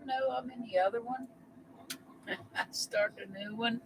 know I'm in the other one? I started a new one.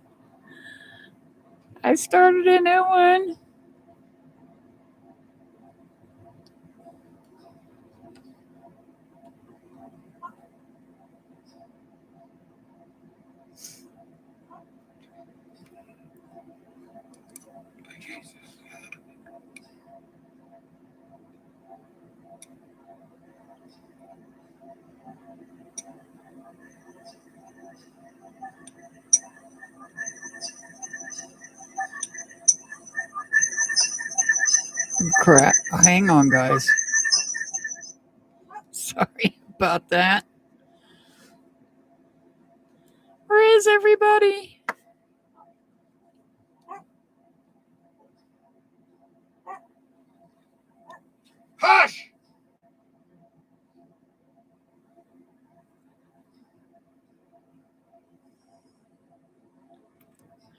Crap. Hang on, guys. Sorry about that. Where is everybody? Hush!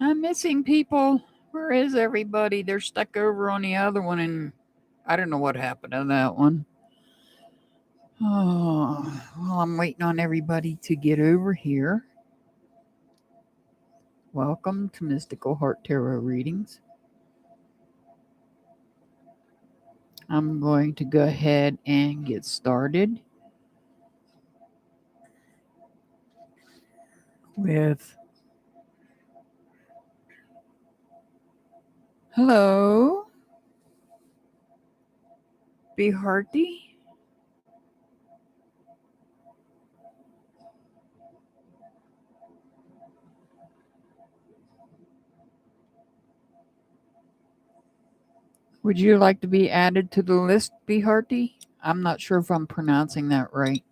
I'm missing people. Where is everybody? They're stuck over on the other one, and I don't know what happened to that one. Oh, well, I'm waiting on everybody to get over here. Welcome to Mystical Heart Tarot Readings. I'm going to go ahead and get started with hello, be hearty. Would you like to be added to the list, be hearty? I'm not sure if I'm pronouncing that right.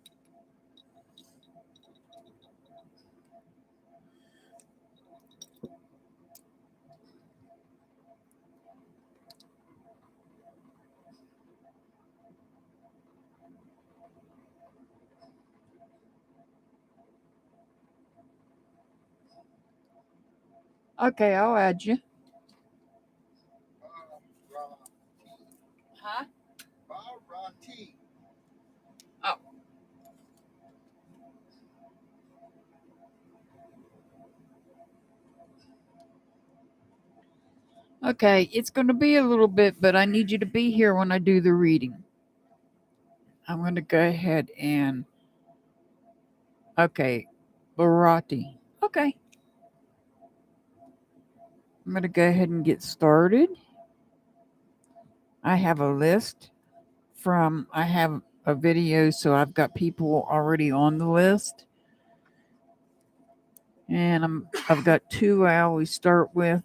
Okay, I'll add you. Huh? Oh. Okay, it's going to be a little bit, but I need you to be here when I do the reading. I'm going to go ahead and... Okay, Barati. Okay. I'm going to go ahead and get started. I have a list from... I have a video, so I've got people already on the list. And I've got two I always start with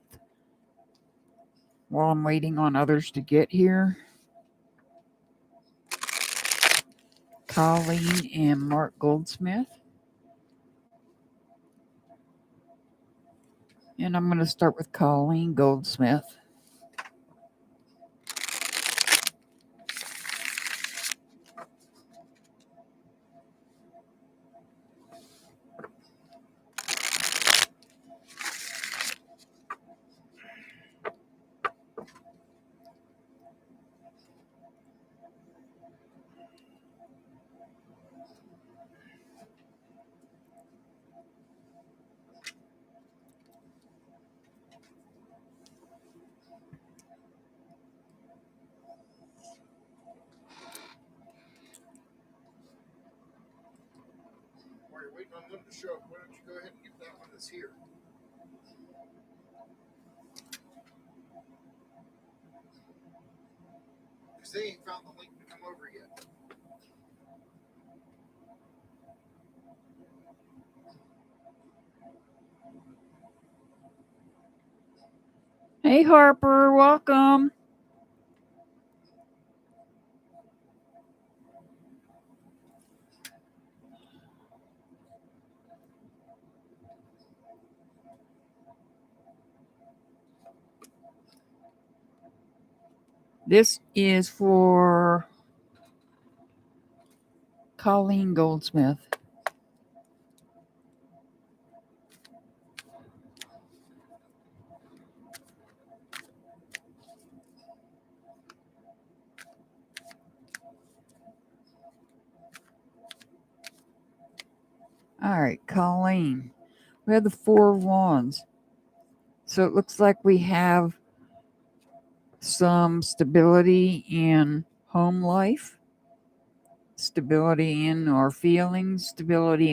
while I'm waiting on others to get here. Colleen and Mark Goldsmith. And I'm going to start with Colleen Goldsmith. While you're waiting on them to show up, why don't you go ahead and get that one that's here? Because they ain't found the link to come over yet. Hey, Harper, welcome. This is for Colleen Goldsmith. All right, Colleen. We have the Four of Wands. So it looks like we have some stability in home life, stability in our feelings, stability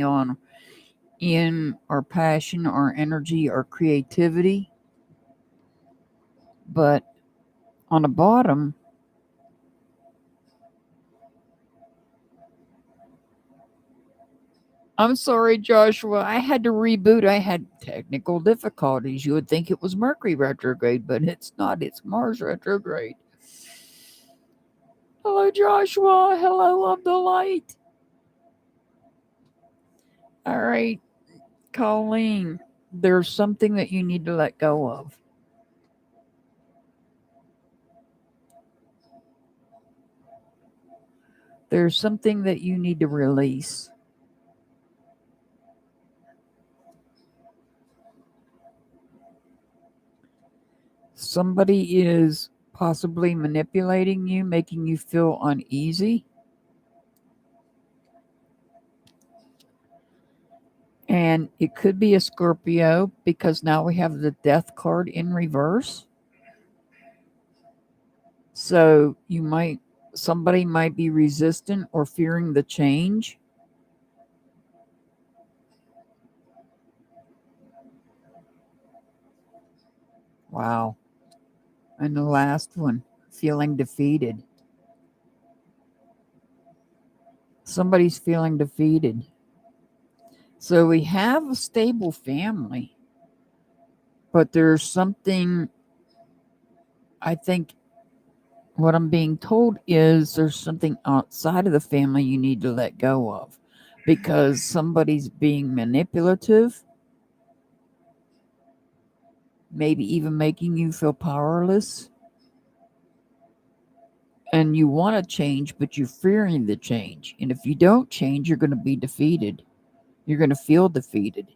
in our passion, our energy, our creativity. But on the bottom, I'm sorry, Joshua. I had to reboot. I had technical difficulties. You would think it was Mercury retrograde, but it's not. It's Mars retrograde. Hello, Joshua. Hello, of the light. All right, Colleen. There's something that you need to let go of. There's something that you need to release. Somebody is possibly manipulating you, making you feel uneasy. And it could be a Scorpio because now we have the Death card in reverse. So somebody might be resistant or fearing the change. Wow. And the last one, feeling defeated. Somebody's feeling defeated. So we have a stable family, but there's something, I think what I'm being told is there's something outside of the family you need to let go of because somebody's being manipulative, maybe even making you feel powerless. And you want to change, but you're fearing the change. And if you don't change, you're going to be defeated. You're going to feel defeated.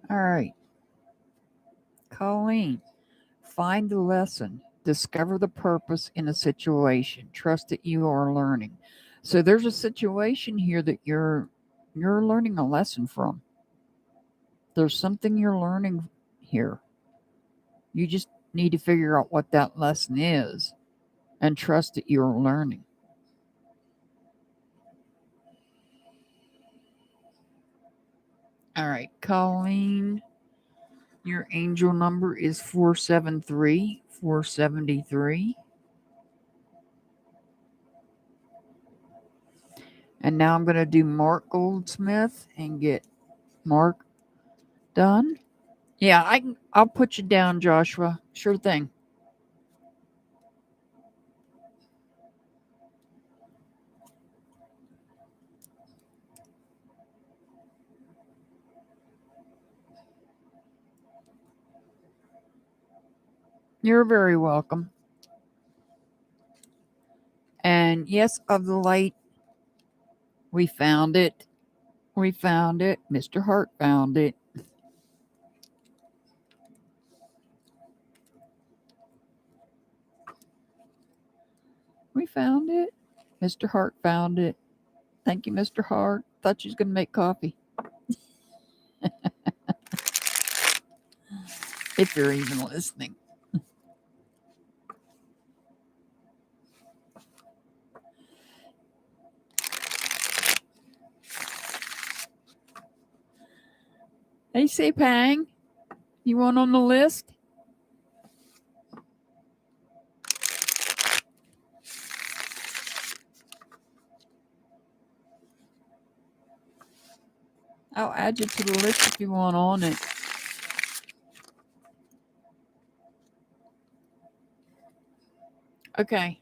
All right. Colleen, find the lesson. Discover the purpose in a situation. Trust that you are learning. So there's a situation here that you're learning a lesson from. There's something you're learning here. You just need to figure out what that lesson is and trust that you're learning. All right, Colleen, your angel number is 473 473. And now I'm going to do Mark Goldsmith and get Mark done. Yeah, I'll put you down, Joshua. Sure thing. You're very welcome. And yes, of the light, we found it. We found it. Mr. Hart found it. We found it. Mr. Hart found it. Thank you, Mr. Hart. Thought you was going to make coffee. If you're even listening. Hey, say Pang, you want on the list? I'll add you to the list if you want on it. Okay.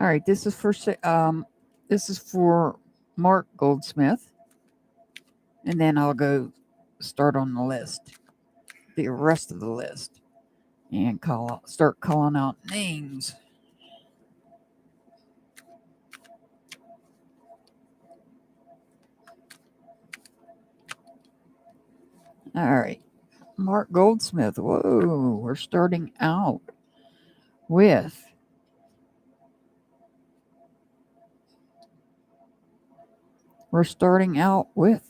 All right, this is for Mark Goldsmith, and then I'll go start on the list, the rest of the list, and start calling out names. All right, Mark Goldsmith. Whoa, we're starting out with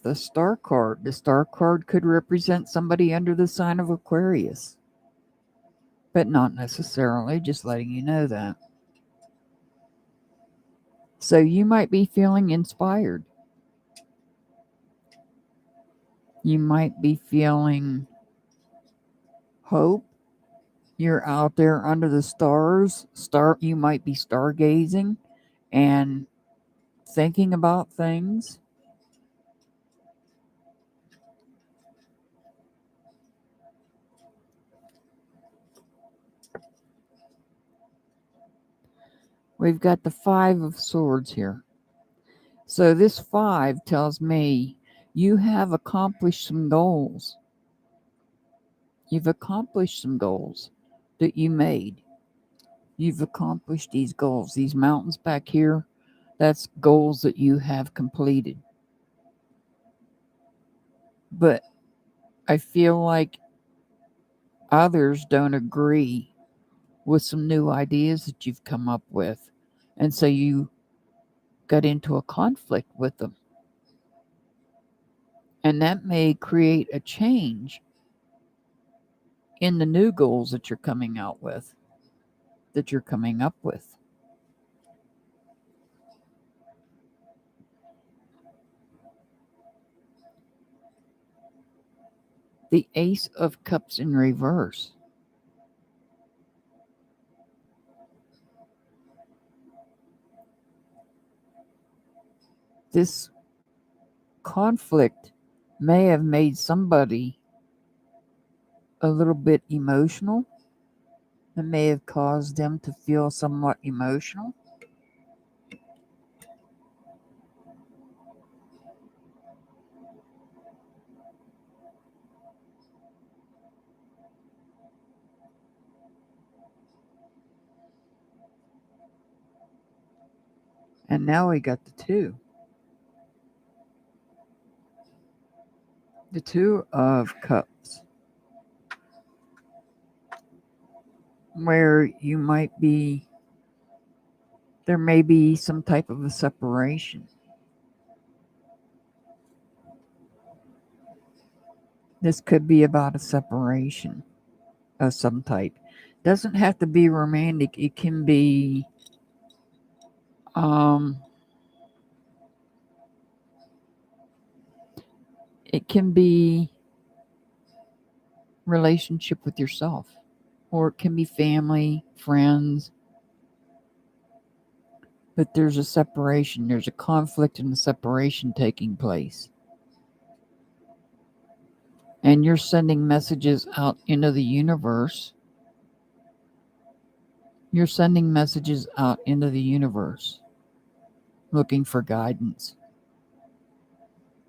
the Star card. The Star card could represent somebody under the sign of Aquarius, but not necessarily, just letting you know that. So you might be feeling inspired. You might be feeling hope. You're out there under the stars. You might be stargazing and thinking about things. We've got the Five of Swords here. So this 5 tells me you have accomplished some goals. You've accomplished some goals that you made. You've accomplished these goals. These mountains back here, that's goals that you have completed. But I feel like others don't agree with some new ideas that you've come up with. And so you got into a conflict with them. And that may create a change in the new goals that you're coming up with. The Ace of Cups in reverse. This conflict may have made somebody a little bit emotional. It may have caused them to feel somewhat emotional. And now we got the 2. The 2 of Cups. Where there may be some type of a separation. This could be about a separation of some type. Doesn't have to be romantic. It can be relationship with yourself, or it can be family, friends. But there's a separation. There's a conflict and a separation taking place. And you're sending messages out into the universe. You're sending messages out into the universe looking for guidance.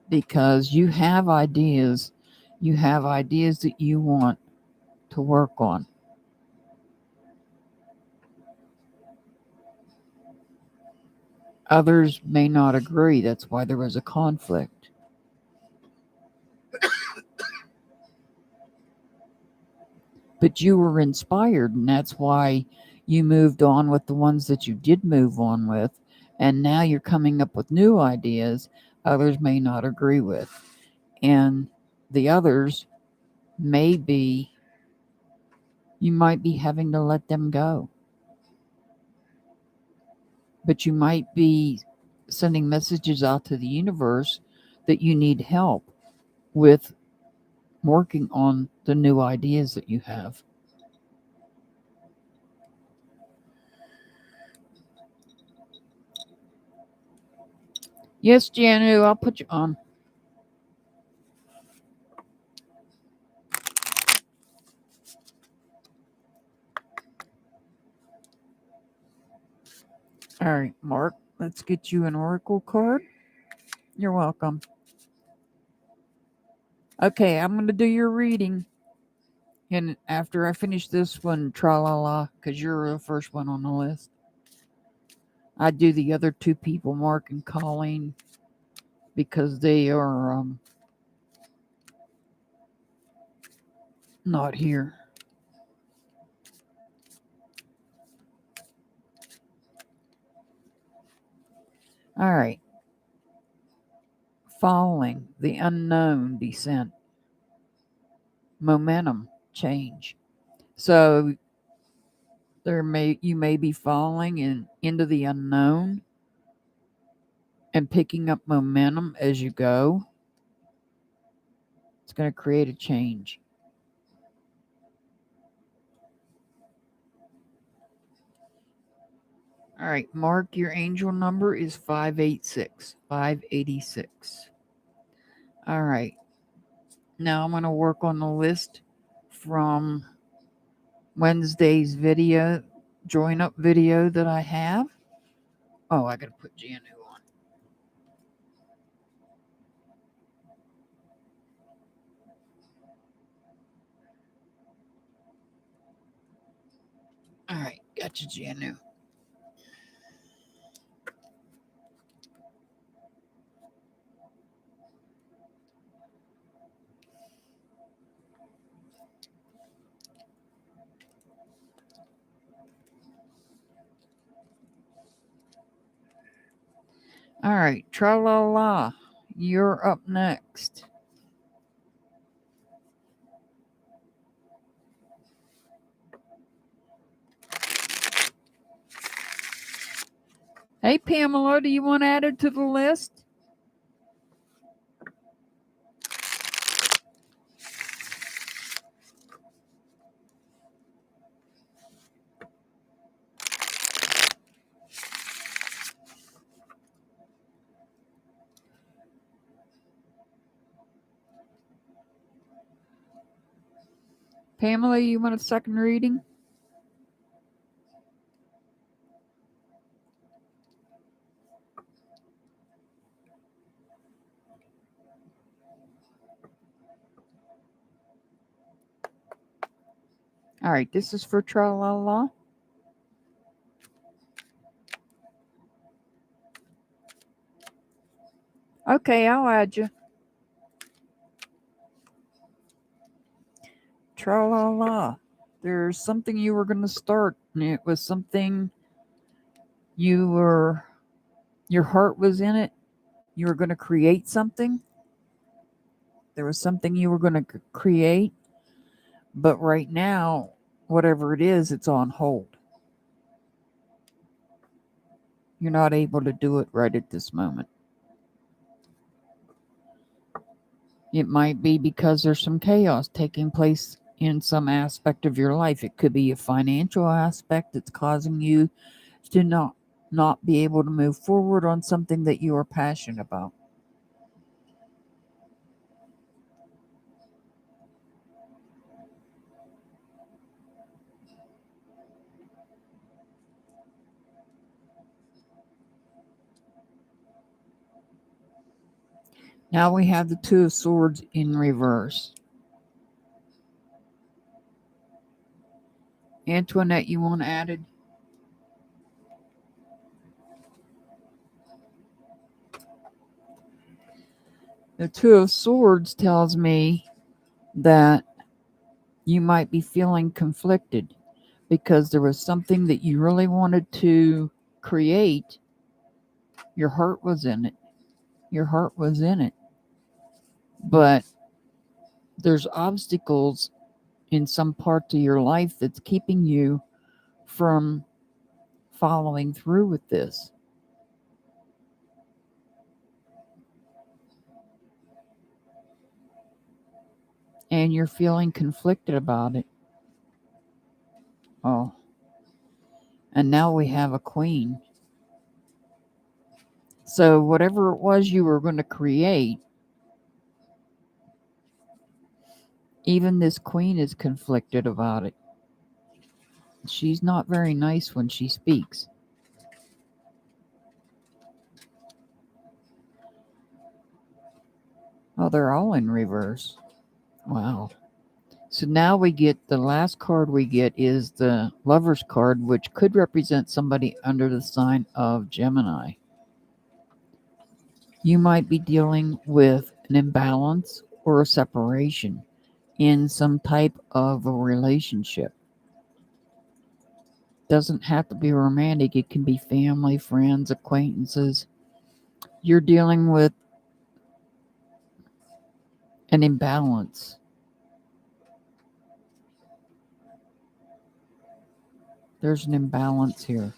Because you have ideas. You have ideas that you want to work on. Others may not agree. That's why there was a conflict. But you were inspired, and that's why you moved on with the ones that you did move on with. And now you're coming up with new ideas others may not agree with. And the others you might be having to let them go. But you might be sending messages out to the universe that you need help with working on the new ideas that you have. Yes, Janu, I'll put you on. All right, Mark, let's get you an oracle card. You're welcome. Okay, I'm going to do your reading. And after I finish this one, tra-la-la, because you're the first one on the list. I do the other two people, Mark and Colleen, because they are not here. All right. Falling, the unknown descent, momentum change. So you may be falling into the unknown and picking up momentum as you go. It's going to create a change. All right, Mark, your angel number is 586. 586. All right. Now I'm going to work on the list from Wednesday's video, join up video that I have. Oh, I got to put Janu on. All right, got you, Janu. All right, tra-la-la, you're up next. Hey, Pamela, do you want added to the list? Pamela, you want a second reading? All right, this is for tra-la-la. Okay, I'll add you. Tra-la-la. There's something you were going to start, and it was something your heart was in it. You were going to create something. There was something you were going to create, but right now, whatever it is, it's on hold. You're not able to do it right at this moment. It might be because there's some chaos taking place in some aspect of your life. It could be a financial aspect that's causing you to not be able to move forward on something that you are passionate about. Now we have the Two of Swords in reverse. Antoinette, you want added? The Two of Swords tells me that you might be feeling conflicted because there was something that you really wanted to create. Your heart was in it. Your heart was in it. But there's obstacles in some part of your life that's keeping you from following through with this. And you're feeling conflicted about it. Oh. And now we have a queen. So whatever it was you were going to create, even this queen is conflicted about it. She's not very nice when she speaks. Oh, they're all in reverse. Wow. So now we get the last card we get is the Lover's card, which could represent somebody under the sign of Gemini. You might be dealing with an imbalance or a separation in some type of a relationship. Doesn't have to be romantic, it can be family, friends, acquaintances. You're dealing with an imbalance. There's an imbalance here.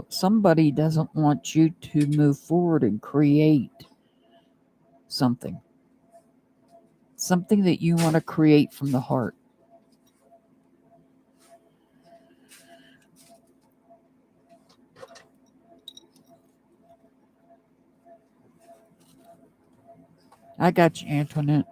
Somebody doesn't want you to move forward and create something that you want to create from the heart. I got you, Antoinette.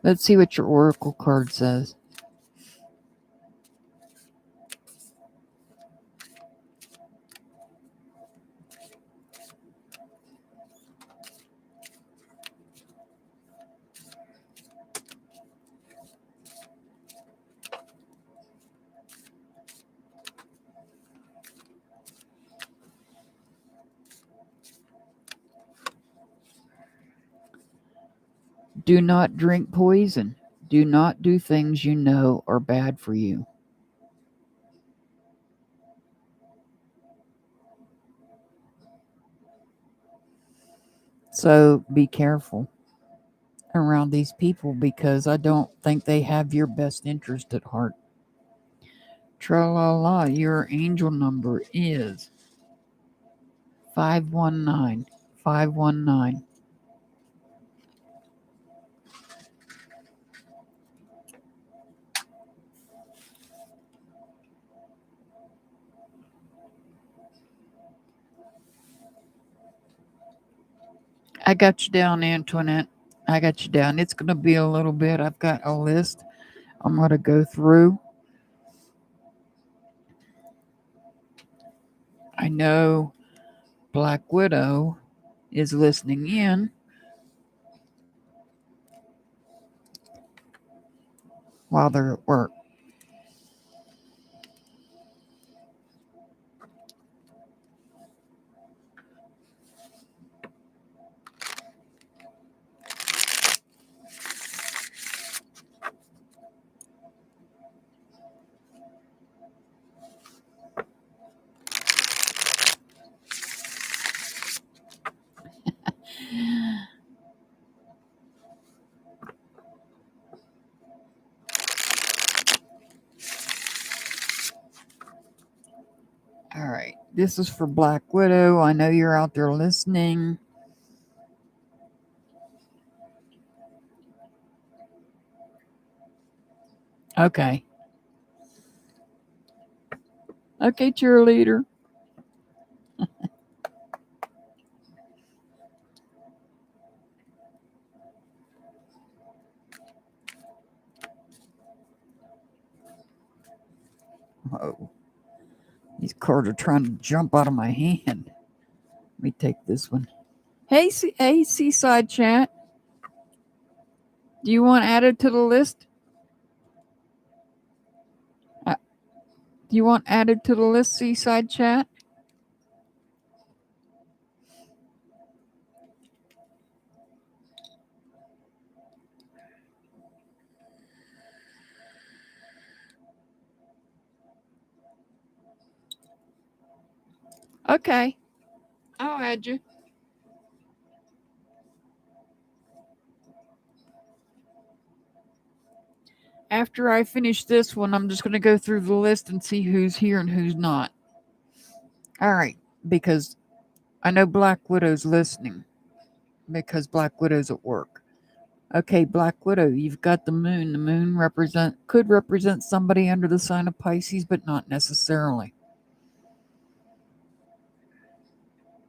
Let's see what your oracle card says. Do not drink poison. Do not do things you know are bad for you. So be careful around these people because I don't think they have your best interest at heart. Tra-la-la, your angel number is 519. 519. I got you down, Antoinette. I got you down. It's going to be a little bit. I've got a list I'm going to go through. I know Black Widow is listening in. While they're at work. All right. This is for Black Widow. I know you're out there listening. Okay. Okay, cheerleader. Oh, these cards are trying to jump out of my hand. Let me take this one. Hey, Seaside Chat. Do you want added to the list? Do you want added to the list, Seaside Chat? Okay. I'll add you. After I finish this one, I'm just going to go through the list and see who's here and who's not. All right. Because I know Black Widow's listening. Because Black Widow's at work. Okay, Black Widow, you've got the moon. The moon could represent somebody under the sign of Pisces, but not necessarily.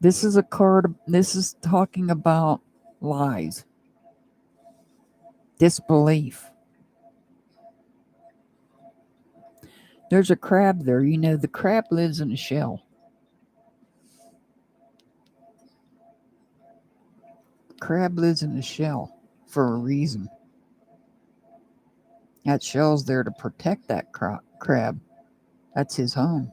This is a card. This is talking about lies. disbelief. There's a crab there. You know, the crab lives in a shell. Crab lives in a shell for a reason. That shell's there to protect that crab. That's his home.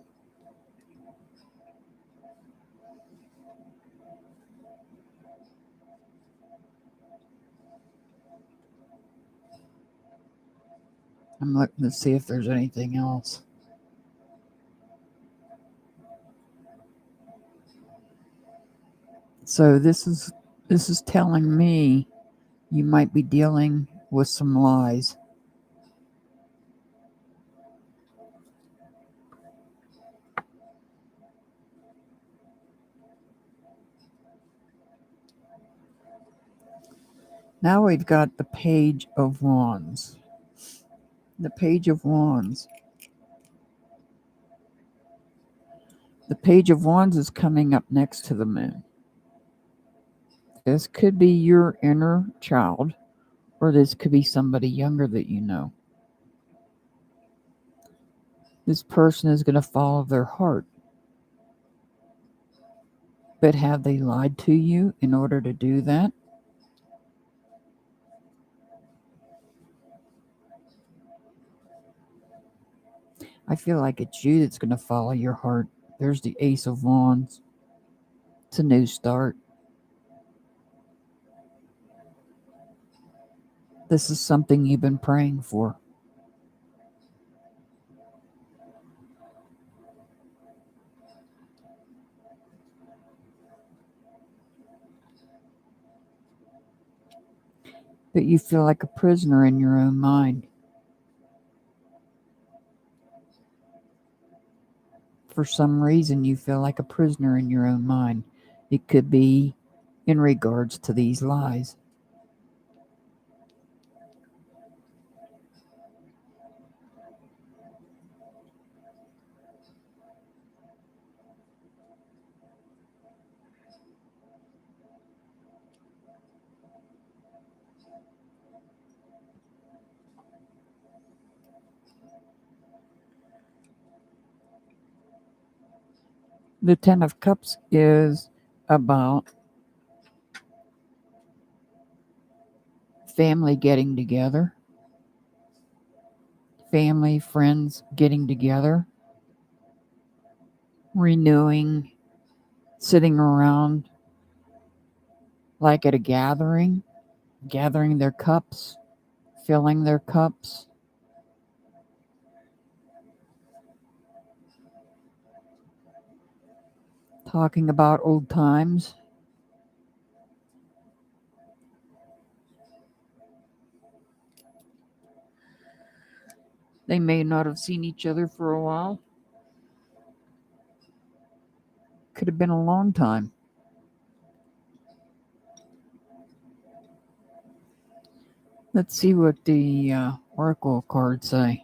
I'm looking to see if there's anything else. So this is telling me you might be dealing with some lies. Now we've got the Page of Wands. The Page of Wands. The Page of Wands is coming up next to the moon. This could be your inner child, or this could be somebody younger that you know. This person is going to follow their heart. But have they lied to you in order to do that? I feel like it's you that's going to follow your heart. There's the Ace of Wands. It's a new start. This is something you've been praying for. But you feel like a prisoner in your own mind. For some reason, you feel like a prisoner in your own mind. It could be in regards to these lies. The Ten of Cups is about family getting together, family, friends getting together, renewing, sitting around like at a gathering, gathering their cups, filling their cups. Talking about old times. They may not have seen each other for a while. Could have been a long time. Let's see what the Oracle cards say.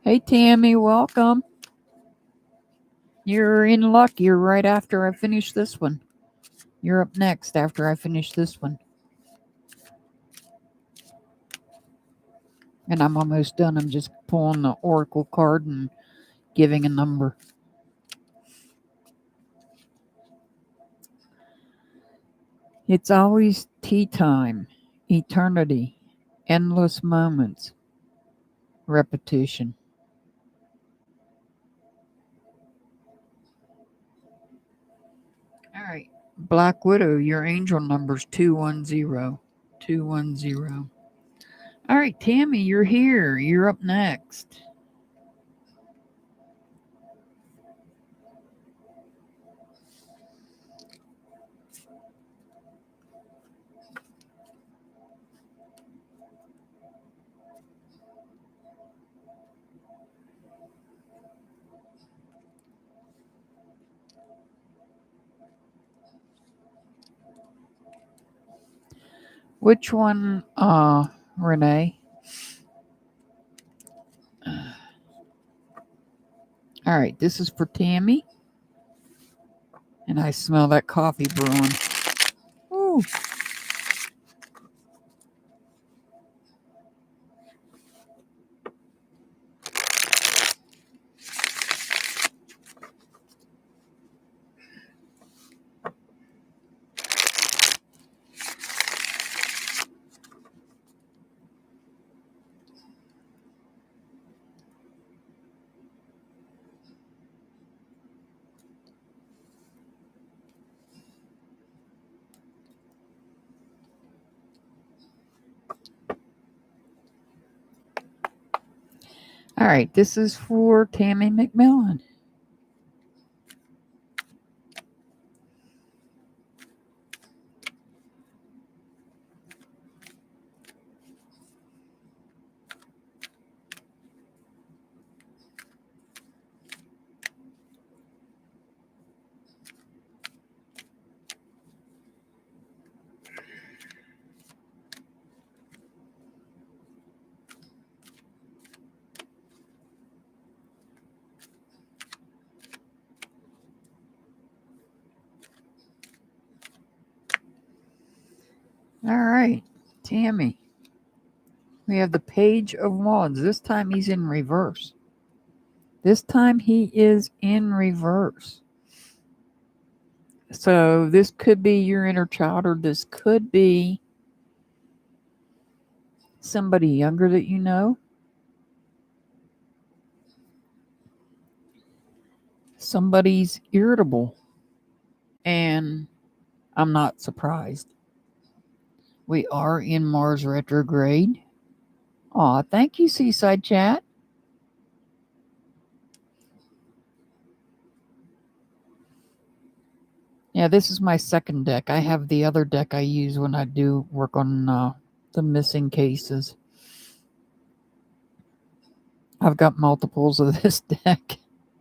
Hey, Tammy, welcome. You're in luck. You're right after I finish this one. You're up next after I finish this one. And I'm almost done. I'm just pulling the Oracle card and giving a number. It's always tea time, eternity, endless moments, repetition. All right. Black Widow, your angel number's 210. 210. All right, Tammy, you're here. You're up next. Which one, Renee? All right, this is for Tammy. And I smell that coffee brewing. Ooh. All right, this is for Tammy McMillan. All right, Tammy. We have the Page of Wands. This time he's in reverse. This time he is in reverse. So this could be your inner child, or this could be somebody younger that you know. Somebody's irritable. And I'm not surprised. We are in Mars retrograde. Aw, thank you, Seaside Chat. Yeah, this is my second deck. I have the other deck I use when I do work on the missing cases. I've got multiples of this deck.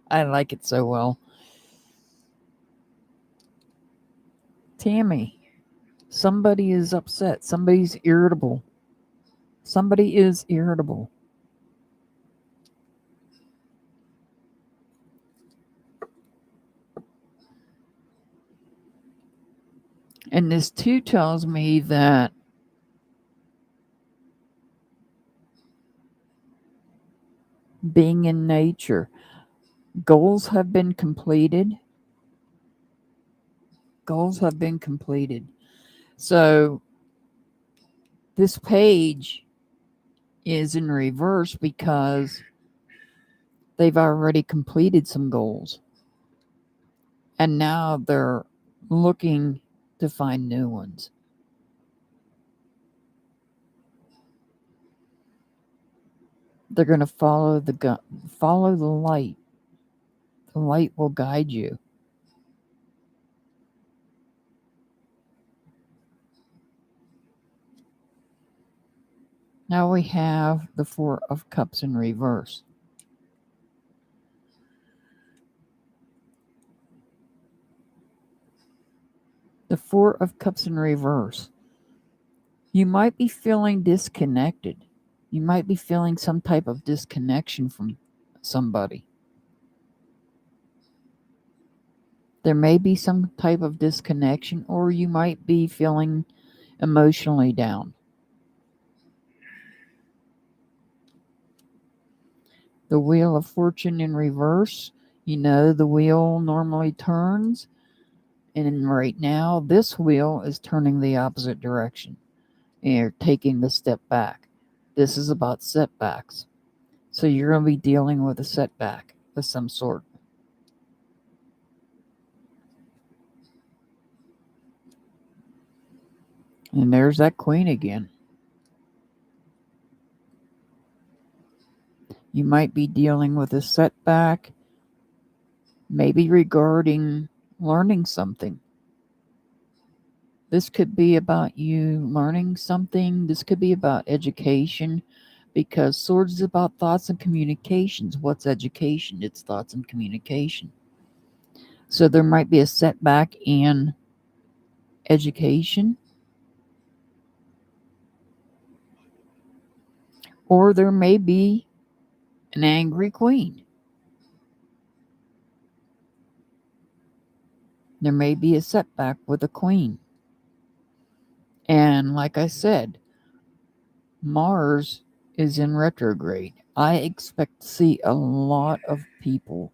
I like it so well. Tammy, somebody is upset. Somebody's irritable. Somebody is irritable. And this too tells me that being in nature, goals have been completed. Goals have been completed. So this page is in reverse because they've already completed some goals. And now they're looking to find new ones. They're going to follow the light. The light will guide you. Now we have the Four of Cups in reverse. The Four of Cups in reverse. You might be feeling disconnected. You might be feeling some type of disconnection from somebody. There may be some type of disconnection, or you might be feeling emotionally down. The Wheel of Fortune in reverse. You know, the wheel normally turns, and right now this wheel is turning the opposite direction. And you're taking the step back. This is about setbacks. So you're going to be dealing with a setback of some sort. And there's that Queen again. You might be dealing with a setback, maybe regarding learning something. This could be about you learning something. This could be about education, because Swords is about thoughts and communications. What's education? It's thoughts and communication. So there might be a setback in education. Or there may be an angry queen. There may be a setback with a queen. And like I said, Mars is in retrograde. I expect to see a lot of people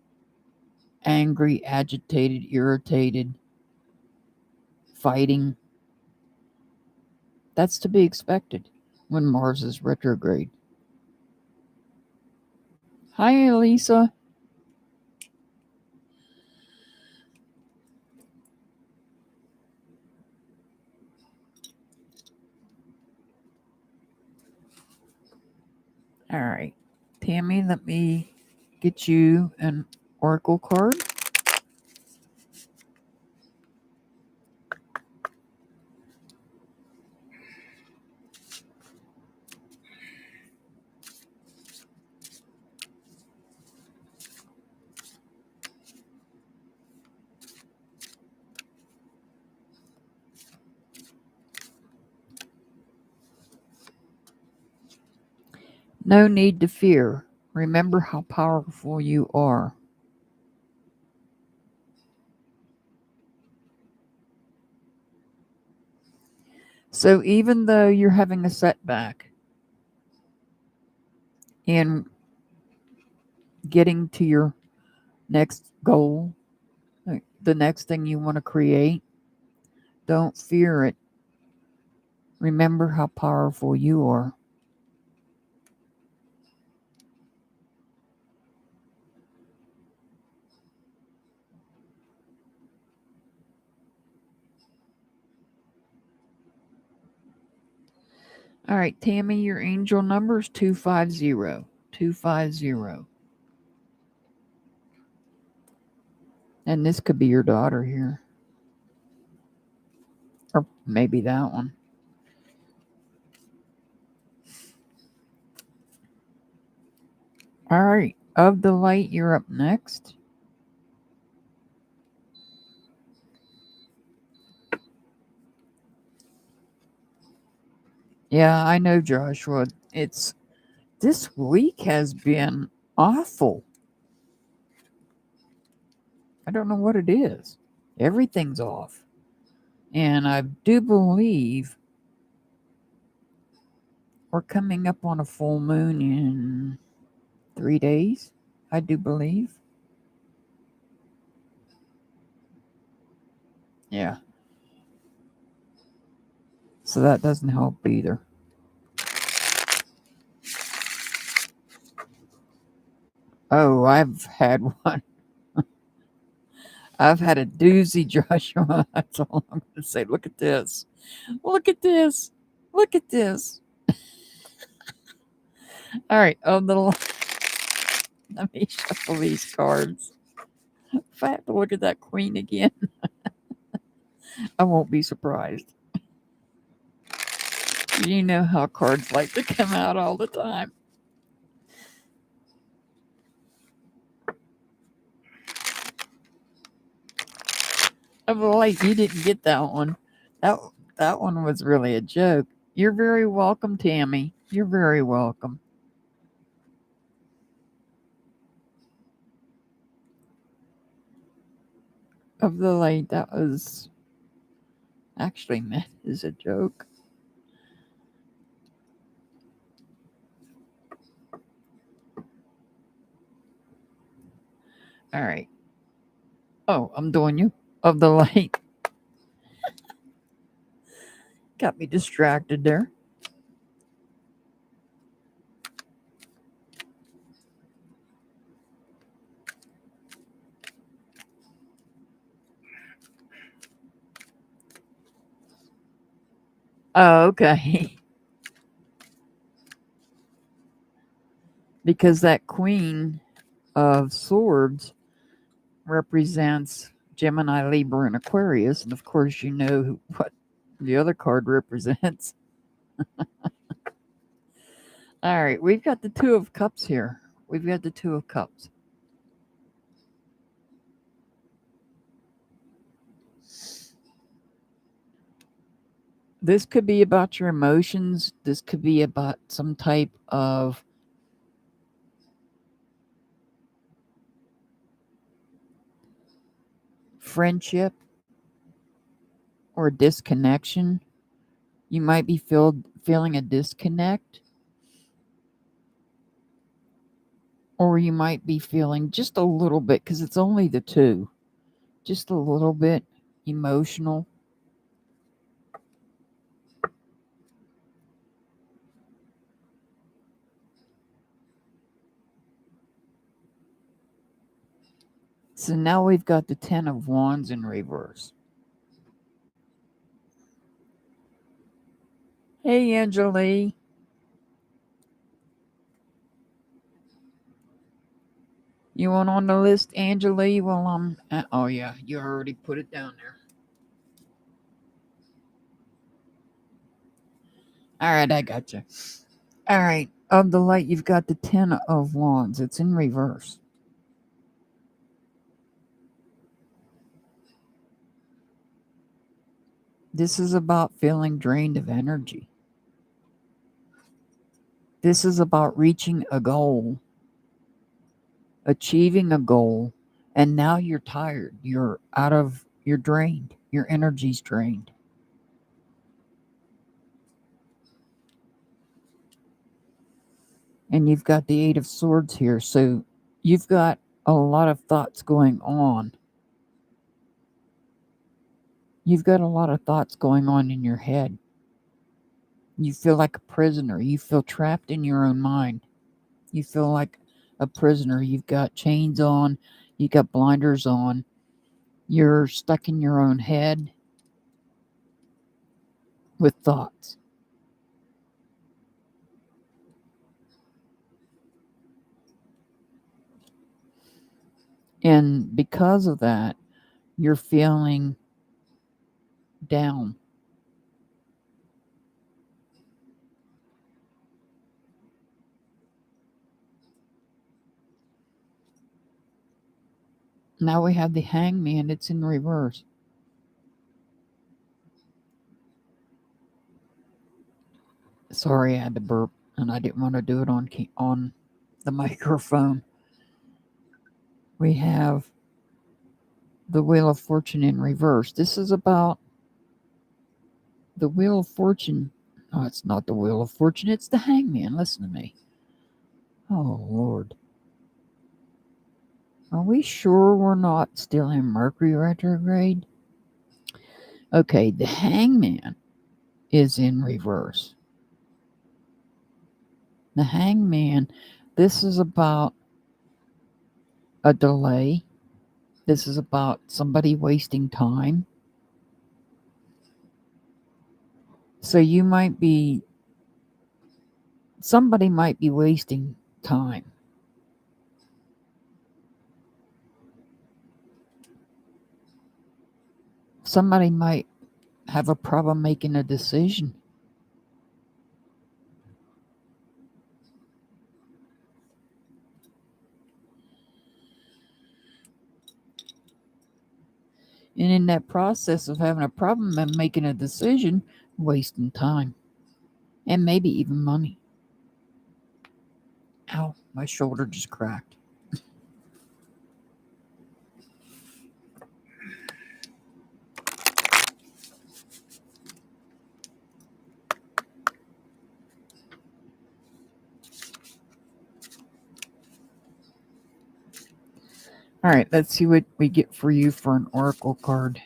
angry, agitated, irritated, fighting. That's to be expected when Mars is retrograde. Hi, Elisa. All right. Tammy, let me get you an oracle card. No need to fear. Remember how powerful you are. So even though you're having a setback in getting to your next goal, the next thing you want to create, don't fear it. Remember how powerful you are. All right, Tammy, your angel number is 250. 250. And this could be your daughter here. Or maybe that one. All right, of the light, you're up next. Yeah, I know, Joshua. This week has been awful. I don't know what it is. Everything's off. And I do believe we're coming up on a full moon in 3 days. I do believe. Yeah. So that doesn't help either. Oh, I've had one. I've had a doozy, Joshua. That's all I'm going to say. Look at this. Look at this. Look at this. All right. Let me shuffle these cards. If I have to look at that queen again, I won't be surprised. You know how cards like to come out all the time. Oh, wait, you didn't get that one. That one was really a joke. You're very welcome, Tammy. You're very welcome. Of the light, that was actually meant as a joke. All right. Oh, I'm doing you. Of the light. Got me distracted there. Oh, okay. Because that Queen of Swords represents Gemini, Libra, and Aquarius. And of course, you know what the other card represents. All right, we've got the Two of Cups here. We've got the Two of Cups. This could be about your emotions. This could be about some type of friendship or disconnection. You might be feeling a disconnect, or you might be feeling just a little bit, because it's only the two, just a little bit emotional. So now we've got the Ten of Wands in reverse. Hey, Angeli. You want on the list, Angeli? Well, oh yeah, you already put it down there. All right, I got you. All right, of the light, you've got the Ten of Wands. It's in reverse. This is about feeling drained of energy. This is about reaching a goal, achieving a goal, and now you're tired. You're drained. Your energy's drained. And you've got the Eight of Swords here. So you've got a lot of thoughts going on. You've got a lot of thoughts going on in your head. You feel like a prisoner. You feel trapped in your own mind. You feel like a prisoner. You've got chains on. You got blinders on. You're stuck in your own head with thoughts. And because of that, you're feeling down. Now we have the Hangman. It's in reverse. Sorry, I had to burp, and I didn't want to do it on the microphone. We have the Wheel of Fortune in reverse. This is about the Wheel of Fortune. Oh, it's not the Wheel of Fortune. It's the Hangman. Listen to me. Oh, Lord. Are we sure we're not still in Mercury retrograde? Okay, the Hangman is in reverse. The Hangman, this is about a delay. This is about somebody wasting time. So somebody might be wasting time. Somebody might have a problem making a decision. And in that process of having a problem and making a decision, wasting time. And maybe even money. Ow, my shoulder just cracked. All right, let's see what we get for you for an oracle card.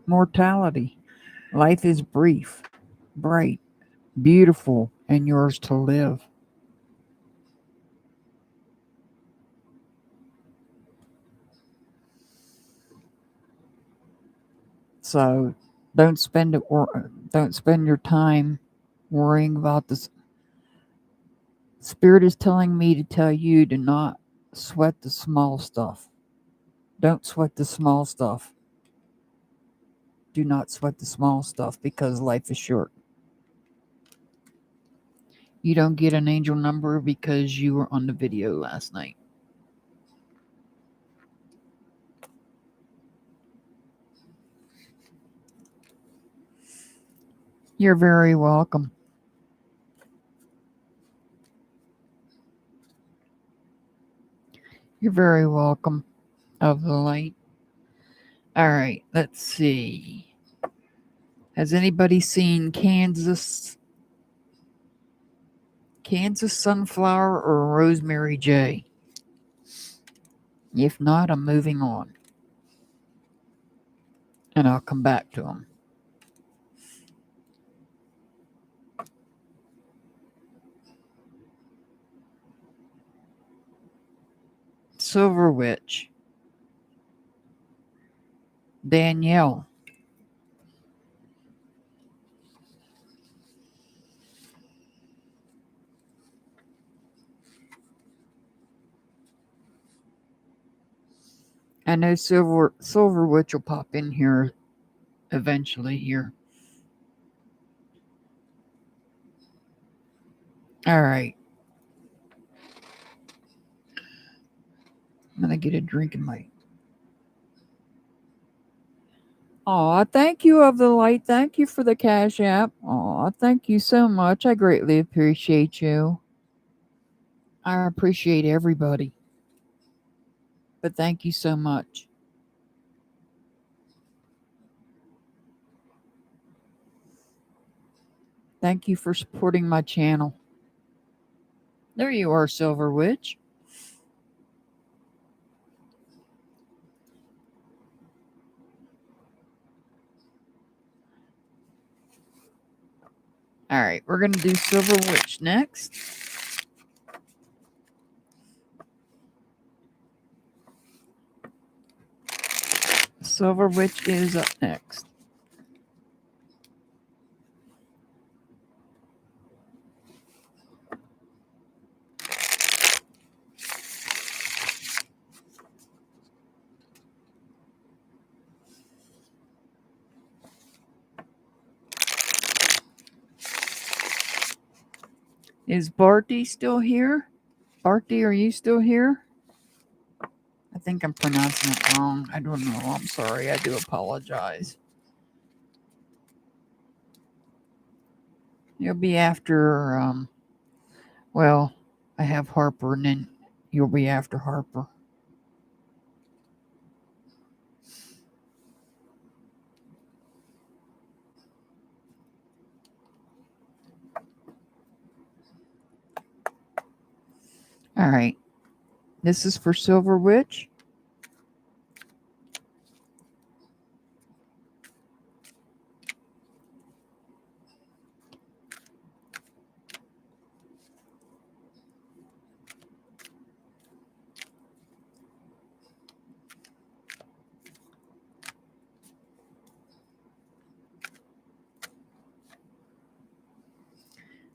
Mortality. Life is brief, bright, beautiful, and yours to live. So don't spend your time worrying about this. Spirit is telling me to tell you to not sweat the small stuff. Don't sweat the small stuff. Do not sweat the small stuff because life is short. You don't get an angel number because you were on the video last night. You're very welcome. You're very welcome of the light. All right, let's see. Has anybody seen Kansas Sunflower or Rosemary J? If not, I'm moving on. And I'll come back to them. Silver Witch. Danielle. I know Silver Witch will pop in here eventually here. All right. I'm going to get a drink in my... Aw, thank you of the light. Thank you for the Cash App. Aw, thank you so much. I greatly appreciate you. I appreciate everybody. But thank you so much. Thank you for supporting my channel. There you are, Silver Witch. All right, we're going to do Silver Witch next. Silver Witch is up next. Is Barty still here? Barty, are you still here? I think I'm pronouncing it wrong. I don't know. I'm sorry. I do apologize. You'll be after, well, I have Harper, and then you'll be after Harper. All right. This is for Silver Witch.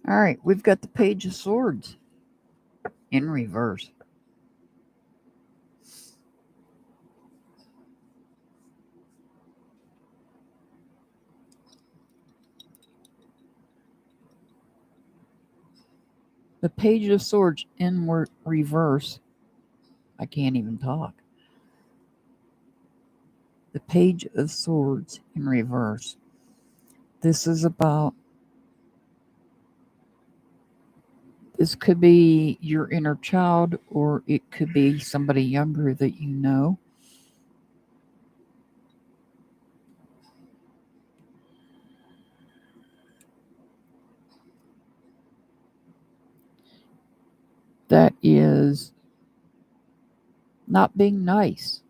All right, we've got the Page of Swords in reverse. The Page of Swords in reverse. I can't even talk. The Page of Swords in reverse. This is about... This could be your inner child, or it could be somebody younger that you know. That is not being nice.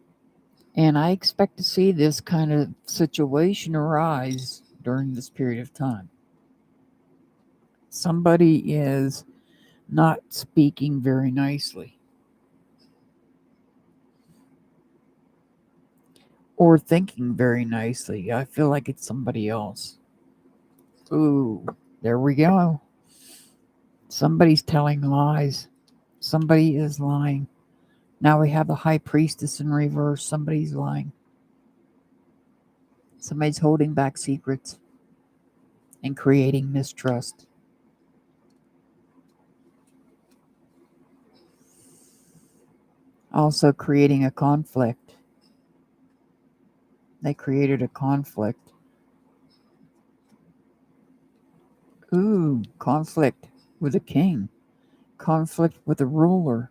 And I expect to see this kind of situation arise during this period of time. Somebody is not speaking very nicely, or thinking very nicely. I feel like it's somebody else. Ooh, there we go. Somebody's telling lies. Somebody is lying. Now we have the High Priestess in reverse. Somebody's lying. Somebody's holding back secrets and creating mistrust. Also creating a conflict. They created a conflict. conflict with a king, conflict with a ruler,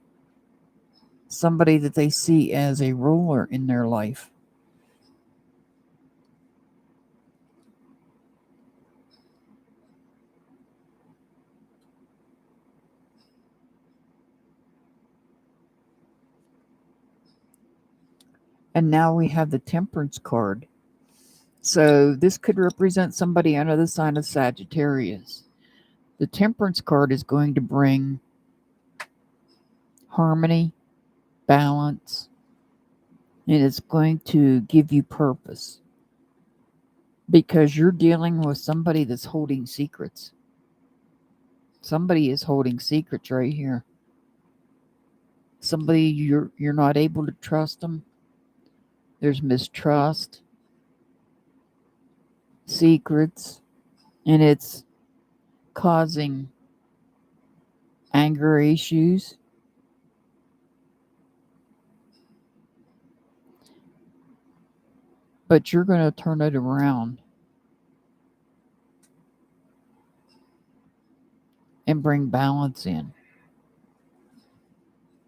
somebody that they see as a ruler in their life. And now we have the Temperance card. So this could represent somebody under the sign of Sagittarius. The Temperance card is going to bring harmony, balance, and it's going to give you purpose. Because you're dealing with somebody that's holding secrets. Somebody is holding secrets right here. Somebody you're not able to trust them. There's mistrust, secrets, and it's causing anger issues. But you're going to turn it around and bring balance in.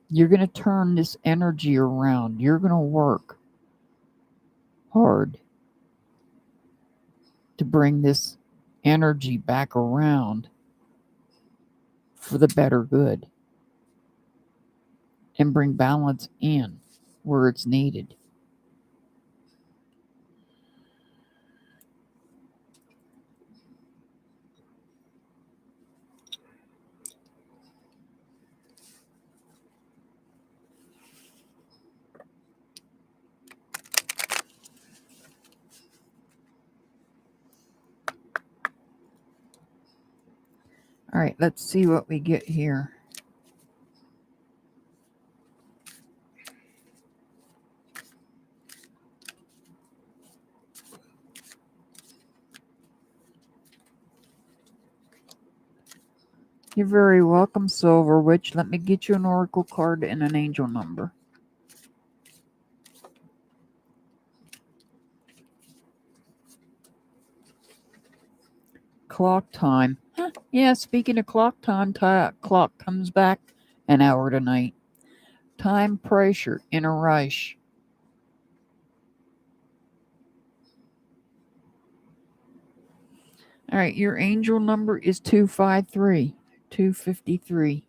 You're going to turn this energy around. You're going to work hard to bring this energy back around for the better good and bring balance in where it's needed. All right, let's see what we get here. You're very welcome, Silver Witch. Let me get you an oracle card and an angel number. Clock time. Huh, yeah, speaking of clock time, clock comes back an hour tonight. Time pressure in a rush. All right, your angel number is 253. 253.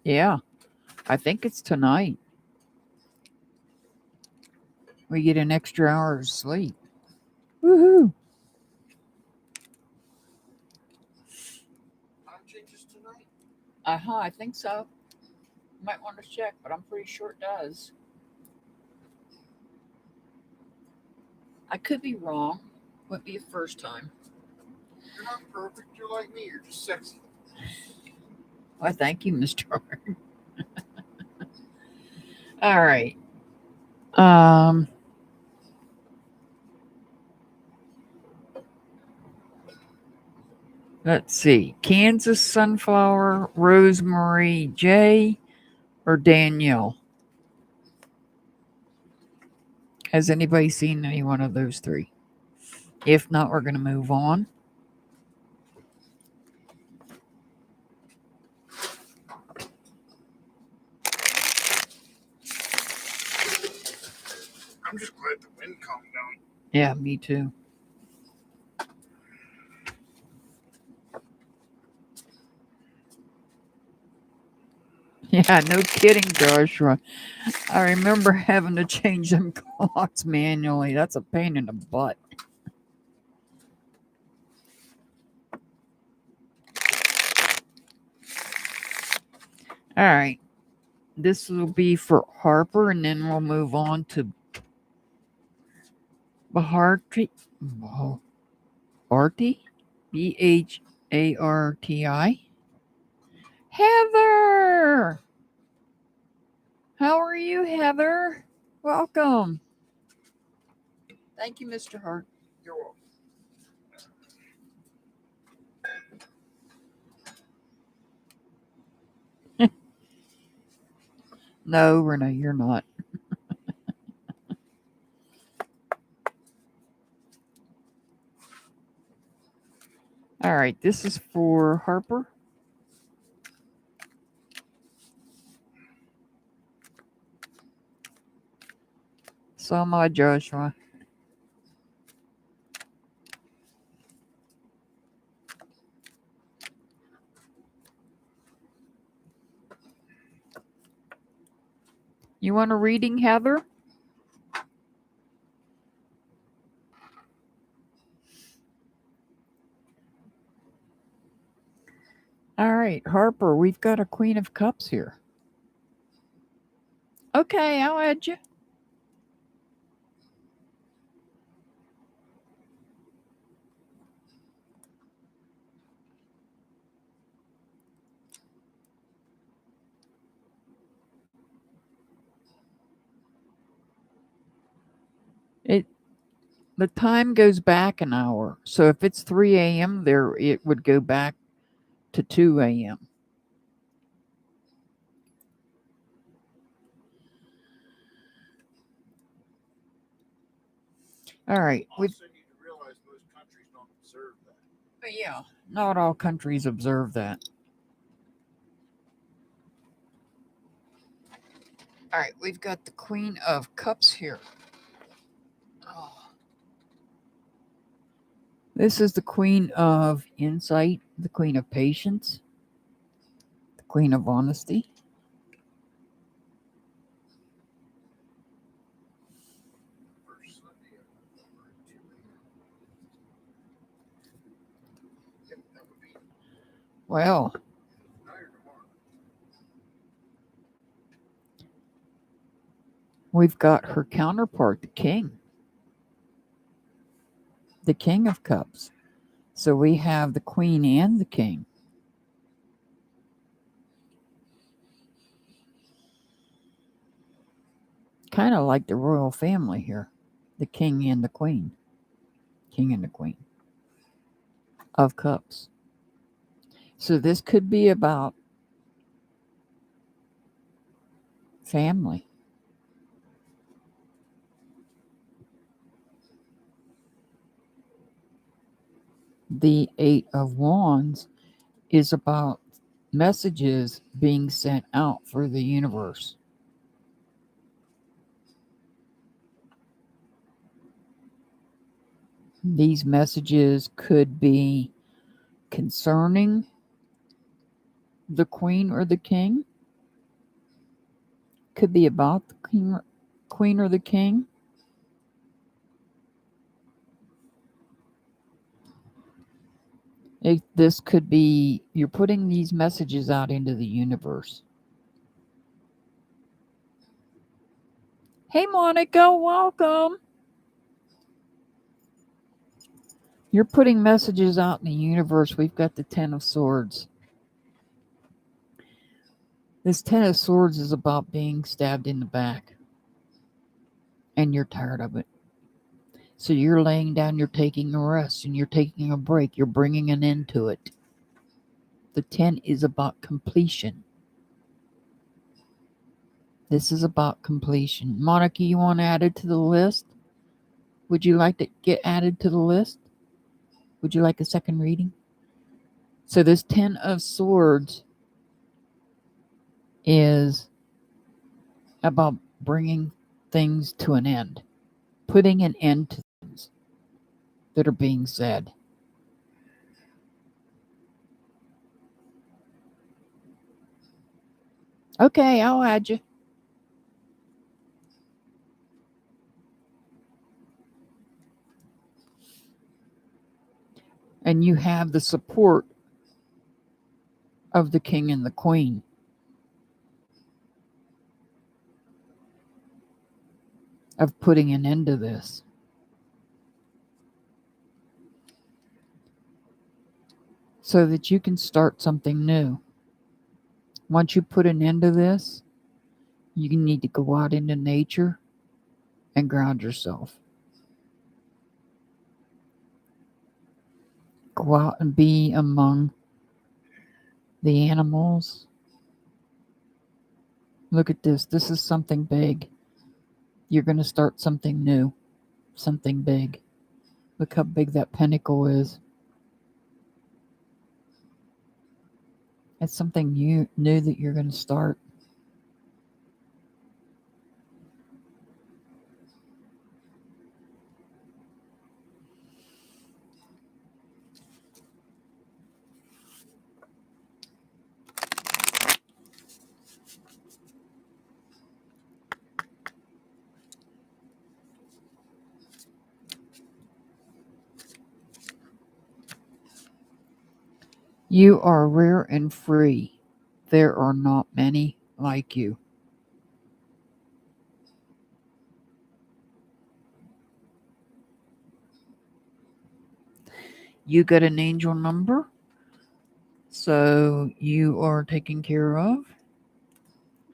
Yeah, I think it's tonight. We get an extra hour of sleep. Woohoo! Time changes tonight? I think so. Might want to check, but I'm pretty sure it does. I could be wrong. Wouldn't be the first time. You're not perfect. You're like me. You're just sexy. Why, thank you, Mr. Hart. All right. Let's see. Kansas Sunflower, Rosemary J, or Danielle? Has anybody seen any one of those three? If not, we're going to move on. I'm just glad the wind calmed down. Yeah, me too. Yeah, no kidding, Joshua. I remember having to change them clocks manually. That's a pain in the butt. All right. This will be for Harper, and then we'll move on to Baharti. Barty? Bharti? Heather! How are you, Heather? Welcome. Thank you, Mr. Hart. You're welcome. No, Renee, you're not. All right, this is for Harper. So am I, Joshua. You want a reading, Heather? All right, Harper, we've got a Queen of Cups here. Okay, I'll add you. The time goes back an hour. So if it's 3 a.m. there, it would go back to 2 a.m. All right. Also need to realize most countries don't observe that. Yeah, not all countries observe that. All right, we've got the Queen of Cups here. Oh. This is the Queen of Insight, the Queen of Patience, the Queen of Honesty. First Sunday of November at 2 a.m. Yep, that would be Well, tonight or tomorrow. we've got her counterpart, the King of Cups. So we have the Queen and the King. Kind of like the royal family here, the King and the Queen. King and the Queen of Cups. So this could be about family. The Eight of Wands is about messages being sent out for the universe. These messages could be concerning the Queen or the King, could be about the Queen or the King. This could be you're putting these messages out into the universe. Hey, Monica, welcome. You're putting messages out in the universe. We've got the Ten of Swords. This Ten of Swords is about being stabbed in the back. And you're tired of it. So you're laying down, you're taking a rest, and you're taking a break. You're bringing an end to it. The 10 is about completion. This is about completion. Monica, you want to add it to the list? Would you like to get added to the list? Would you like a second reading? So this 10 of Swords is about bringing things to an end. Putting an end to things that are being said. Okay, I'll add you. And you have the support of the King and the Queen. Of putting an end to this. So that you can start something new. Once you put an end to this, you need to go out into nature and ground yourself. Go out and be among the animals, Look at this. This is something big. You're going to start something new, something big. Look how big that pentacle is. It's something new that you're going to start. You are rare and free. There are not many like you. You got an angel number, so you are taken care of.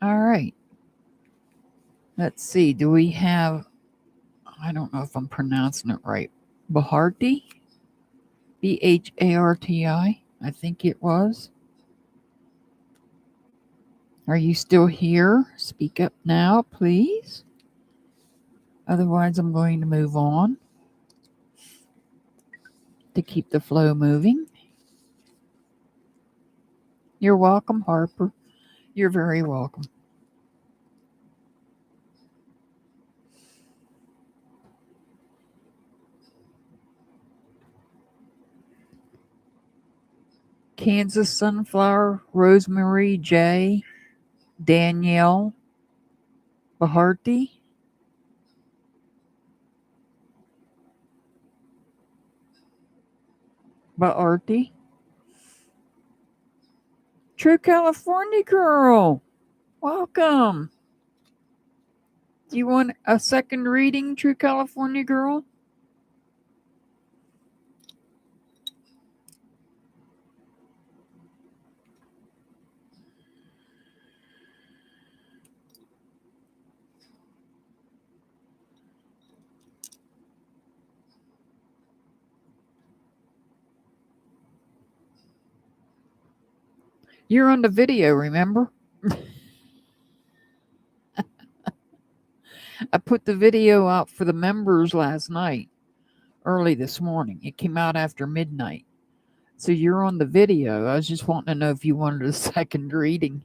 All right. Let's see. Do we have, I don't know if I'm pronouncing it right, Bharti? Bharti? I think it was. Are you still here? Speak up now, please. Otherwise, I'm going to move on to keep the flow moving. You're welcome, Harper. You're very welcome. Kansas Sunflower, Rosemary J, Danielle, Bharti. Bharti. True California Girl. Welcome. Do you want a second reading, True California Girl? You're on the video, remember? I put the video out for the members last night, early this morning. It came out after midnight. So you're on the video. I was just wanting to know if you wanted a second reading.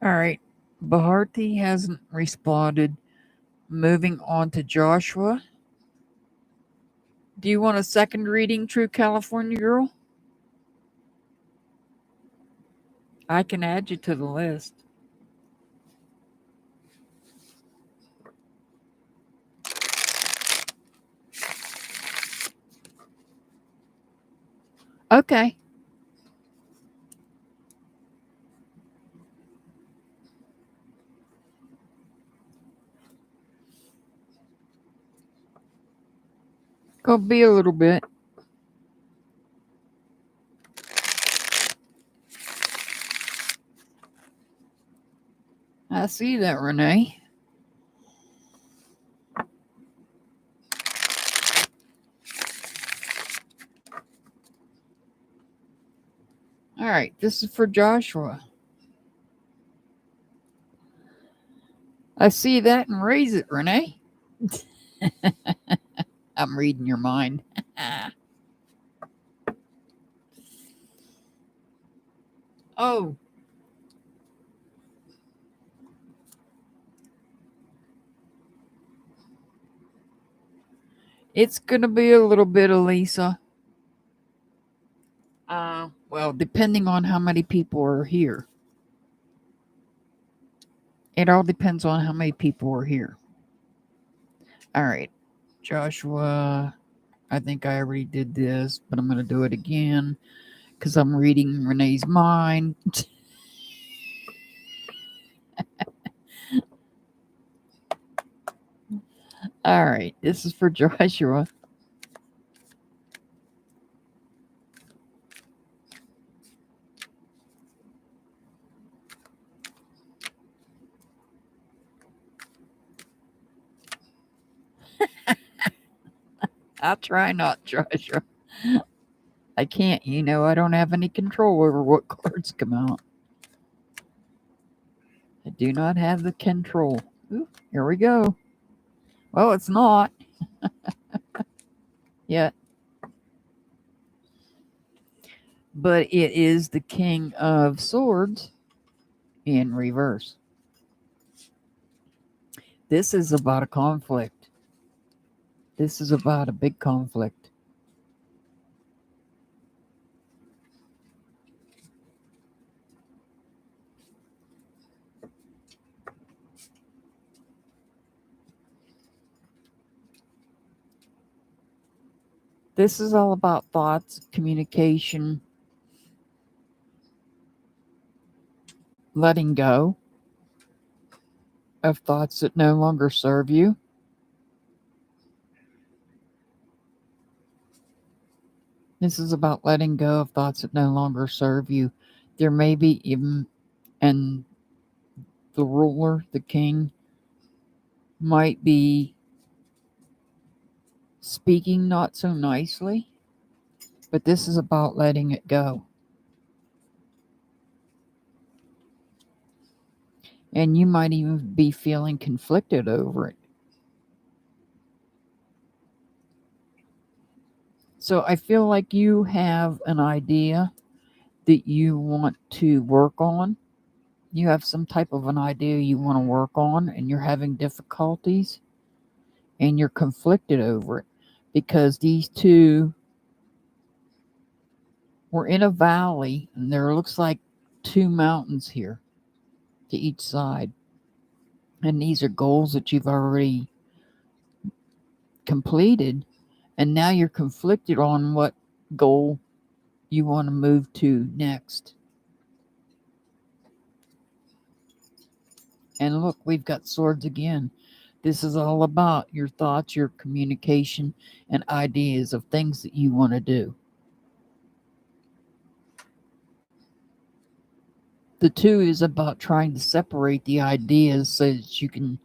All right. Bharti hasn't responded. Moving on to Joshua. Do you want a second reading, True California Girl? I can add you to the list. Okay. Gonna be a little bit. I see that, Renee. All right, this is for Joshua. I see that and raise it, Renee. I'm reading your mind. Oh. It's going to be a little bit, Elisa. Well, depending on how many people are here. It all depends on how many people are here. All right, Joshua, I think I already did this, but I'm going to do it again because I'm reading Renee's mind. All right, this is for Joshua. I'll try not, Joshua. I can't, I don't have any control over what cards come out. I do not have the control. Ooh, here we go. Well, it's not. Yet. But it is the King of Swords in reverse. This is about a conflict. This is about a big conflict. This is all about thoughts, communication, letting go of thoughts that no longer serve you. This is about letting go of thoughts that no longer serve you. There may be even, and the ruler, the king, might be speaking not so nicely, but this is about letting it go. And you might even be feeling conflicted over it. So I feel like you have an idea that you want to work on. You have some type of an idea you want to work on, and you're having difficulties, and you're conflicted over it because these two were in a valley, and there looks like two mountains here to each side. And these are goals that you've already completed, and now you're conflicted on what goal you want to move to next. And look, we've got swords again. This is all about your thoughts, your communication, and ideas of things that you want to do. The two is about trying to separate the ideas so that you can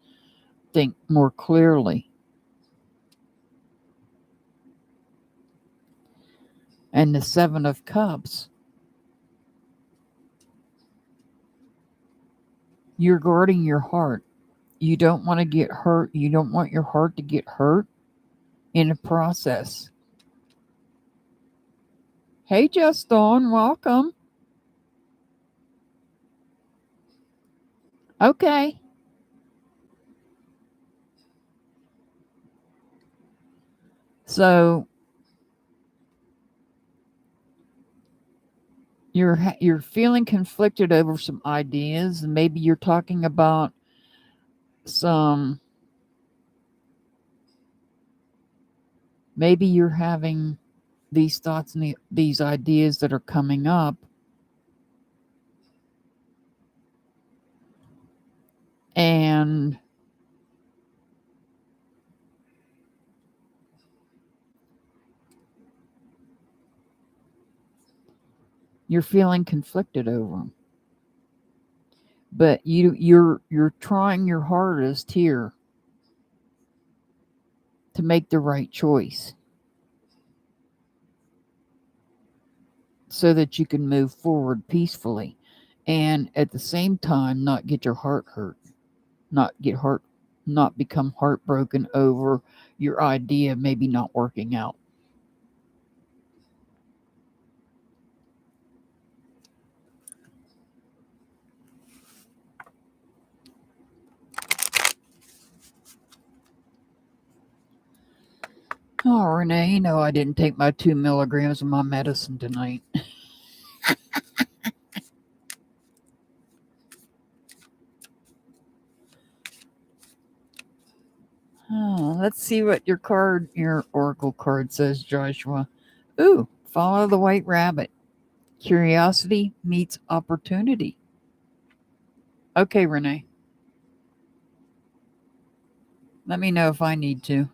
think more clearly. And the Seven of Cups, you're guarding your heart. You don't want to get hurt. You don't want your heart to get hurt in a process. Hey, Justin, welcome. Okay. So you're feeling conflicted over some ideas, and maybe you're talking about some. Maybe you're having these thoughts and these ideas that are coming up, and you're feeling conflicted over them. But you're trying your hardest here to make the right choice so that you can move forward peacefully and at the same time not get your heart hurt, not become heartbroken over your idea maybe not working out. Oh, Renee, you know I didn't take my 2 milligrams of my medicine tonight. Oh, let's see what your oracle card says, Joshua. Ooh, follow the white rabbit. Curiosity meets opportunity. Okay, Renee. Let me know if I need to.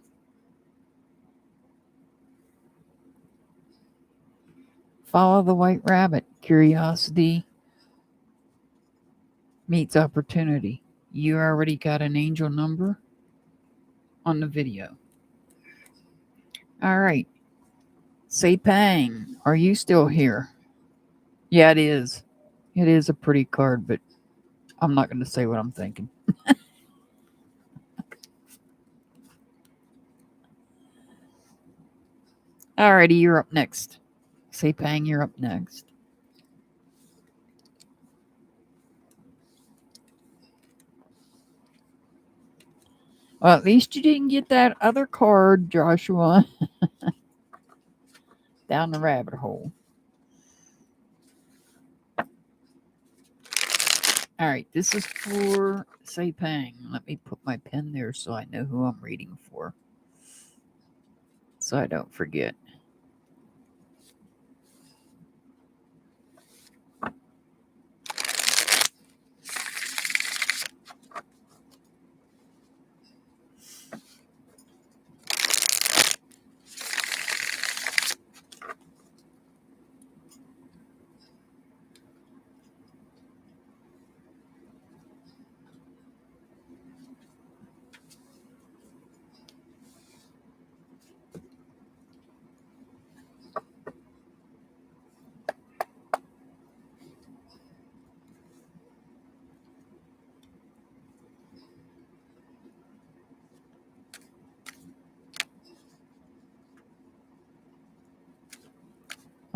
Follow the white rabbit. Curiosity meets opportunity. You already got an angel number on the video. All right. Sepang, are you still here? Yeah, it is. It is a pretty card, but I'm not going to say what I'm thinking. Alrighty, you're up next. Sepang, you're up next. Well, at least you didn't get that other card, Joshua. Down the rabbit hole. All right, this is for Sepang. Let me put my pen there so I know who I'm reading for. So I don't forget.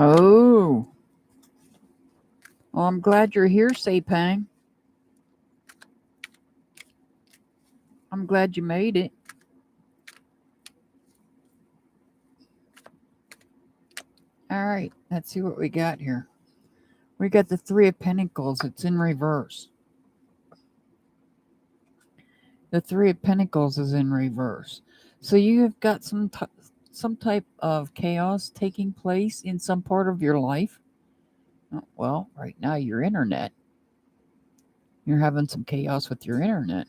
Oh. Well, I'm glad you're here, Sepang. I'm glad you made it. All right, let's see what we got here. We got the Three of Pentacles. It's in reverse. The Three of Pentacles is in reverse. So you have got some type of chaos taking place in some part of your life. Well, right now, your internet. You're having some chaos with your internet.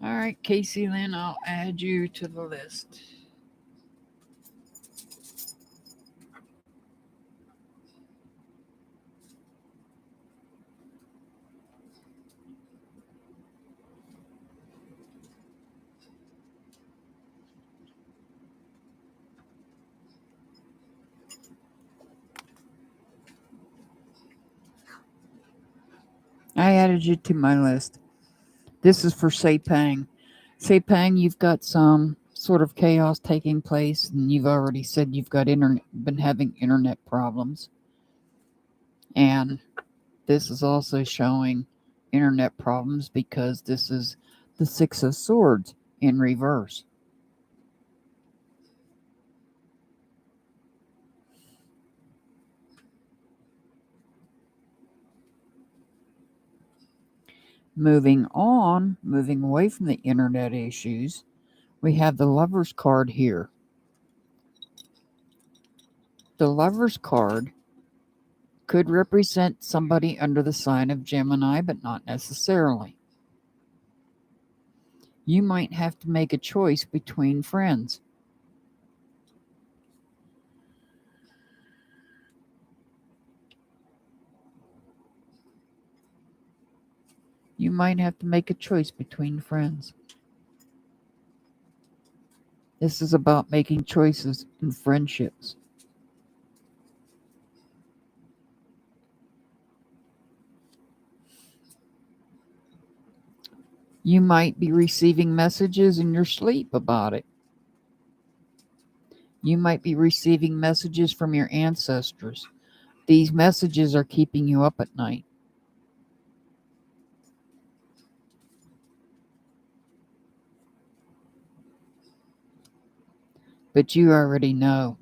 All right, Casey Lynn, I'll add you to the list. I added you to my list. This is for Sepang. Sepang, you've got some sort of chaos taking place, and you've already said you've got been having internet problems. And this is also showing internet problems because this is the Six of Swords in reverse. Moving on, moving away from the internet issues, we have the Lover's card here. The Lover's card could represent somebody under the sign of Gemini, but not necessarily. You might have to make a choice between friends. You might have to make a choice between friends. This is about making choices in friendships. You might be receiving messages in your sleep about it. You might be receiving messages from your ancestors. These messages are keeping you up at night. But you already know.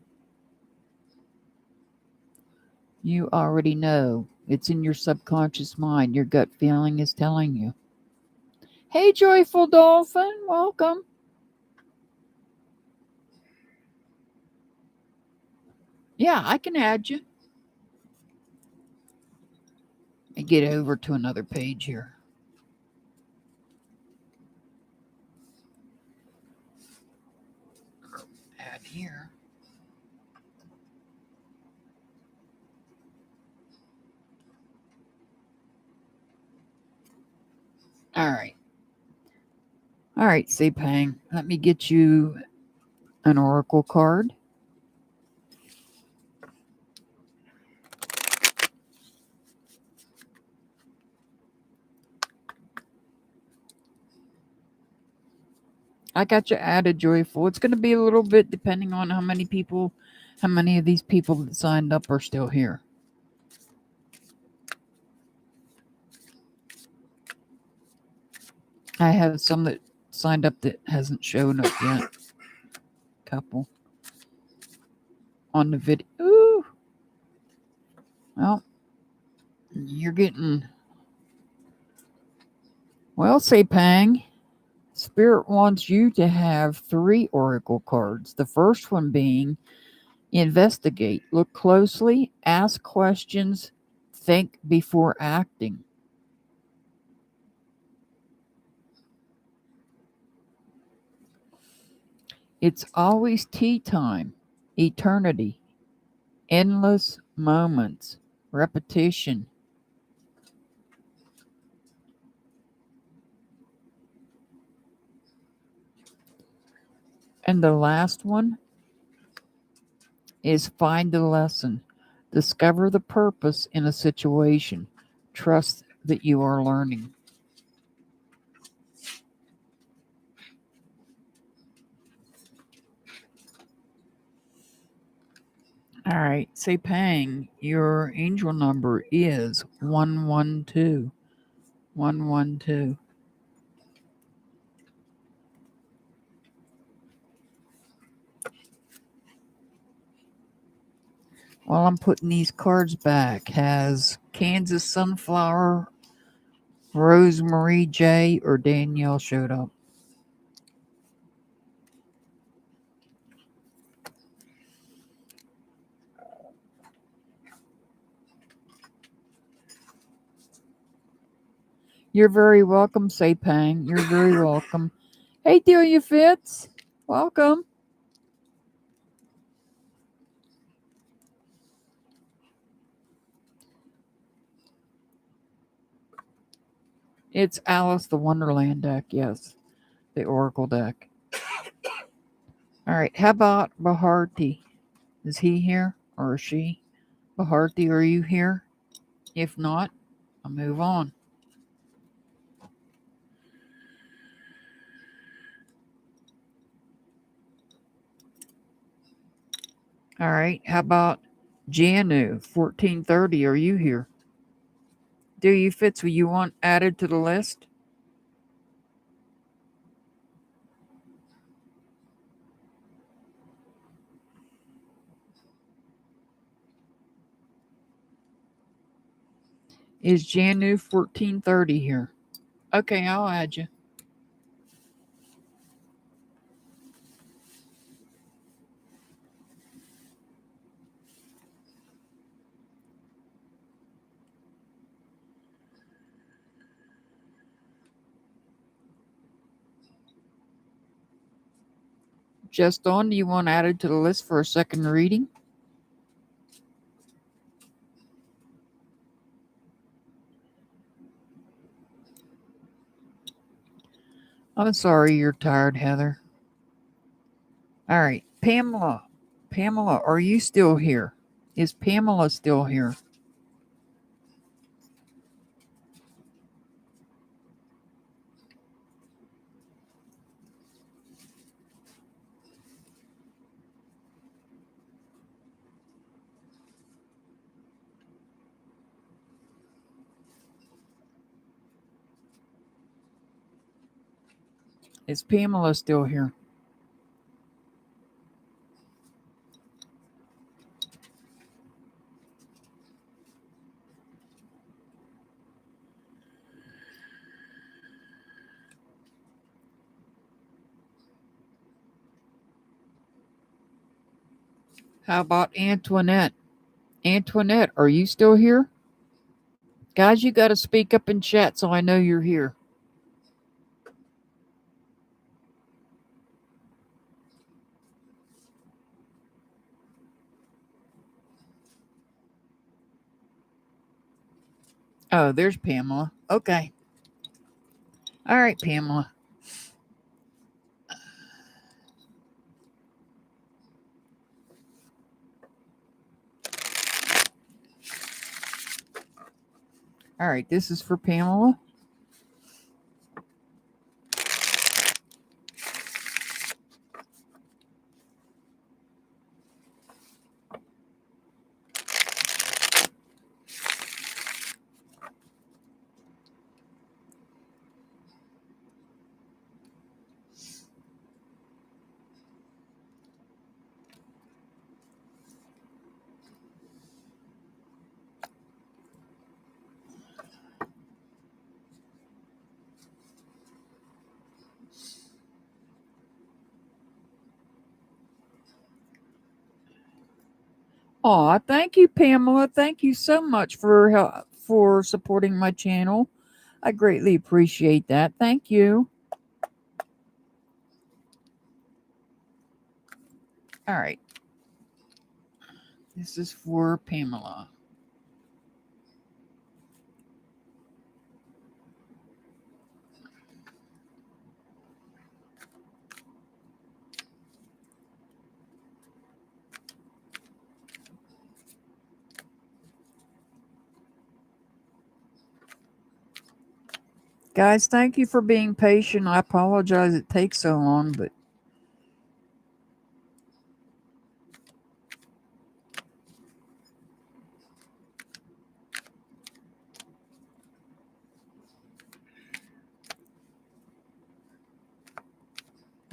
You already know. It's in your subconscious mind. Your gut feeling is telling you. Hey, Joyful Dolphin, welcome. Yeah, I can add you. Let me get over to another page here. Add got here. All right. All right, Sepang. Let me get you an oracle card. I got you added, Joyful. It's going to be a little bit depending on how many of these people that signed up are still here. I have some that signed up that hasn't shown up yet. Couple on the video. Ooh. Well, you're getting... Well, Sepang, Spirit wants you to have 3 oracle cards. The first one being investigate, look closely, ask questions, think before acting. It's always tea time, eternity, endless moments, repetition. And the last one is find the lesson. Discover the purpose in a situation. Trust that you are learning. All right, Sepang, your angel number is 112. 112. While I'm putting these cards back, has Kansas Sunflower, Rosemary J, or Danielle showed up? You're very welcome, Sepang. You're very welcome. Hey, Delia Fitz. Welcome. It's Alice the Wonderland deck, yes. The Oracle deck. All right, how about Baharti? Is he here or is she? Baharti, are you here? If not, I'll move on. All right, how about Janu, 1430, are you here? Do you Fitz, will you want added to the list? Is Janu 1430 here? Okay, I'll add you. Just on, do you want added to the list for a second reading? I'm sorry you're tired, Heather. All right, Pamela. Pamela, are you still here? Is Pamela still here? Is Pamela still here? How about Antoinette? Antoinette, are you still here? Guys, you got to speak up in chat so I know you're here. Oh, there's Pamela. Okay. All right, Pamela. All right, this is for Pamela. Aw, thank you, Pamela. Thank you so much for supporting my channel. I greatly appreciate that. Thank you. All right. This is for Pamela. Guys, thank you for being patient. I apologize it takes so long, but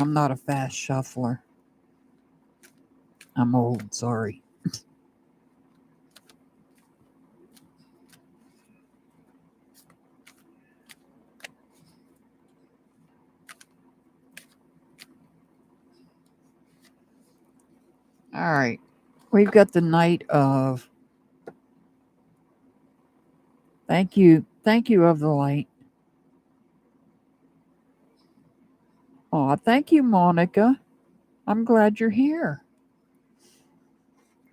I'm not a fast shuffler. I'm old, sorry. All right. We've got the Knight of. Thank you. Thank you of the Light. Aw, thank you, Monica. I'm glad you're here.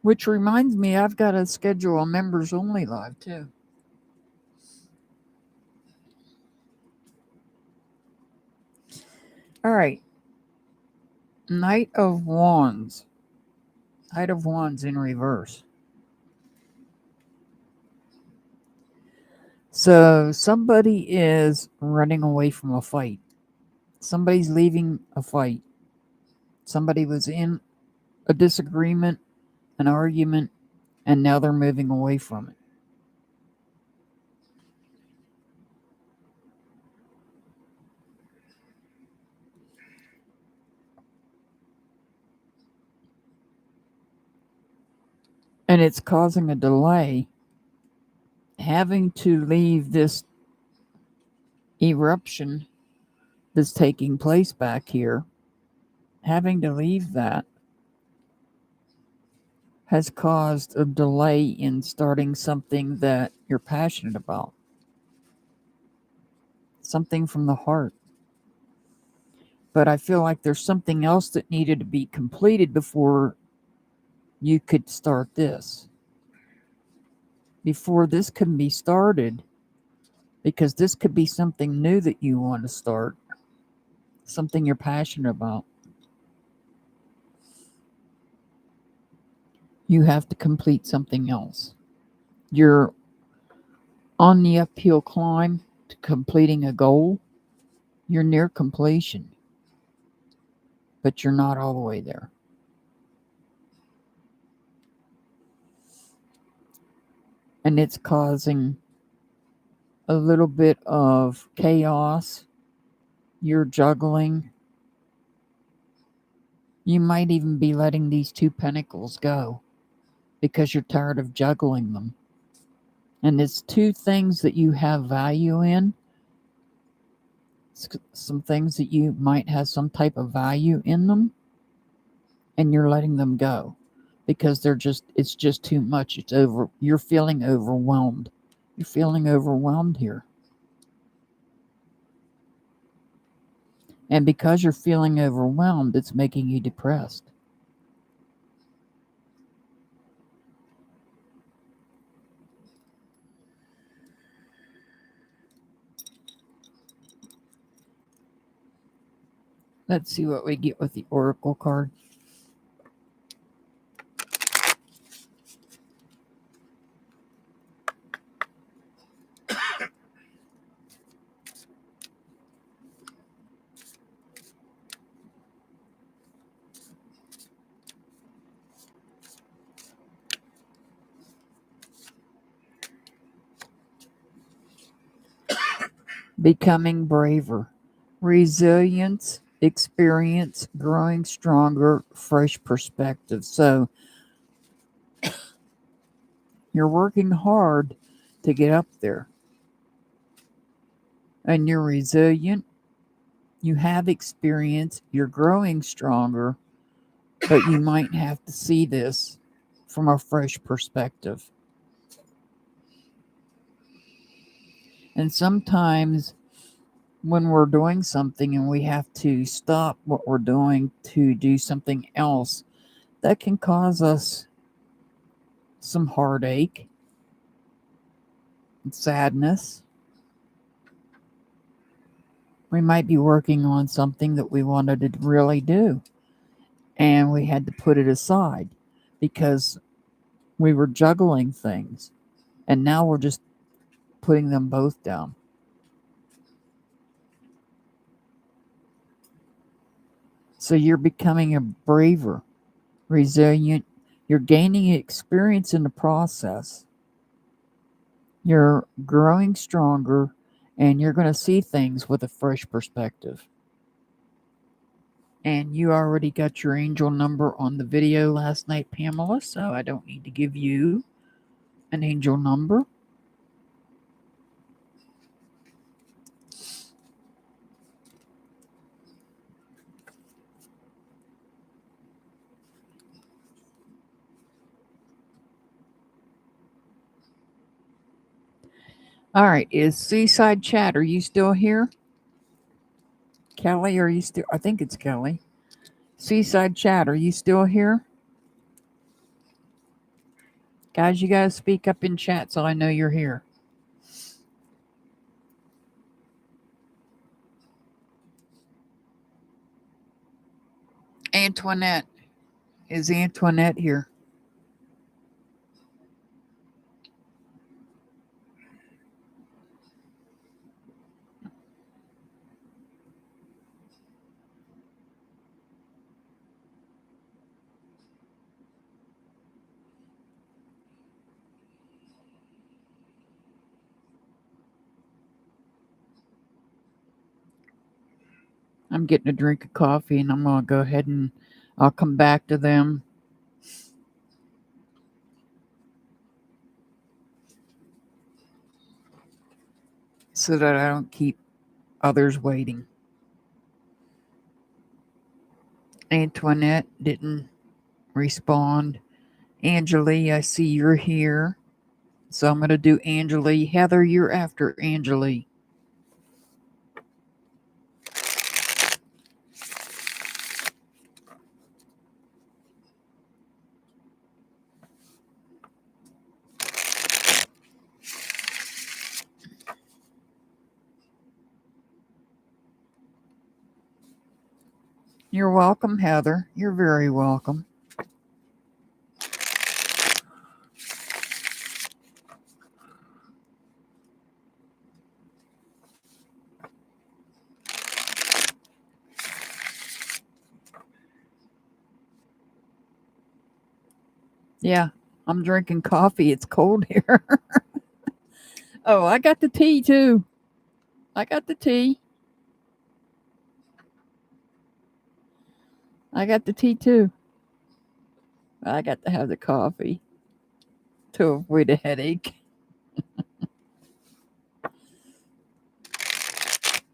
Which reminds me, I've got to schedule a members only live too. All right. Knight of Wands. Knight of Wands in reverse. So somebody is running away from a fight. Somebody's leaving a fight. Somebody was in a disagreement, an argument, and now they're moving away from it. And it's causing a delay, having to leave this eruption that's taking place back here, having to leave that has caused a delay in starting something that you're passionate about, something from the heart. But I feel like there's something else that needed to be completed before you could start this. Before this can be started, because this could be something new that you want to start, something you're passionate about. You have to complete something else. You're on the uphill climb to completing a goal. You're near completion, but you're not all the way there. And it's causing a little bit of chaos. You're juggling. You might even be letting these two pentacles go because you're tired of juggling them. And it's two things that you have value in. Some things that you might have some type of value in them, and you're letting them go because it's just too much. It's over. You're feeling overwhelmed. You're feeling overwhelmed here. And because you're feeling overwhelmed, it's making you depressed. Let's see what we get with the Oracle card. Becoming braver, resilience, experience, growing stronger, fresh perspective. So you're working hard to get up there, and you're resilient. You have experience, you're growing stronger, but you might have to see this from a fresh perspective. And sometimes when we're doing something and we have to stop what we're doing to do something else, that can cause us some heartache and sadness. We might be working on something that we wanted to really do, and we had to put it aside because we were juggling things, and now we're just putting them both down. So you're becoming a braver, resilient, you're gaining experience in the process. You're growing stronger, and you're going to see things with a fresh perspective. And you already got your angel number on the video last night, Pamela, so I don't need to give you an angel number. All right, is Seaside Chat, are you still here? Kelly, are you still? I think it's Kelly. Seaside Chat, are you still here? Guys, you guys speak up in chat so I know you're here. Antoinette. Is Antoinette here? I'm getting a drink of coffee and I'm going to go ahead and I'll come back to them. So that I don't keep others waiting. Antoinette didn't respond. Angeli, I see you're here. So I'm going to do Angeli. Heather, you're after Angeli. You're welcome, Heather. You're very welcome. Yeah, I'm drinking coffee. It's cold here. Oh, I got the tea too. I got the tea. I got the tea too. I got to have the coffee to avoid a headache.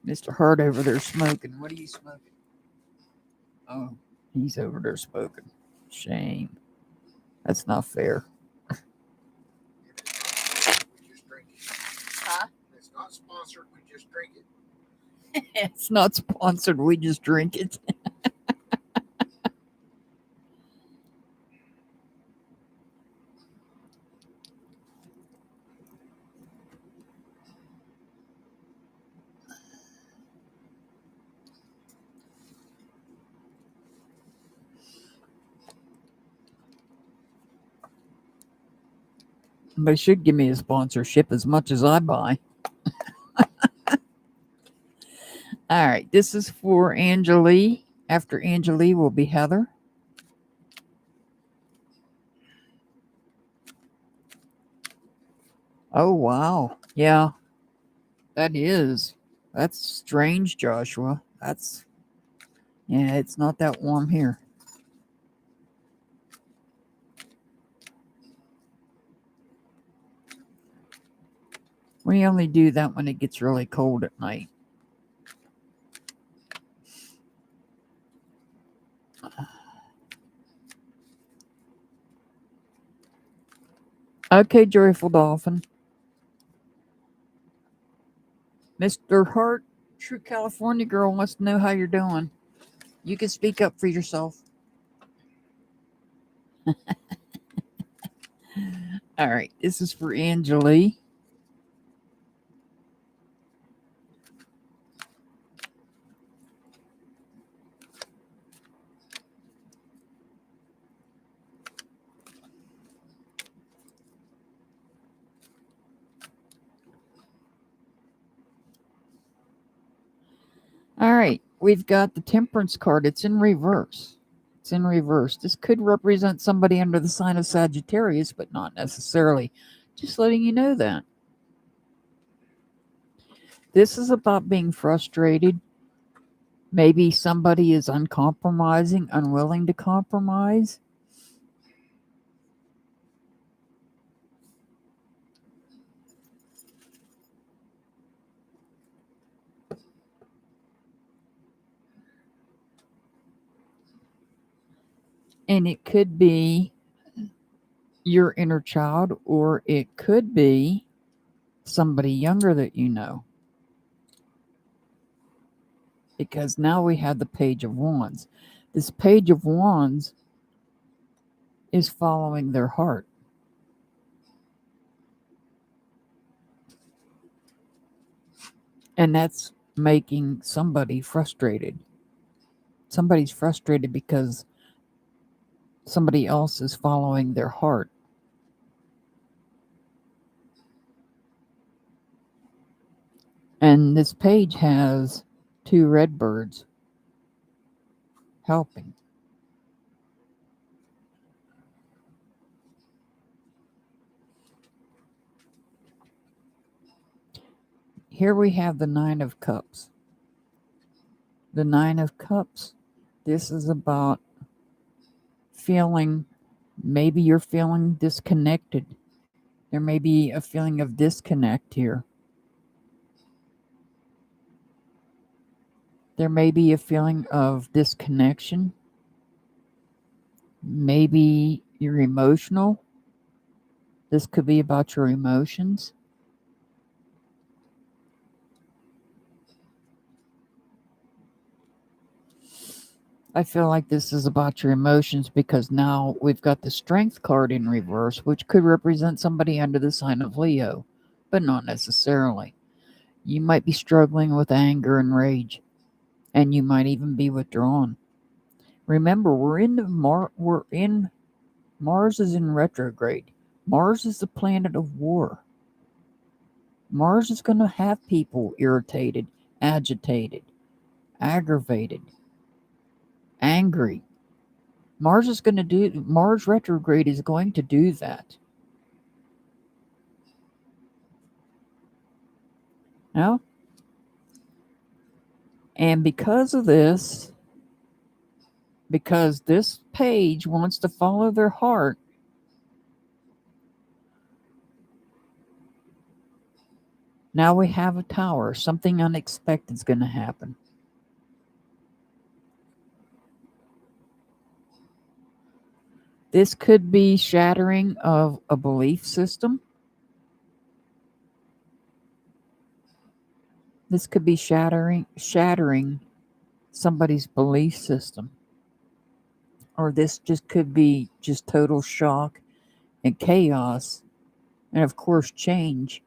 Mr. Hart over there smoking. What are you smoking? Oh, he's over there smoking. Shame. That's not fair. We just drink it. Huh? It's not sponsored. We just drink it. It's not sponsored. We just drink it. They should give me a sponsorship as much as I buy. All right, this is for Angelie. After Angelie will be Heather. Oh, wow. Yeah, that is. That's strange, Joshua. Yeah, it's not that warm here. We only do that when it gets really cold at night. Okay, Joyful Dolphin. Mr. Hart, True California Girl, wants to know how you're doing. You can speak up for yourself. All right, this is for Angelie. All right, we've got the Temperance card. It's in reverse. It's in reverse. This could represent somebody under the sign of Sagittarius, but not necessarily. Just letting you know that. This is about being frustrated. Maybe somebody is uncompromising, unwilling to compromise. And it could be your inner child, or it could be somebody younger that you know. Because now we have the Page of Wands. This Page of Wands is following their heart. And that's making somebody frustrated. Somebody's frustrated because somebody else is following their heart. And this page has 2 red birds helping. Here we have the 9 of Cups. The 9 of Cups, this is about feeling, maybe you're feeling disconnected. There may be a feeling of disconnect here. There may be a feeling of disconnection. Maybe you're emotional. This could be about your emotions. I feel like this is about your emotions because now we've got the Strength card in reverse, which could represent somebody under the sign of Leo, but not necessarily. You might be struggling with anger and rage, and you might even be withdrawn. Remember, Mars is in retrograde. Mars is the planet of war. Mars is going to have people irritated, agitated, aggravated, angry. Mars retrograde is going to do that. Now, and because of this, because this page wants to follow their heart, now we have a Tower. Something unexpected is going to happen. This could be shattering of a belief system. This could be shattering somebody's belief system. Or this just could be just total shock and chaos. And of course, change.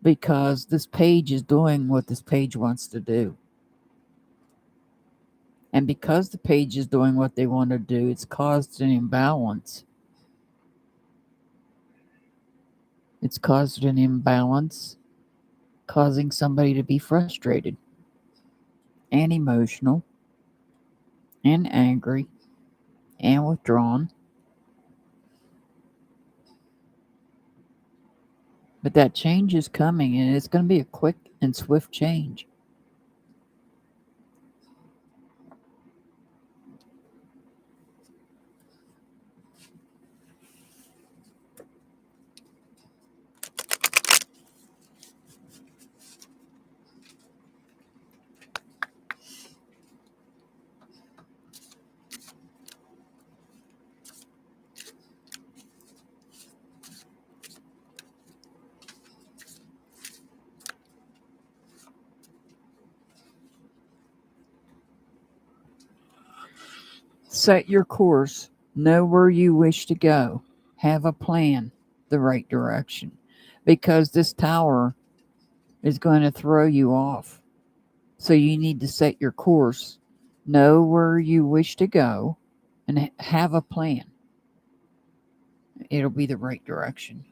Because this page is doing what this page wants to do. And because the page is doing what they want to do, it's caused an imbalance. It's caused an imbalance, causing somebody to be frustrated and emotional and angry and withdrawn. But that change is coming, and it's going to be a quick and swift change. Set your course. Know where you wish to go. Have a plan, the right direction. Because this tower is going to throw you off. So you need to set your course, know where you wish to go, and have a plan. It'll be the right direction.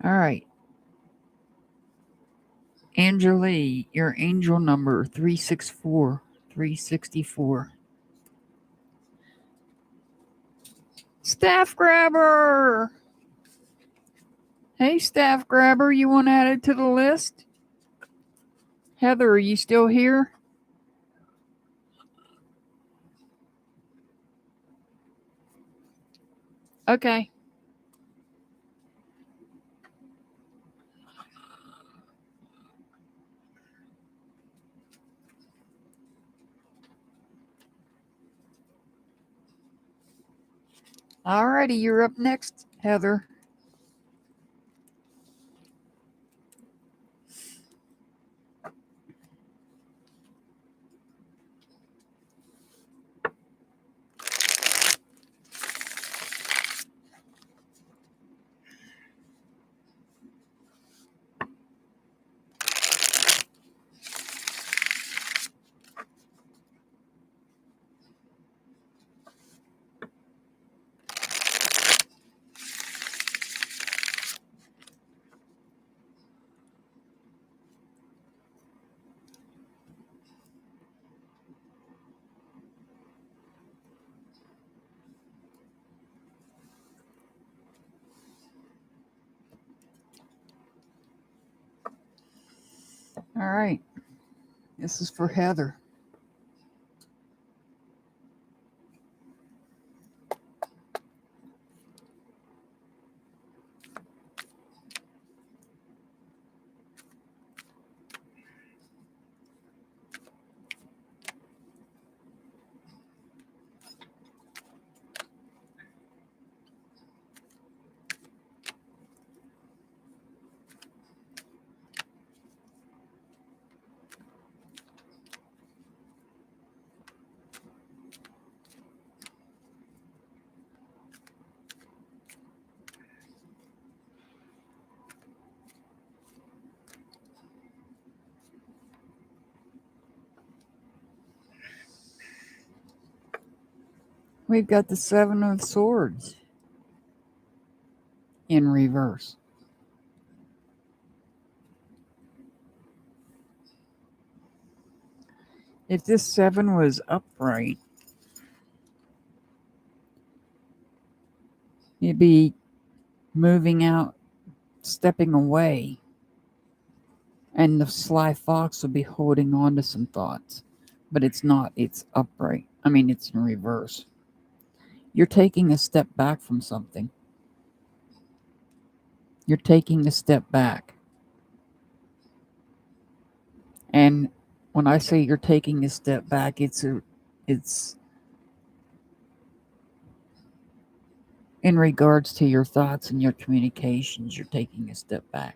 All right. Angeli, your angel number 364, 364. Staff grabber. Hey, staff grabber, you want added to the list? Heather, are you still here? Okay. Alrighty, you're up next, Heather. All right. This is for Heather. We've got the Seven of Swords in reverse. If this seven was upright, you'd be moving out, stepping away, and the sly fox would be holding on to some thoughts. But it's not, it's upright. I mean, it's in reverse. You're taking a step back from something. You're taking a step back. And when I say you're taking a step back, it's in regards to your thoughts and your communications, you're taking a step back.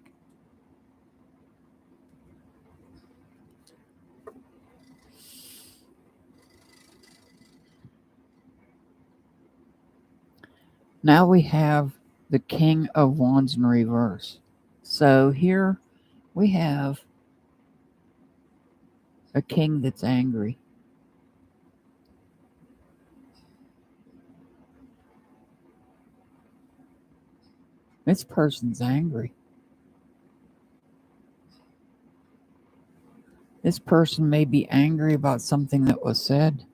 Now we have the King of Wands in reverse. So here we have a king that's angry. This person's angry. This person may be angry about something that was said.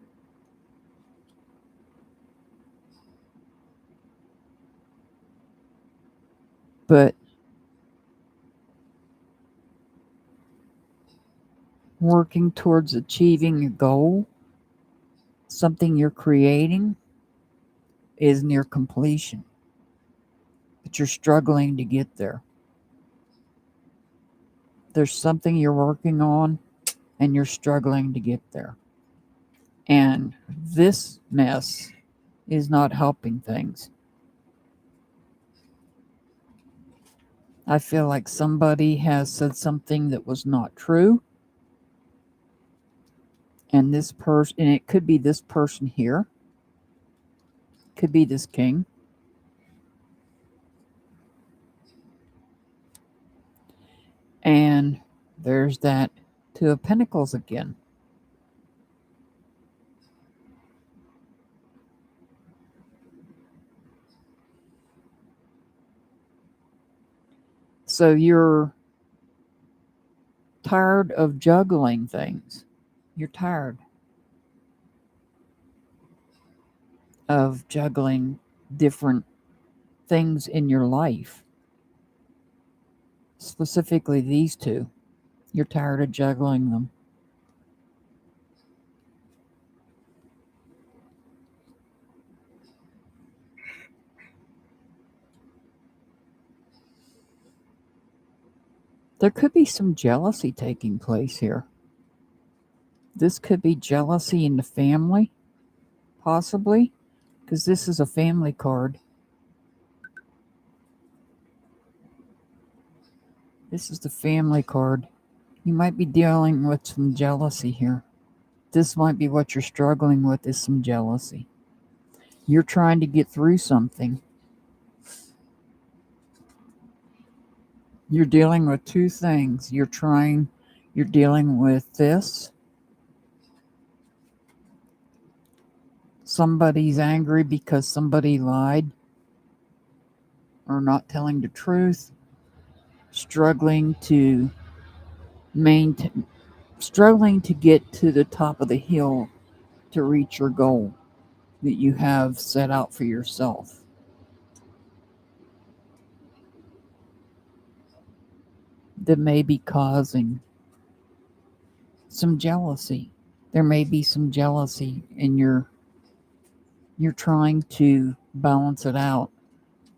But working towards achieving a goal, something you're creating, is near completion. But you're struggling to get there. There's something you're working on and you're struggling to get there. And this mess is not helping things. I feel like somebody has said something that was not true. And this person, and it could be this person here, could be this king. And there's that Two of Pentacles again. So you're tired of juggling things. You're tired of juggling different things in your life. Specifically these two. You're tired of juggling them. There could be some jealousy taking place here. This could be jealousy in the family, possibly, because this is a family card. This is the family card. You might be dealing with some jealousy here. This might be what you're struggling with, is some jealousy. You're trying to get through something. You're dealing with two things. You're dealing with this. Somebody's angry because somebody lied or not telling the truth. Struggling to get to the top of the hill to reach your goal that you have set out for yourself. That may be causing some jealousy. There may be some jealousy, and you're trying to balance it out,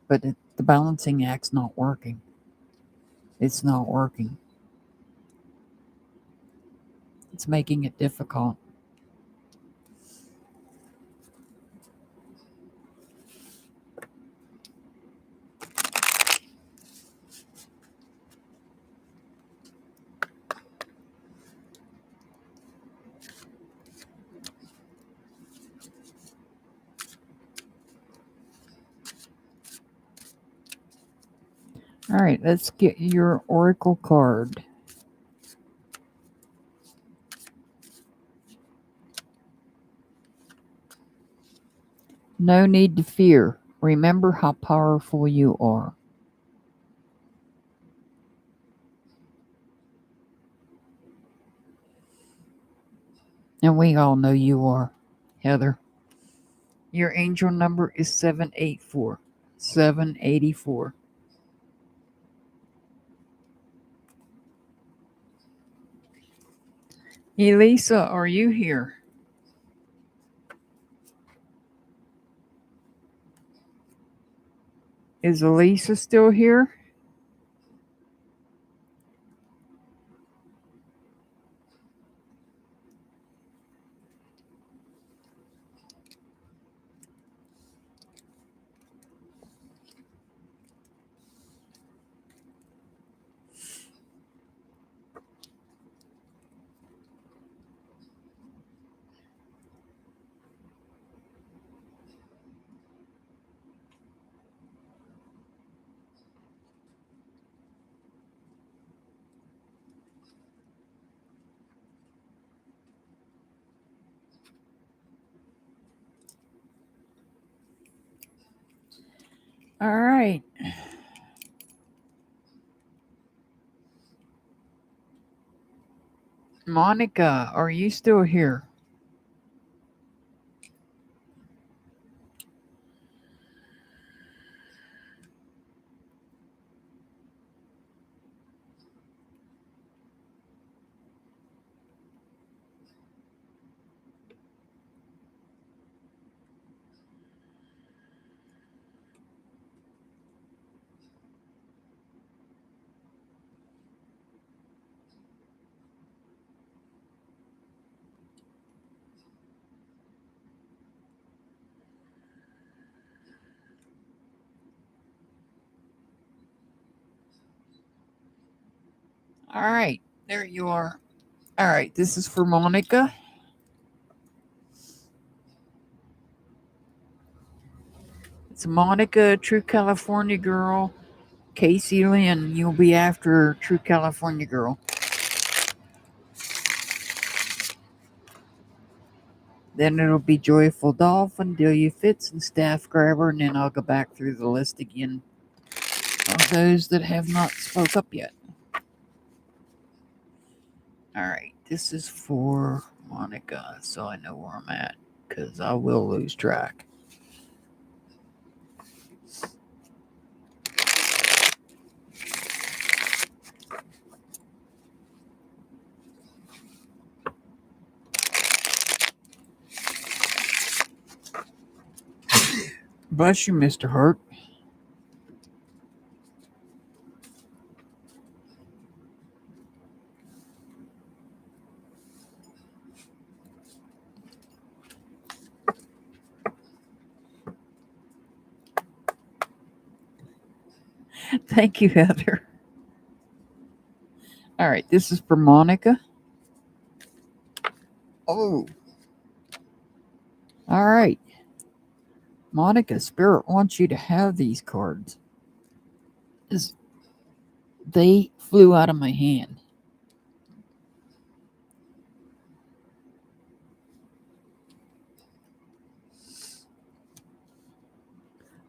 but the balancing act's not working. It's not working. It's making it difficult. All right, let's get your oracle card. No need to fear. Remember how powerful you are. And we all know you are, Heather. Your angel number is 784. 784. Elisa, are you here? Is Elisa still here? All right. Monica, are you still here? All right, there you are. All right, this is for Monica. It's Monica, True California Girl. Casey Lynn, you'll be after True California Girl. Then it'll be Joyful Dolphin, Delia Fitz, and Staff Grabber, and then I'll go back through the list again of those that have not spoke up yet. All right, this is for Monica, so I know where I'm at, because I will lose track. Bless you, Mr. Hart. Thank you, Heather. All right, this is for Monica. Oh. All right. Monica, Spirit wants you to have these cards. They flew out of my hand.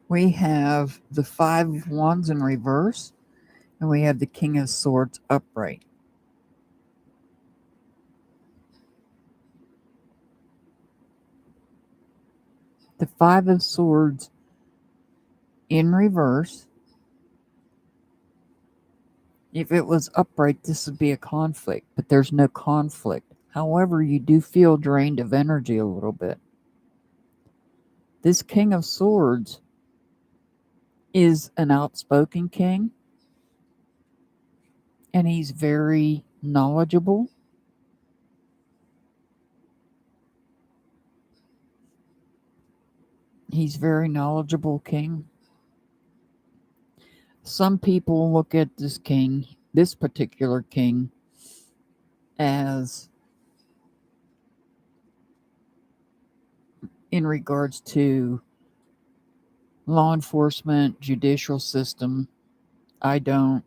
We have the Five of Wands in reverse, and we have the King of Swords upright. The Five of Swords in reverse. If it was upright, this would be a conflict, but there's no conflict. However, you do feel drained of energy a little bit. This King of Swords is an outspoken king, and he's very knowledgeable. He's very knowledgeable king. Some people look at this king, this particular king, as in regards to law enforcement, judicial system. I don't.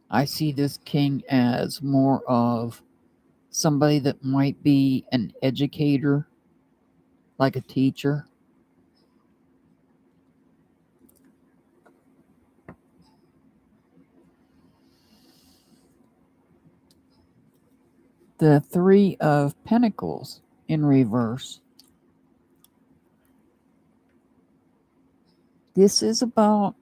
I see this king as more of somebody that might be an educator, like a teacher. The Three of Pentacles in reverse. This is about,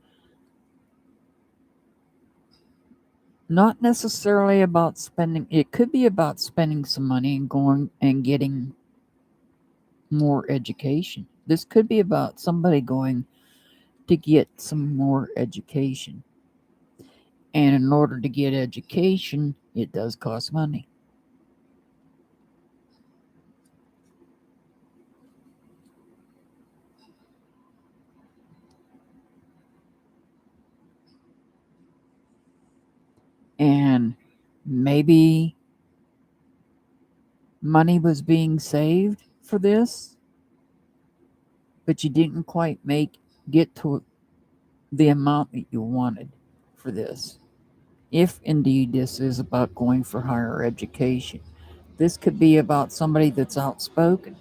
not necessarily about spending, it could be about spending some money and going and getting more education. This could be about somebody going to get some more education. And in order to get education, it does cost money. And maybe money was being saved for this, but you didn't quite get to the amount that you wanted for this. If indeed this is about going for higher education, this could be about somebody that's outspoken.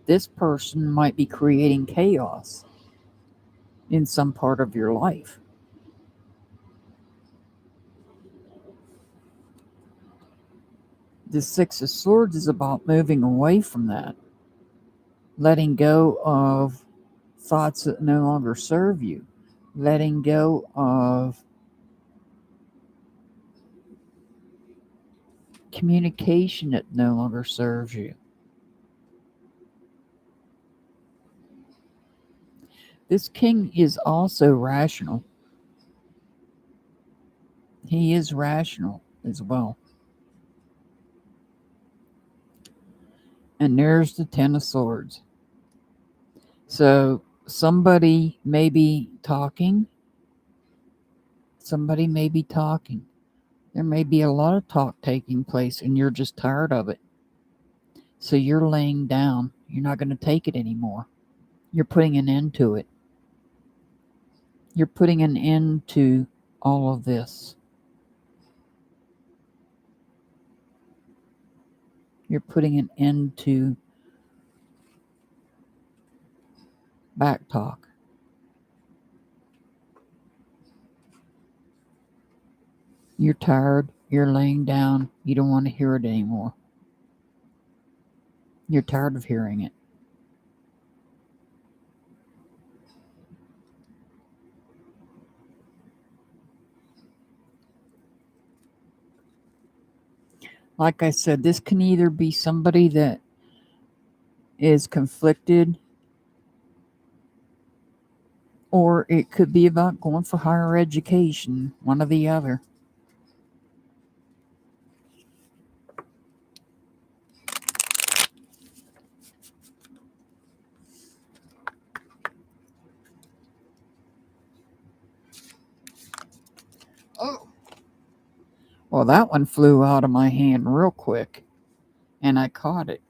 This person might be creating chaos in some part of your life. The Six of Swords is about moving away from that, letting go of thoughts that no longer serve you, letting go of communication that no longer serves you. This king is also rational. He is rational as well. And there's the Ten of Swords. So somebody may be talking. Somebody may be talking. There may be a lot of talk taking place and you're just tired of it. So you're laying down. You're not going to take it anymore. You're putting an end to it. You're putting an end to all of this. You're putting an end to back talk. You're tired. You're laying down. You don't want to hear it anymore. You're tired of hearing it. Like I said, this can either be somebody that is conflicted, or it could be about going for higher education, one or the other. Oh. Well, that one flew out of my hand real quick, and I caught it.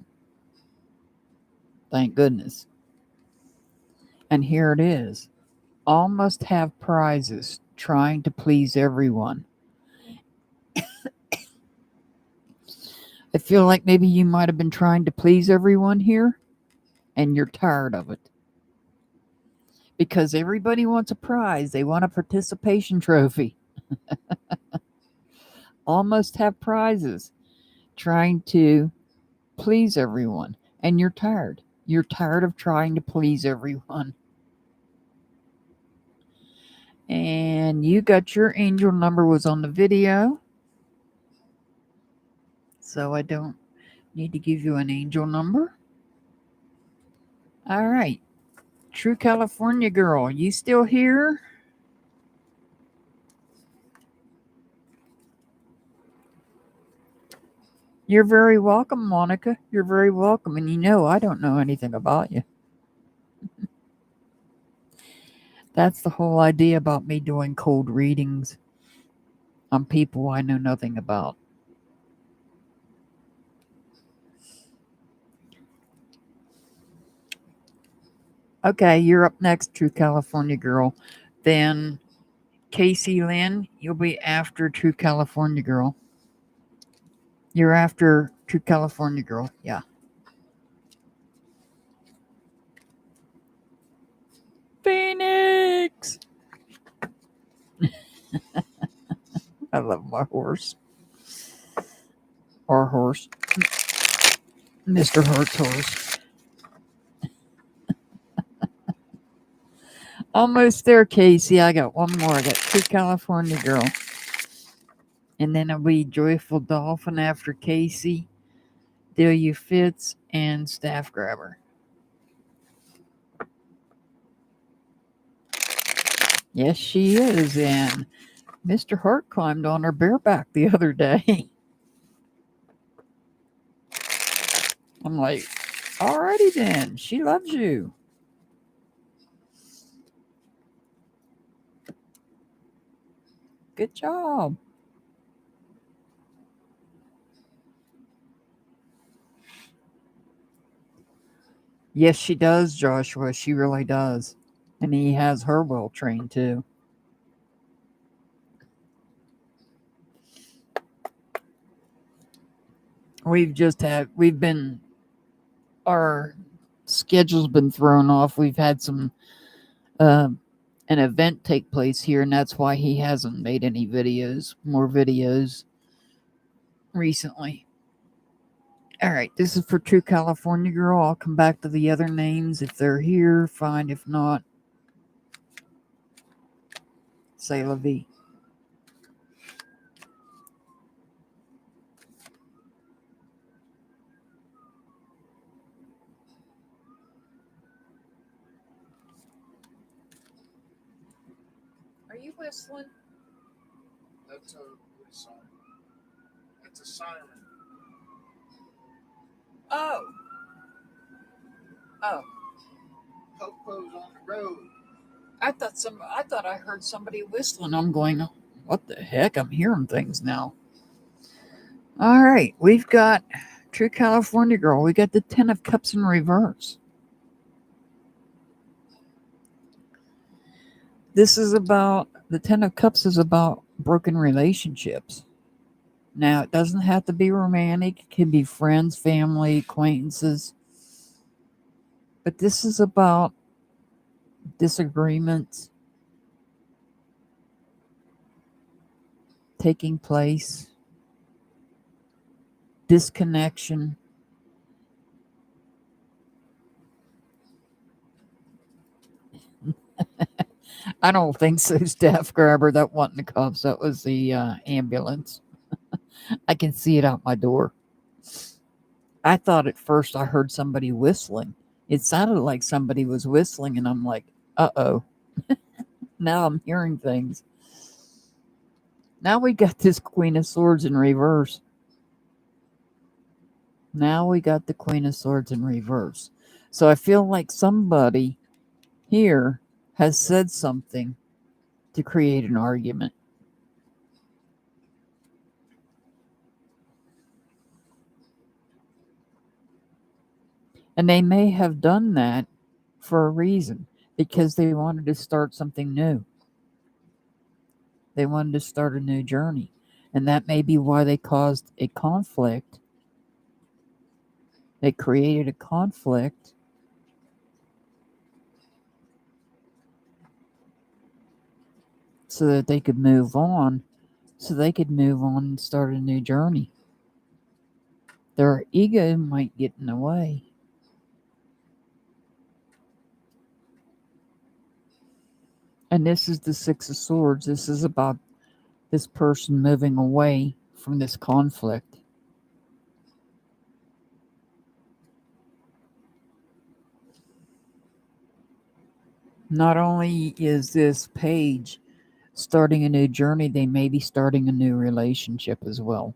Thank goodness. And here it is. All must have prizes, trying to please everyone. I feel like maybe you might have been trying to please everyone here, and you're tired of it. Because everybody wants a prize. They want a participation trophy. All must have prizes, trying to please everyone. And you're tired. You're tired of trying to please everyone. And you got your angel number was on the video. So I don't need to give you an angel number. All right. True California girl, you still here? You're very welcome, Monica. You're very welcome. And you know I don't know anything about you. That's the whole idea about me doing cold readings on people I know nothing about. Okay, you're up next, True California girl. Then Casey Lynn, you'll be after True California girl. You're after True California girl, yeah. Phoenix! I love my horse. Our horse. Mr. Hart's horse. Almost there, Casey. I got one more. I got True California girl. And then it'll be Joyful Dolphin after Casey, Delia Fitz, and Staff Grabber. Yes, she is. And Mr. Hart climbed on her bareback the other day. I'm like, alrighty then. She loves you. Good job. Yes, she does, Joshua. She really does. And he has her well trained too. Our schedule's been thrown off. We've had some, an event take place here, and that's why he hasn't made any more videos recently. All right, this is for True California Girl. I'll come back to the other names. If they're here, fine. If not, say la vie. Are you whistling? That's a siren. That's a siren. Oh. Oh. Popo's on the road. I thought I heard somebody whistling. I'm going, what the heck? I'm hearing things now. All right, we've got True California Girl. We got the Ten of Cups in reverse. This is about, the Ten of Cups is about broken relationships. Now, it doesn't have to be romantic. It can be friends, family, acquaintances. But this is about disagreements taking place, disconnection. I don't think so, Staff Grabber. That wasn't the cops. That was the ambulance. I can see it out my door. I thought at first I heard somebody whistling. It sounded like somebody was whistling, and I'm like, uh-oh. Now I'm hearing things. Now we got this Queen of Swords in reverse. Now we got the Queen of Swords in reverse. So I feel like somebody here has said something to create an argument. And they may have done that for a reason, because they wanted to start something new. They wanted to start a new journey. And that may be why they caused a conflict. They created a conflict so that they could move on, and start a new journey. Their ego might get in the way. And this is the Six of Swords. This is about this person moving away from this conflict. Not only is this page starting a new journey, they may be starting a new relationship as well.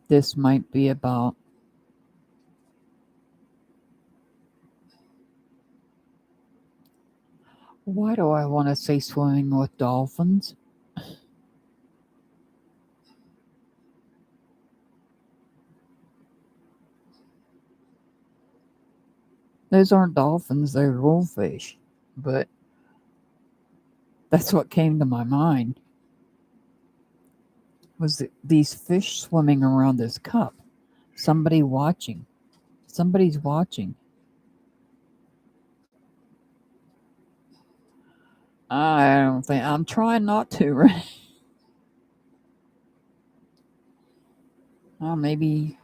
This might be about why do I want to say swimming with dolphins? Those aren't dolphins, they're goldfish. But that's what came to my mind. Was these fish swimming around this cup? Somebody watching. Somebody's watching. I don't think I'm trying not to, right? Oh, maybe.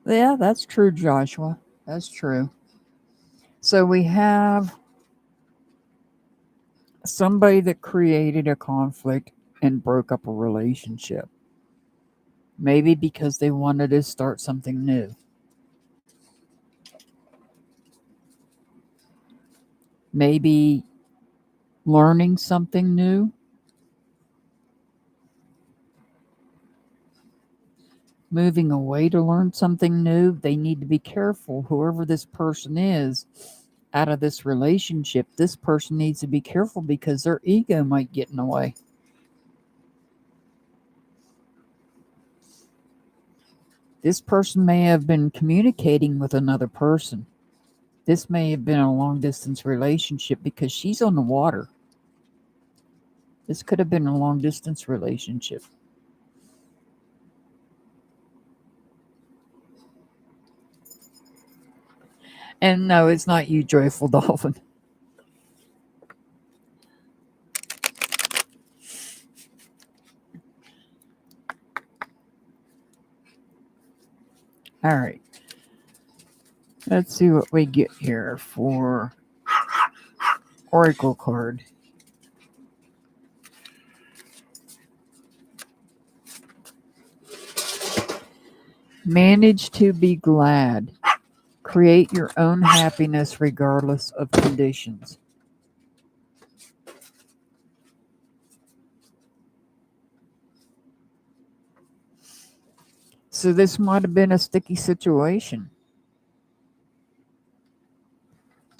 Yeah, that's true, Joshua. That's true. So we have somebody that created a conflict and broke up a relationship. Maybe because they wanted to start something new. Maybe learning something new. Moving away to learn something new. They need to be careful. Whoever this person is out of this relationship, this person needs to be careful because their ego might get in the way. This person may have been communicating with another person. This may have been a long distance relationship because she's on the water. This could have been a long distance relationship. And no, it's not you, Joyful Dolphin. All right. Let's see what we get here for Oracle card. Manage to be glad. Create your own happiness regardless of conditions. So this might have been a sticky situation.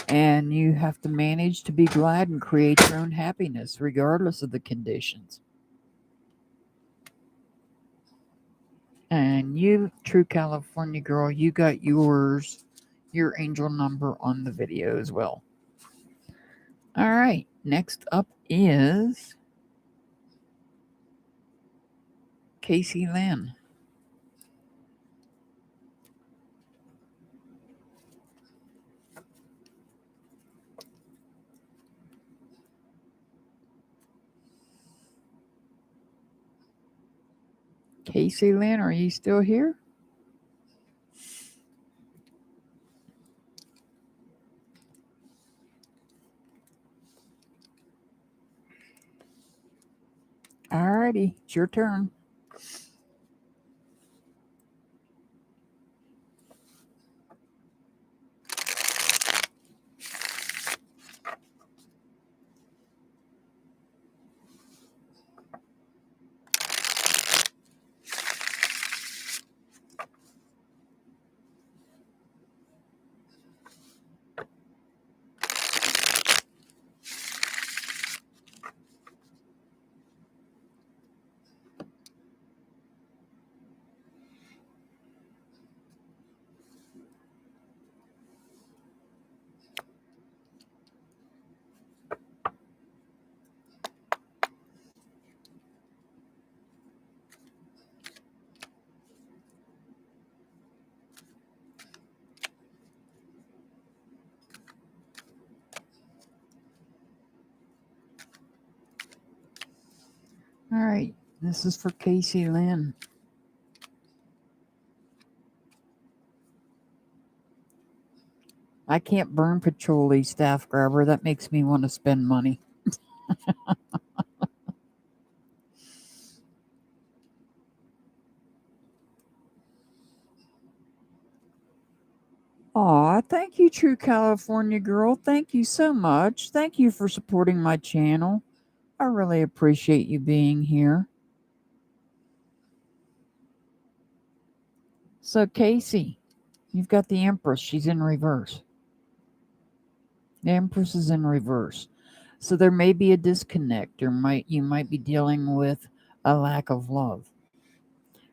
And you have to manage to be glad and create your own happiness regardless of the conditions. And you, true California girl, you got your angel number on the video as well. All right, next up is Casey Lynn. Casey Lynn, are you still here? All righty, it's your turn. All right, this is for Casey Lynn. I can't burn patchouli, staff grabber. That makes me want to spend money. Aw, thank you, true California girl. Thank you so much. Thank you for supporting my channel. I really appreciate you being here. So, Casey, you've got the Empress. She's in reverse. The Empress is in reverse. So there may be a disconnect. You might be dealing with a lack of love.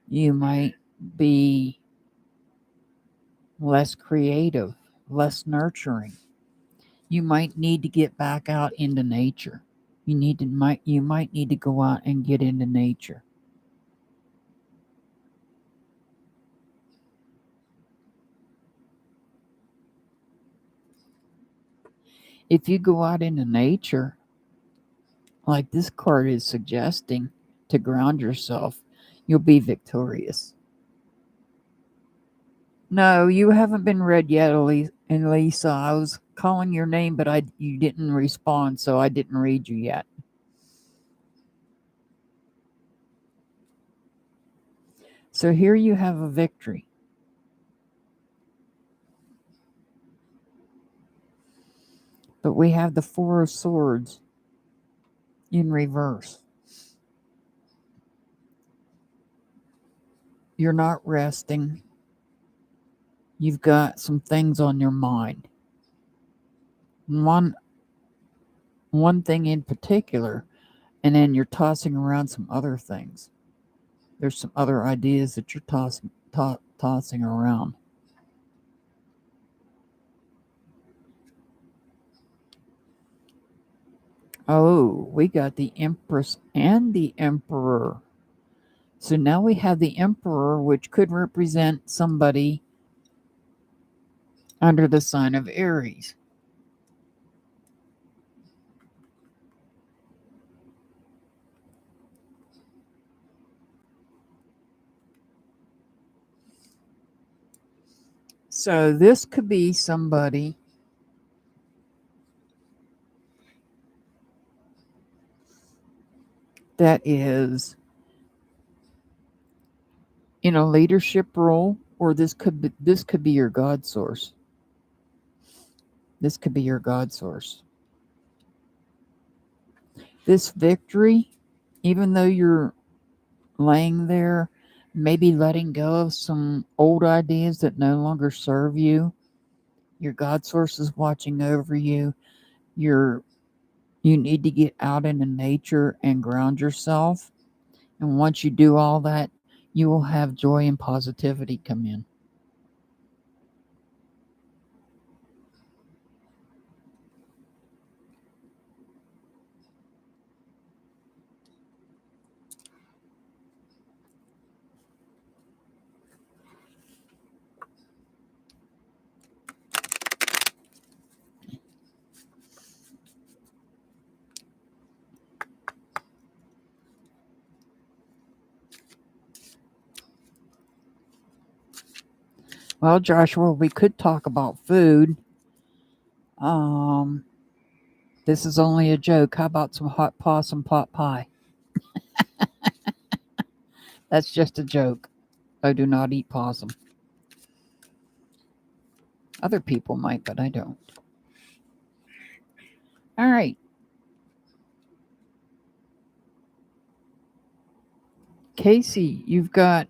You might be less creative, less nurturing. You might need to get back out into nature. You might need to go out and get into nature. If you go out into nature, like this card is suggesting, to ground yourself, you'll be victorious. No, you haven't been read yet, Elisa. I was calling your name, but you didn't respond, so I didn't read you yet. So here you have a victory. But we have the Four of Swords in reverse. You're not resting. You've got some things on your mind. One thing in particular, and then you're tossing around some other things. There's some other ideas that you're tossing around. Oh, we got the Empress and the Emperor. So now we have the Emperor, which could represent somebody under the sign of Aries. So this could be somebody that is in a leadership role, or this could be your God source. This could be your God source. This victory, even though you're laying there, maybe letting go of some old ideas that no longer serve you, your God source is watching over you. You need to get out into nature and ground yourself. And once you do all that, you will have joy and positivity come in. Well, Joshua, we could talk about food. This is only a joke. How about some hot possum pot pie? That's just a joke. I do not eat possum. Other people might, but I don't. All right. Casey, you've got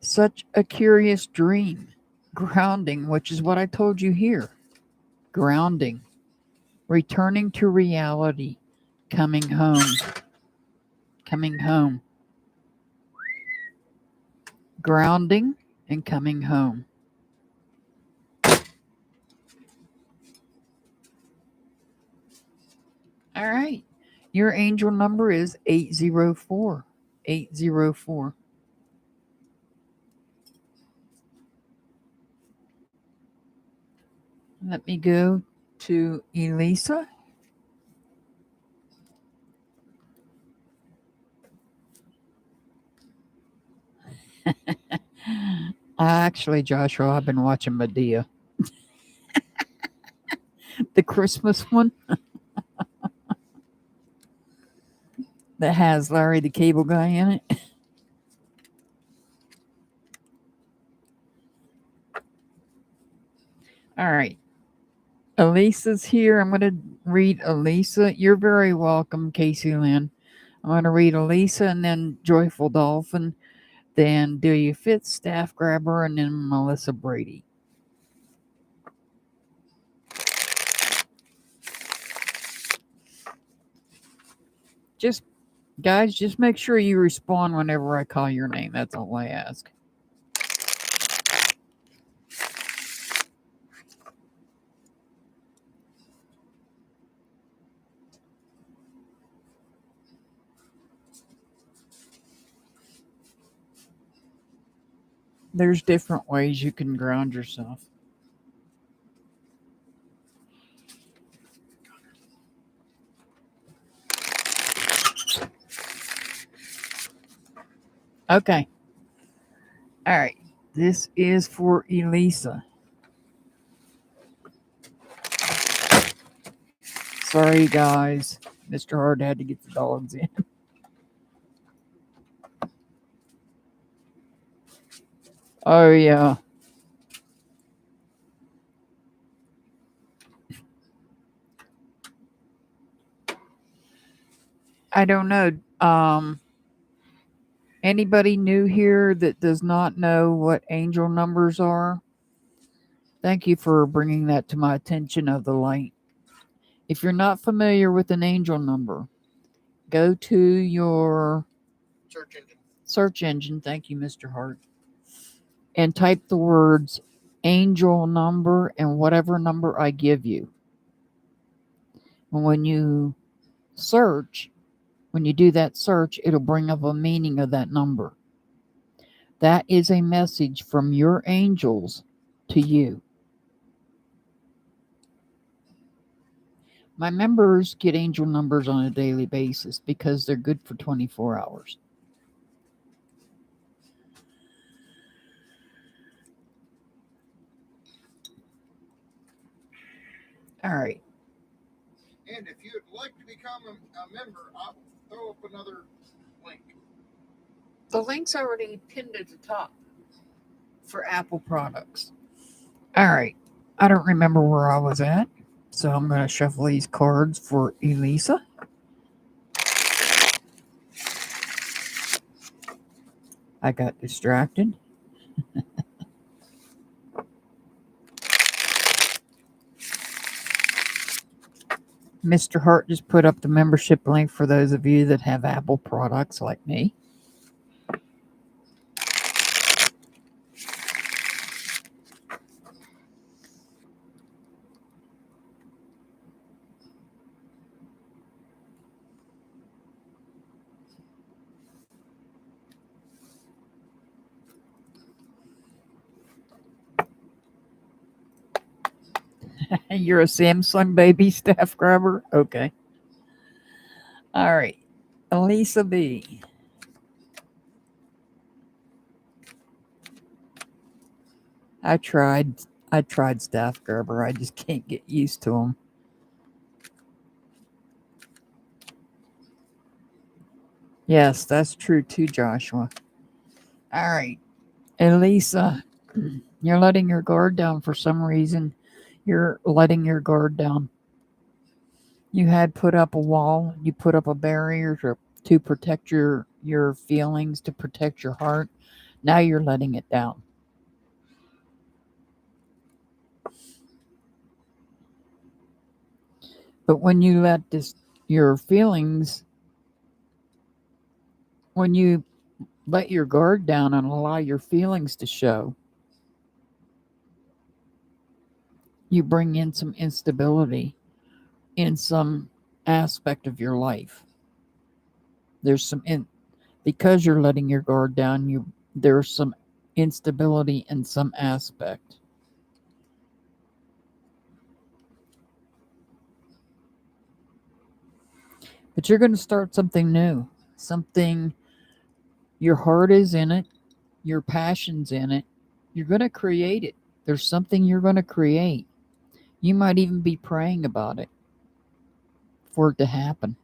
such a curious dream. Grounding, which is what I told you here. Grounding. Returning to reality. Coming home. Coming home. Grounding and coming home. All right. Your angel number is 804. 804. Let me go to Elisa. Actually, Joshua, I've been watching Medea. The Christmas one that has Larry the Cable Guy in it. All right. Elisa's here. I'm going to read Elisa. You're very welcome, Casey Lynn. I'm going to read Elisa and then Joyful Dolphin, then Do You Fit, Staff Grabber, and then Melissa Brady. Guys, just make sure you respond whenever I call your name. That's all I ask. There's different ways you can ground yourself. Okay. All right. This is for Elisa. Sorry, guys. Mr. Hard had to get the dogs in. Oh, yeah. I don't know. Anybody new here that does not know what angel numbers are? Thank you for bringing that to my attention of the light. If you're not familiar with an angel number, go to your search engine. Thank you, Mr. Hart. And type the words angel number and whatever number I give you. And when you search, when you do that search, it'll bring up a meaning of that number. That is a message from your angels to you. My members get angel numbers on a daily basis because they're good for 24 hours. All right. And if you'd like to become a member, I'll throw up another link. The link's already pinned at the top for Apple products. All right. I don't remember where I was at, so I'm going to shuffle these cards for Elisa. I got distracted. Mr. Hart just put up the membership link for those of you that have Apple products like me. You're a Samsung baby staff grabber? Okay. All right. Elisa B. I tried staff grabber. I just can't get used to them. Yes, that's true too, Joshua. All right. Elisa, you're letting your guard down for some reason. You're letting your guard down. You had put up a wall, you put up a barrier to protect your feelings, to protect your heart. Now you're letting it down. But when you let your feelings, when you let your guard down and allow your feelings to show, you bring in some instability in some aspect of your life. There's because you're letting your guard down, there's some instability in some aspect. But you're going to start something new. Something, your heart is in it, your passion's in it. You're going to create it. There's something you're going to create. You might even be praying about it for it to happen.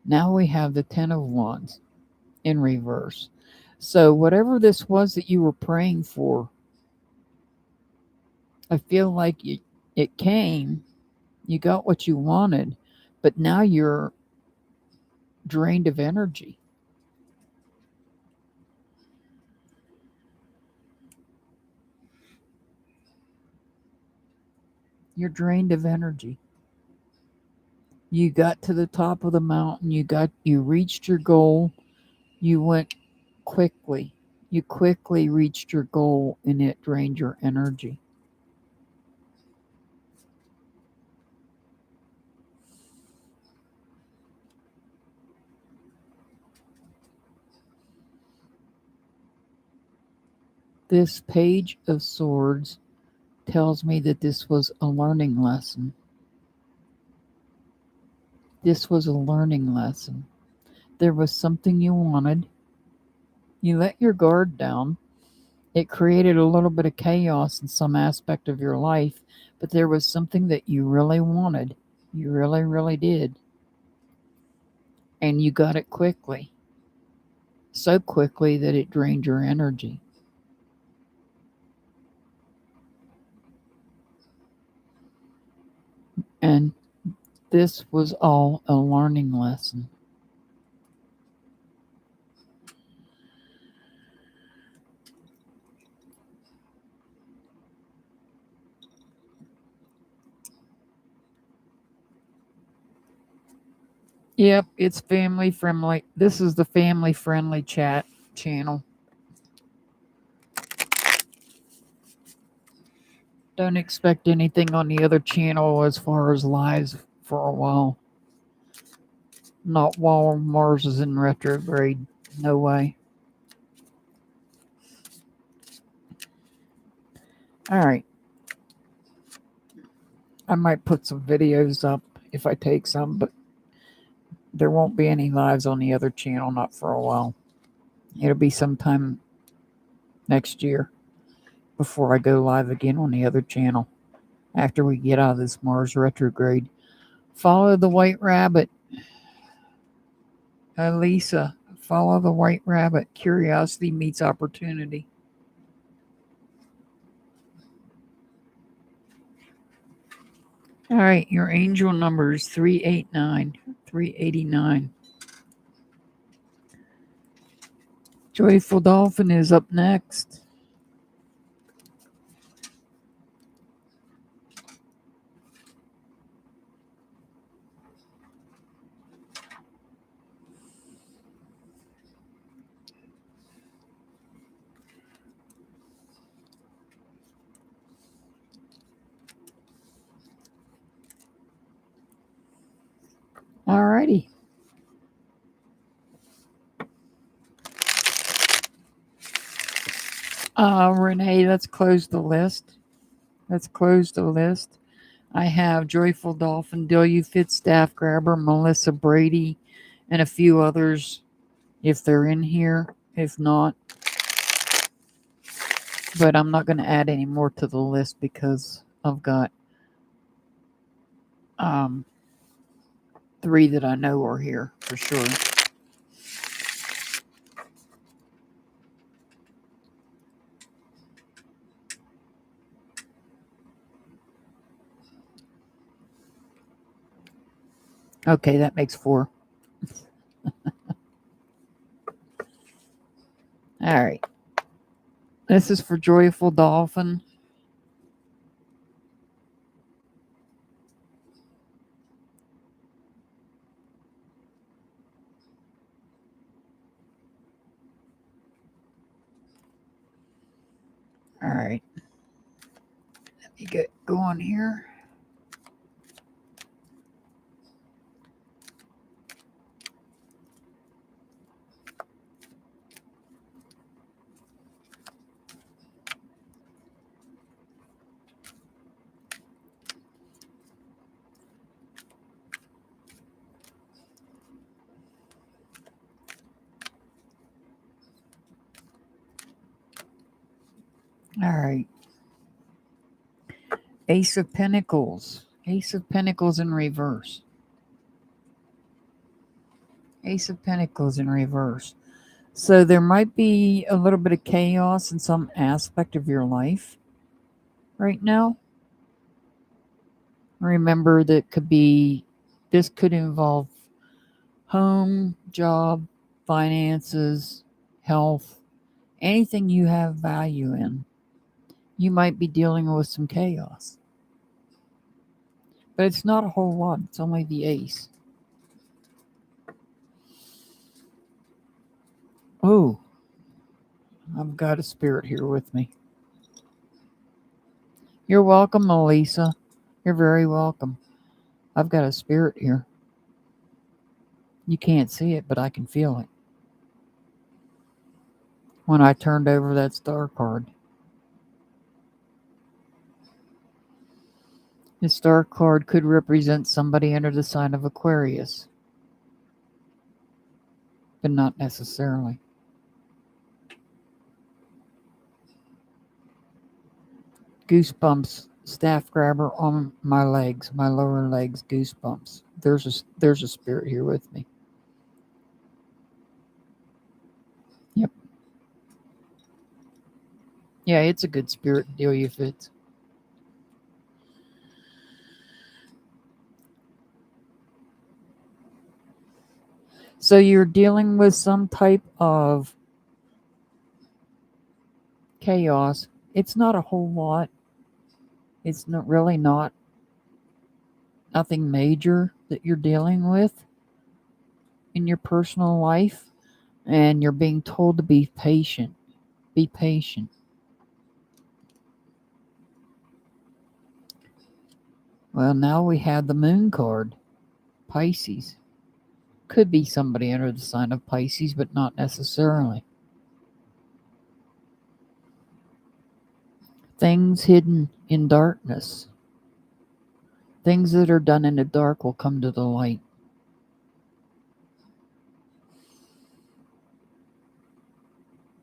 Now we have the Ten of Wands in reverse. So whatever this was that you were praying for, I feel like it came, you got what you wanted, but now you're drained of energy. You're drained of energy. You got to the top of the mountain, you reached your goal, you went quickly. You quickly reached your goal and it drained your energy. This Page of Swords tells me that this was a learning lesson. This was a learning lesson. There was something you wanted. You let your guard down. It created a little bit of chaos in some aspect of your life, but there was something that you really wanted. You really, really did. And you got it quickly. So quickly that it drained your energy. And this was all a learning lesson. Yep, it's family friendly. This is the family friendly chat channel. Don't expect anything on the other channel as far as lives for a while. Not while Mars is in retrograde. No way. All right. I might put some videos up if I take some, but there won't be any lives on the other channel, not for a while. It'll be sometime next year before I go live again on the other channel after we get out of this Mars retrograde. Follow the white rabbit. Lisa, follow the white rabbit. Curiosity meets opportunity. All right, your angel number is 389, 389. Joyful Dolphin is up next. All righty. Renee, let's close the list. Let's close the list. I have Joyful Dolphin, Delia Fitzstaff Grabber, Melissa Brady, and a few others if they're in here. If not, but I'm not going to add any more to the list because I've got 3 that I know are here for sure. Okay, that makes 4. All right. This is for Joyful Dolphin. All right. Let me get going here. All right. Ace of Pentacles. Ace of Pentacles in reverse. Ace of Pentacles in reverse. So there might be a little bit of chaos in some aspect of your life right now. Remember that this could involve home, job, finances, health, anything you have value in. You might be dealing with some chaos. But it's not a whole lot. It's only the ace. Oh, I've got a spirit here with me. You're welcome, Melissa. You're very welcome. I've got a spirit here. You can't see it, but I can feel it. When I turned over that star card. The star card could represent somebody under the sign of Aquarius. But not necessarily. Goosebumps. Staff grabber on my legs, my lower legs, goosebumps. There's a spirit here with me. Yep. Yeah, it's a good spirit, Delia Fitz. So you're dealing with some type of chaos. It's not a whole lot. It's not really nothing major that you're dealing with in your personal life. And you're being told to be patient. Be patient. Well, now we have the moon card. Pisces. Could be somebody under the sign of Pisces, but not necessarily. Things hidden in darkness. Things that are done in the dark will come to the light.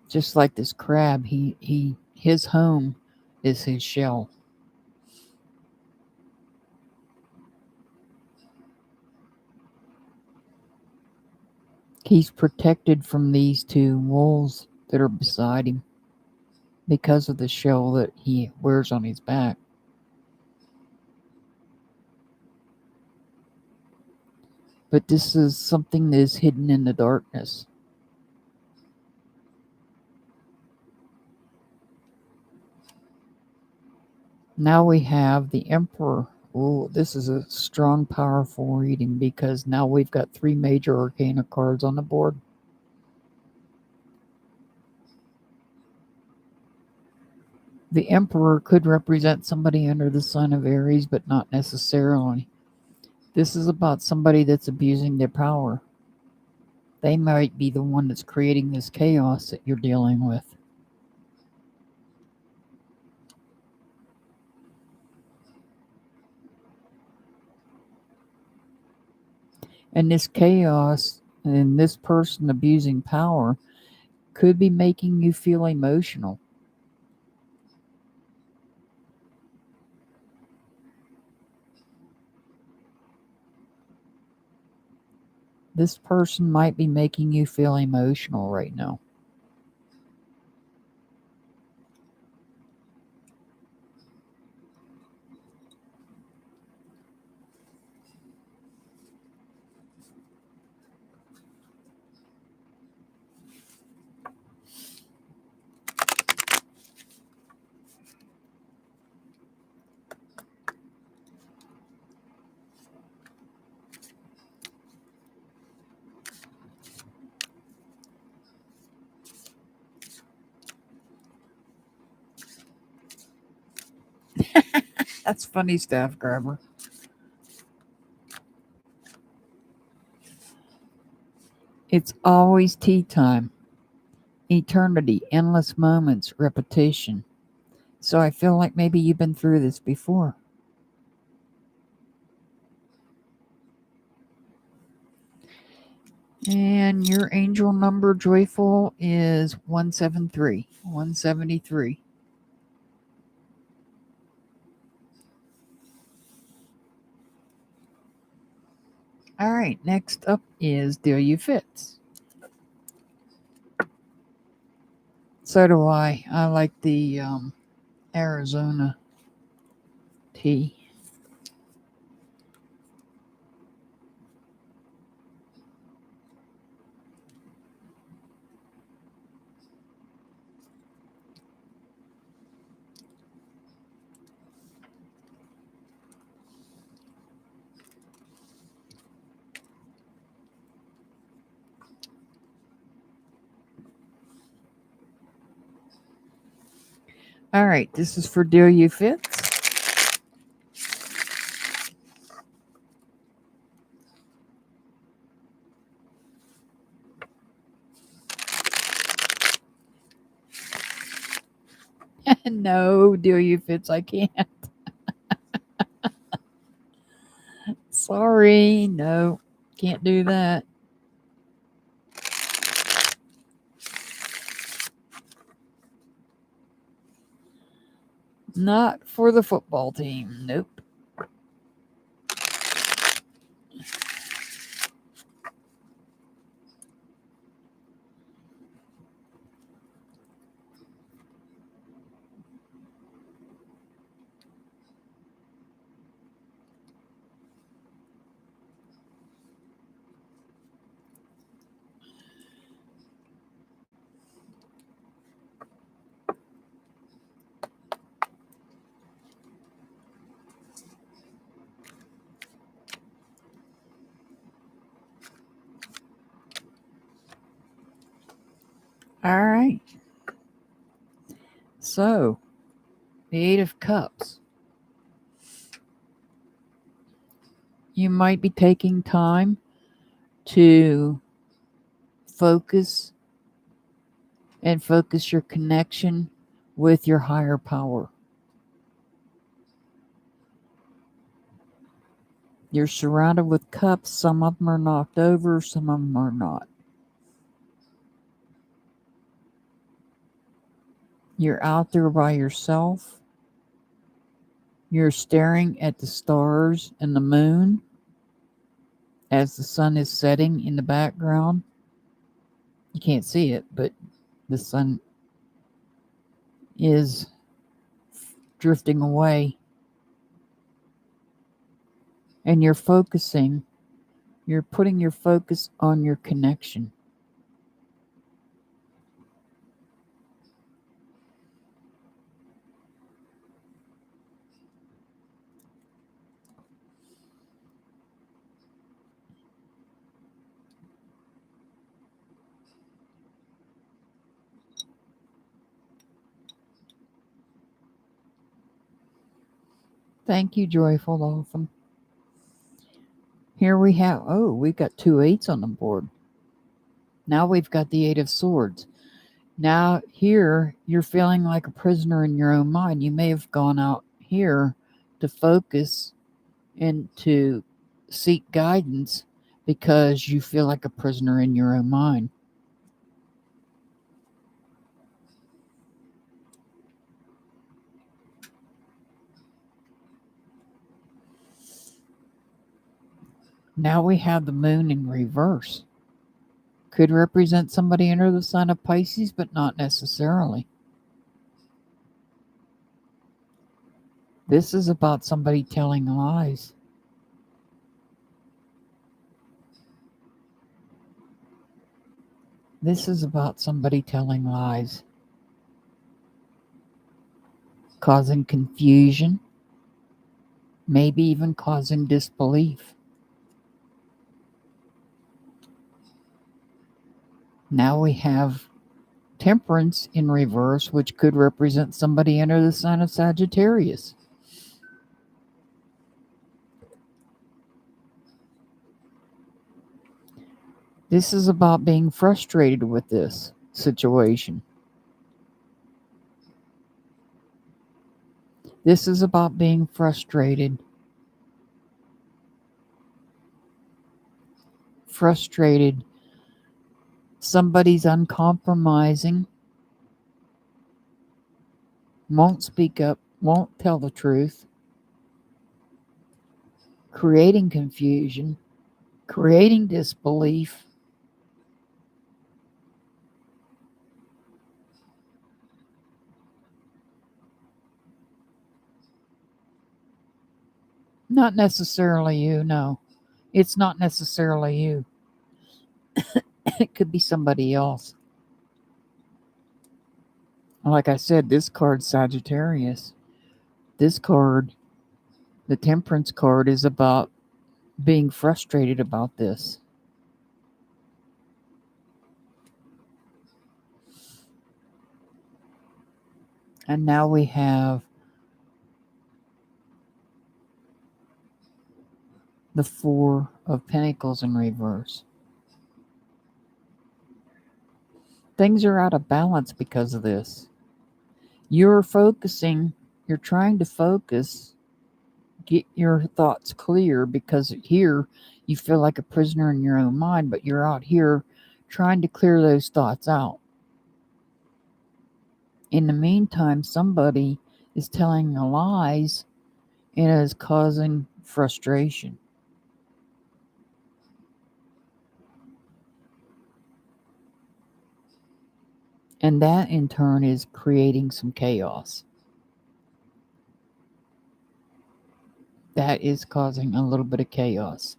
Just like this crab, his home is his shell. He's protected from these two wolves that are beside him because of the shell that he wears on his back. But this is something that is hidden in the darkness. Now we have the Emperor. Oh, this is a strong, powerful reading because now we've got 3 major arcana cards on the board. The Emperor could represent somebody under the sign of Aries, but not necessarily. This is about somebody that's abusing their power. They might be the one that's creating this chaos that you're dealing with. And this chaos and this person abusing power could be making you feel emotional. This person might be making you feel emotional right now. That's funny, Staff Grabber. It's always tea time. Eternity, endless moments, repetition. So I feel like maybe you've been through this before. And your angel number, Joyful, is 173. 173. All right, next up is Delia Fitz. So do I. I like the Arizona tea. All right, this is for Delia Fitz. No, Delia Fitz, I can't. Sorry, no, can't do that. Not for the football team, nope. All right. So, the 8 of Cups. You might be taking time to focus and focus your connection with your higher power. You're surrounded with cups. Some of them are knocked over, some of them are not. You're out there by yourself. You're staring at the stars and the moon as the sun is setting in the background. You can't see it, but the sun is drifting away. And you're focusing, you're putting your focus on your connection. Thank you, Joyful Dolphin. Here we have, oh, we've got 2 8s on the board. Now we've got the 8 of Swords. Now here you're feeling like a prisoner in your own mind. You may have gone out here to focus and to seek guidance because you feel like a prisoner in your own mind. Now we have the moon in reverse. Could represent somebody under the sign of Pisces, but not necessarily. This is about somebody telling lies. This is about somebody telling lies, causing confusion, maybe even causing disbelief. Now we have Temperance in reverse, which could represent somebody under the sign of Sagittarius. This is about being frustrated with this situation. This is about being frustrated. Frustrated. Somebody's uncompromising, won't speak up, won't tell the truth, creating confusion, creating disbelief. Not necessarily you, no. It's not necessarily you. It could be somebody else. Like I said, this card's Sagittarius. This card, the Temperance card, is about being frustrated about this. And now we have the Four of Pentacles in reverse. Things are out of balance because of this. You're focusing, you're trying to focus, get your thoughts clear, because here you feel like a prisoner in your own mind, but you're out here trying to clear those thoughts out. In the meantime, somebody is telling lies and is causing frustration. And that in turn is creating some chaos. That is causing a little bit of chaos.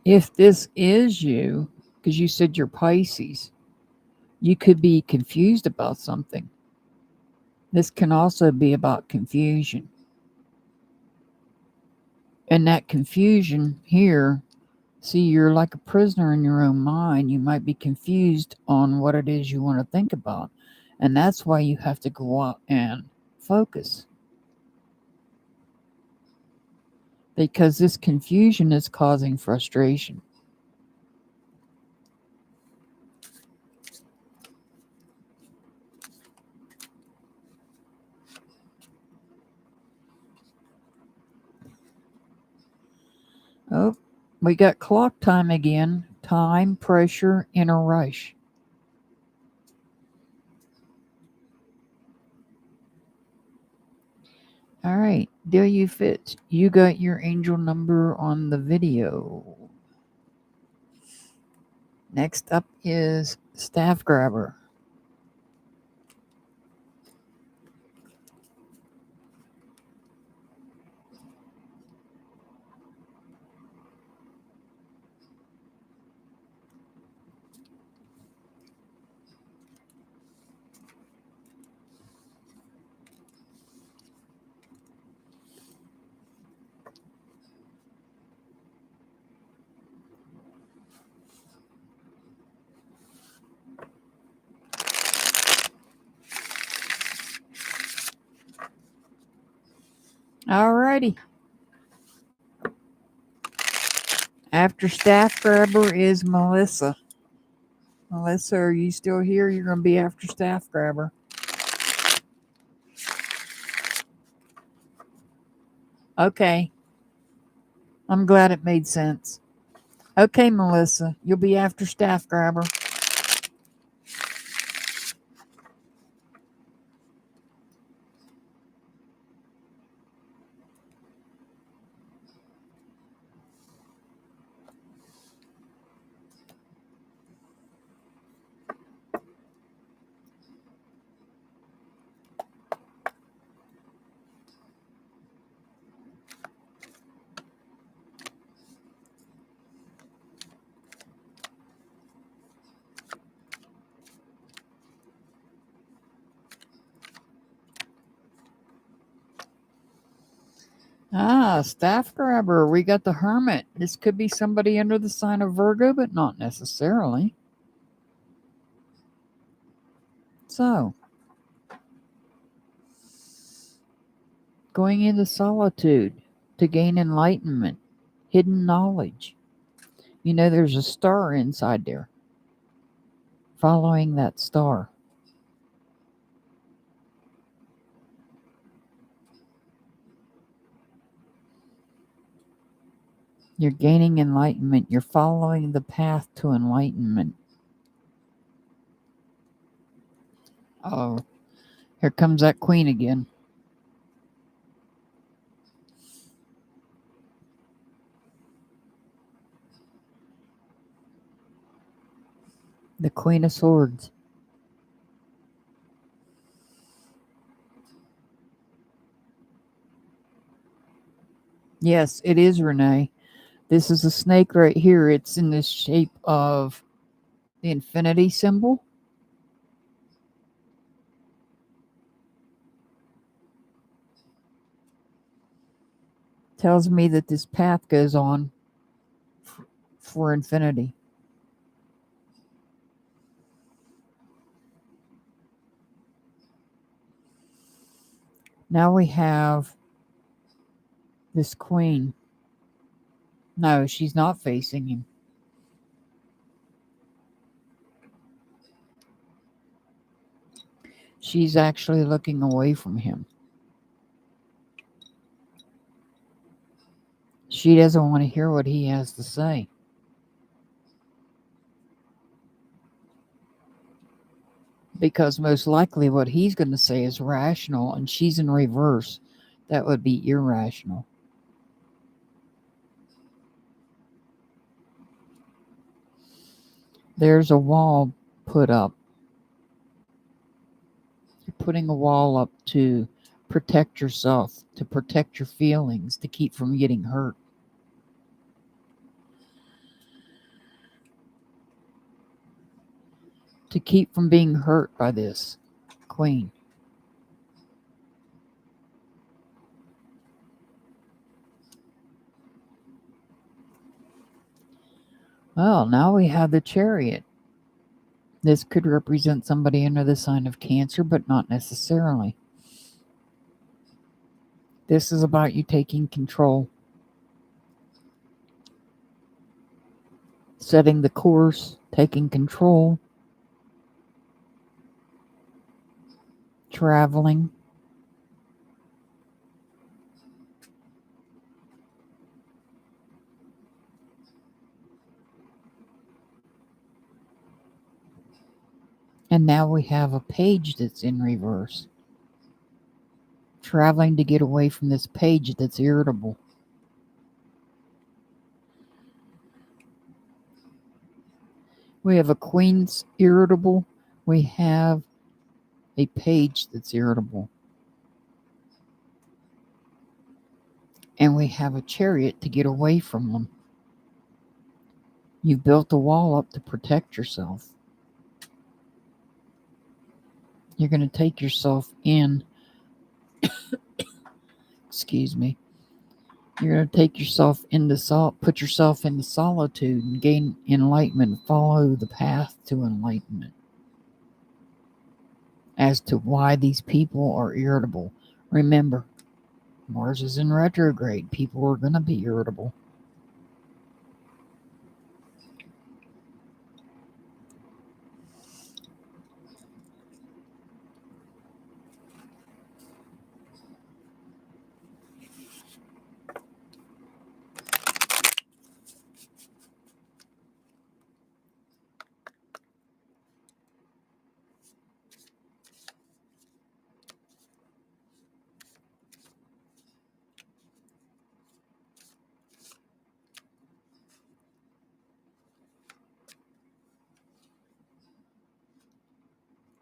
If this is you, because you said you're Pisces, you could be confused about something. This can also be about confusion. And that confusion here, see, you're like a prisoner in your own mind. You might be confused on what it is you want to think about. And that's why you have to go out and focus. Because this confusion is causing frustration. Oh, we got clock time again. Time, pressure, in a rush. All right, there you fit. You got your angel number on the video. Next up is Staff Grabber. Alrighty. After Staff Grabber is Melissa. Melissa, are you still here? You're going to be after Staff Grabber. Okay. I'm glad it made sense. Okay, Melissa, you'll be after Staff Grabber. Ah, Staff Grabber. We got the Hermit. This could be somebody under the sign of Virgo, but not necessarily. So, going into solitude to gain enlightenment, hidden knowledge. You know, there's a star inside there. Following that star. You're gaining enlightenment. You're following the path to enlightenment. Oh, here comes that queen again. The Queen of Swords. Yes, it is Renee. This is a snake right here. It's in the shape of the infinity symbol. Tells me that this path goes on for infinity. Now we have this queen. No, she's not facing him. She's actually looking away from him. She doesn't want to hear what he has to say. Because most likely what he's going to say is rational, and she's in reverse. That would be irrational. There's a wall put up. You're putting a wall up to protect yourself, to protect your feelings, to keep from getting hurt. To keep from being hurt by this queen. Well, now we have the Chariot. This could represent somebody under the sign of Cancer, but not necessarily. This is about you taking control, setting the course, taking control, traveling. And now we have a page that's in reverse. Traveling to get away from this page that's irritable. We have a queen's irritable. We have a page that's irritable. And we have a chariot to get away from them. You've built a wall up to protect yourself. You're going to take yourself in. Excuse me. You're going to take yourself into put yourself into solitude and gain enlightenment. Follow the path to enlightenment. As to why these people are irritable. Remember, Mars is in retrograde. People are going to be irritable.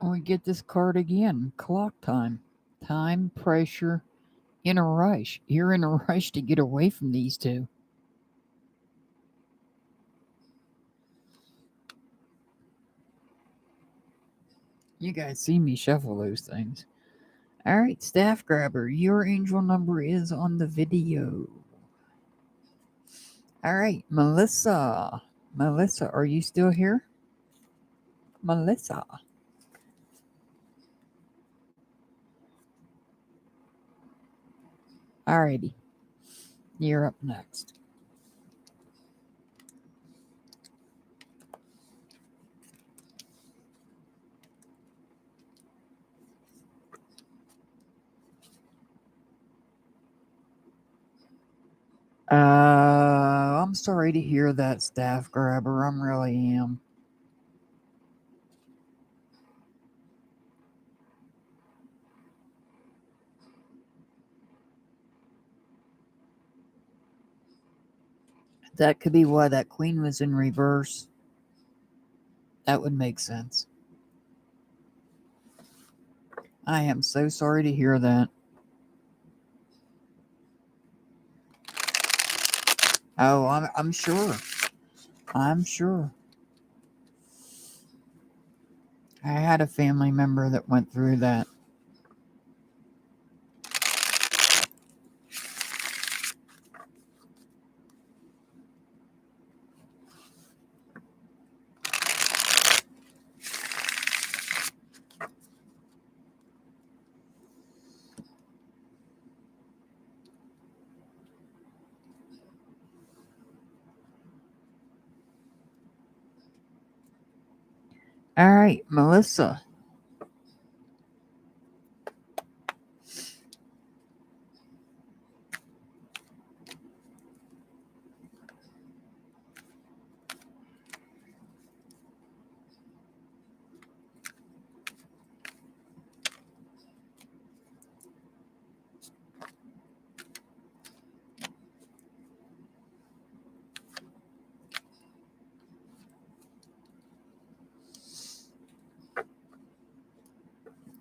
We get this card again. Clock time. Time, pressure, in a rush. You're in a rush to get away from these two. You guys see me shuffle those things. All right, staff grabber, your angel number is on the video. All right, Melissa. Melissa, are you still here? Melissa. All righty. You're up next. I'm sorry to hear that, staff grabber. I really am. That could be why that queen was in reverse. That would make sense. I am so sorry to hear that. Oh, I'm sure. I'm sure. I had a family member that went through that. All right, Melissa.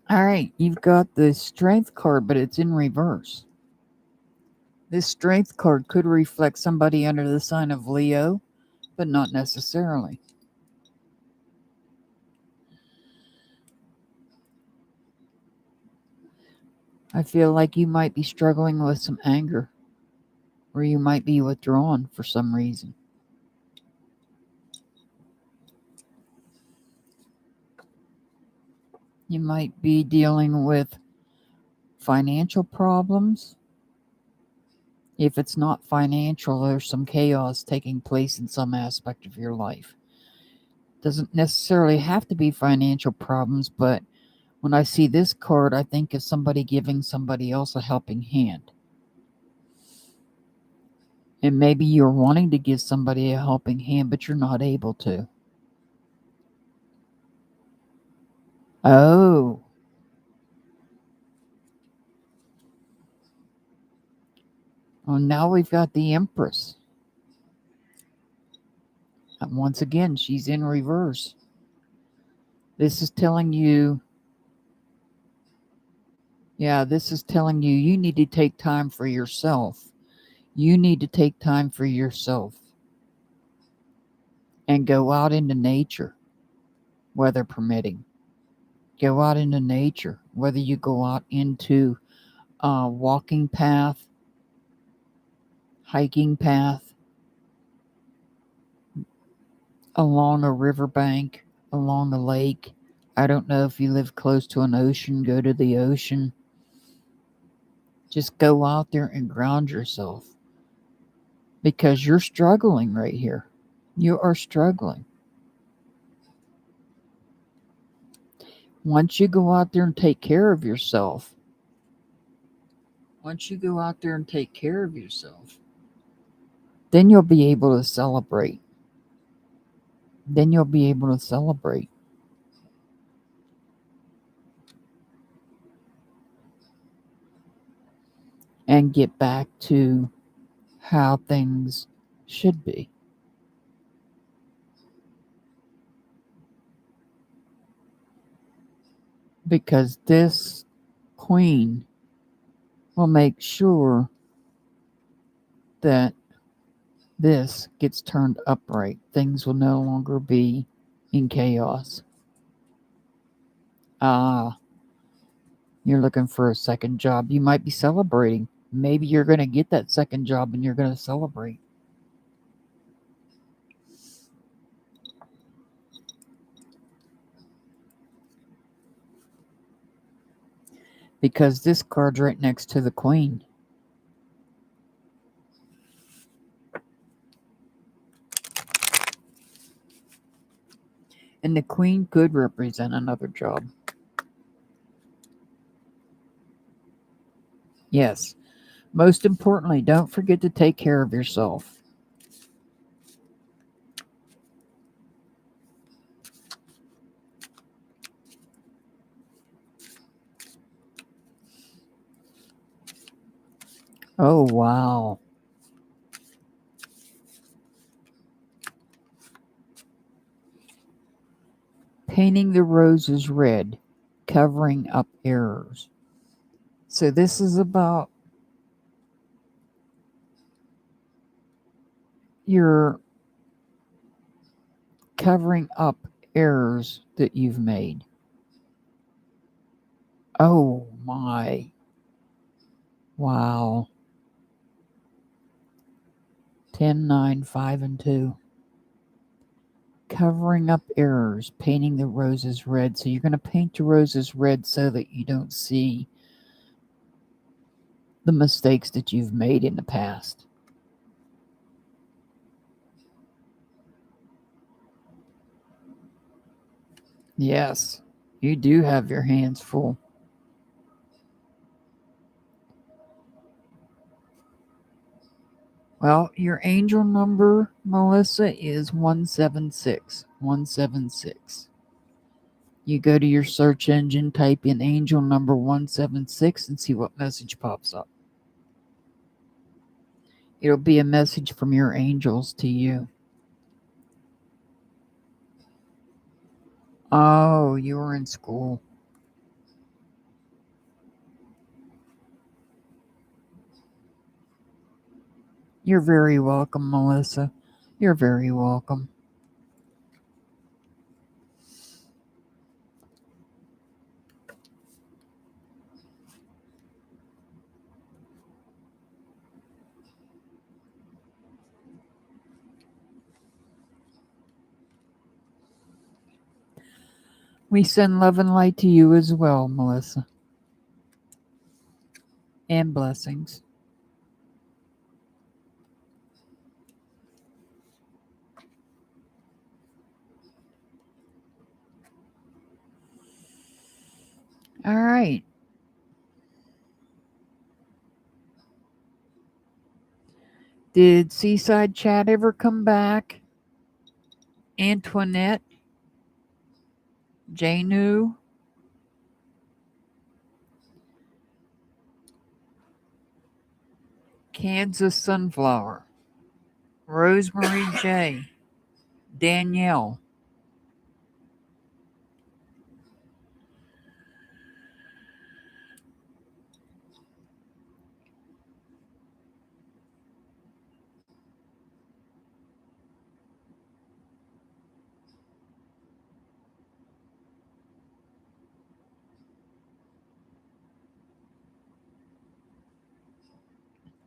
All right, you've got the strength card, but it's in reverse. This strength card could reflect somebody under the sign of Leo, but not necessarily. I feel like you might be struggling with some anger, or you might be withdrawn for some reason. You might be dealing with financial problems. If it's not financial, there's some chaos taking place in some aspect of your life. Doesn't necessarily have to be financial problems, but when I see this card, I think of somebody giving somebody else a helping hand. And maybe you're wanting to give somebody a helping hand, but you're not able to. Oh. Well, now we've got the Empress. And once again, she's in reverse. This is telling you, this is telling you you need to take time for yourself. You need to take time for yourself and go out into nature, weather permitting. Go out into nature, whether you go out into a walking path, hiking path, along a riverbank, along a lake. I don't know if you live close to an ocean, go to the ocean. Just go out there and ground yourself because you're struggling right here. You are struggling. Once you go out there and take care of yourself, then you'll be able to celebrate. And get back to how things should be. Because this queen will make sure that this gets turned upright. Things will no longer be in chaos. You're looking for a second job. You might be celebrating. Maybe you're going to get that second job and you're going to celebrate. Because this card's right next to the queen. And the queen could represent another job. Yes. Most importantly, don't forget to take care of yourself. Oh, wow. Painting the roses red, covering up errors. So this is about your covering up errors that you've made. Oh my. Wow. 10, 9, 5, and 2. Covering up errors, painting the roses red. So you're going to paint the roses red so that you don't see the mistakes that you've made in the past. Yes, you do have your hands full. Well, your angel number, Melissa, is 176. 176. You go to your search engine, type in angel number 176 and see what message pops up. It'll be a message from your angels to you. Oh, you were in school. You're very welcome, Melissa. You're very welcome. We send love and light to you as well, Melissa. And blessings. All right. Did Seaside Chat ever come back? Antoinette? Janu? Kansas Sunflower? Rosemary J? Danielle?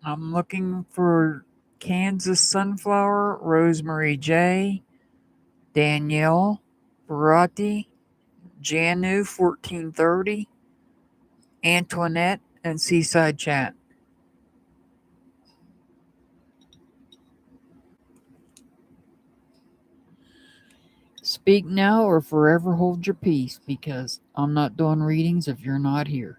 I'm looking for Kansas Sunflower, Rosemary J, Danielle, Barati, Janu 1430, Antoinette, and Seaside Chat. Speak now or forever hold your peace, because I'm not doing readings if you're not here.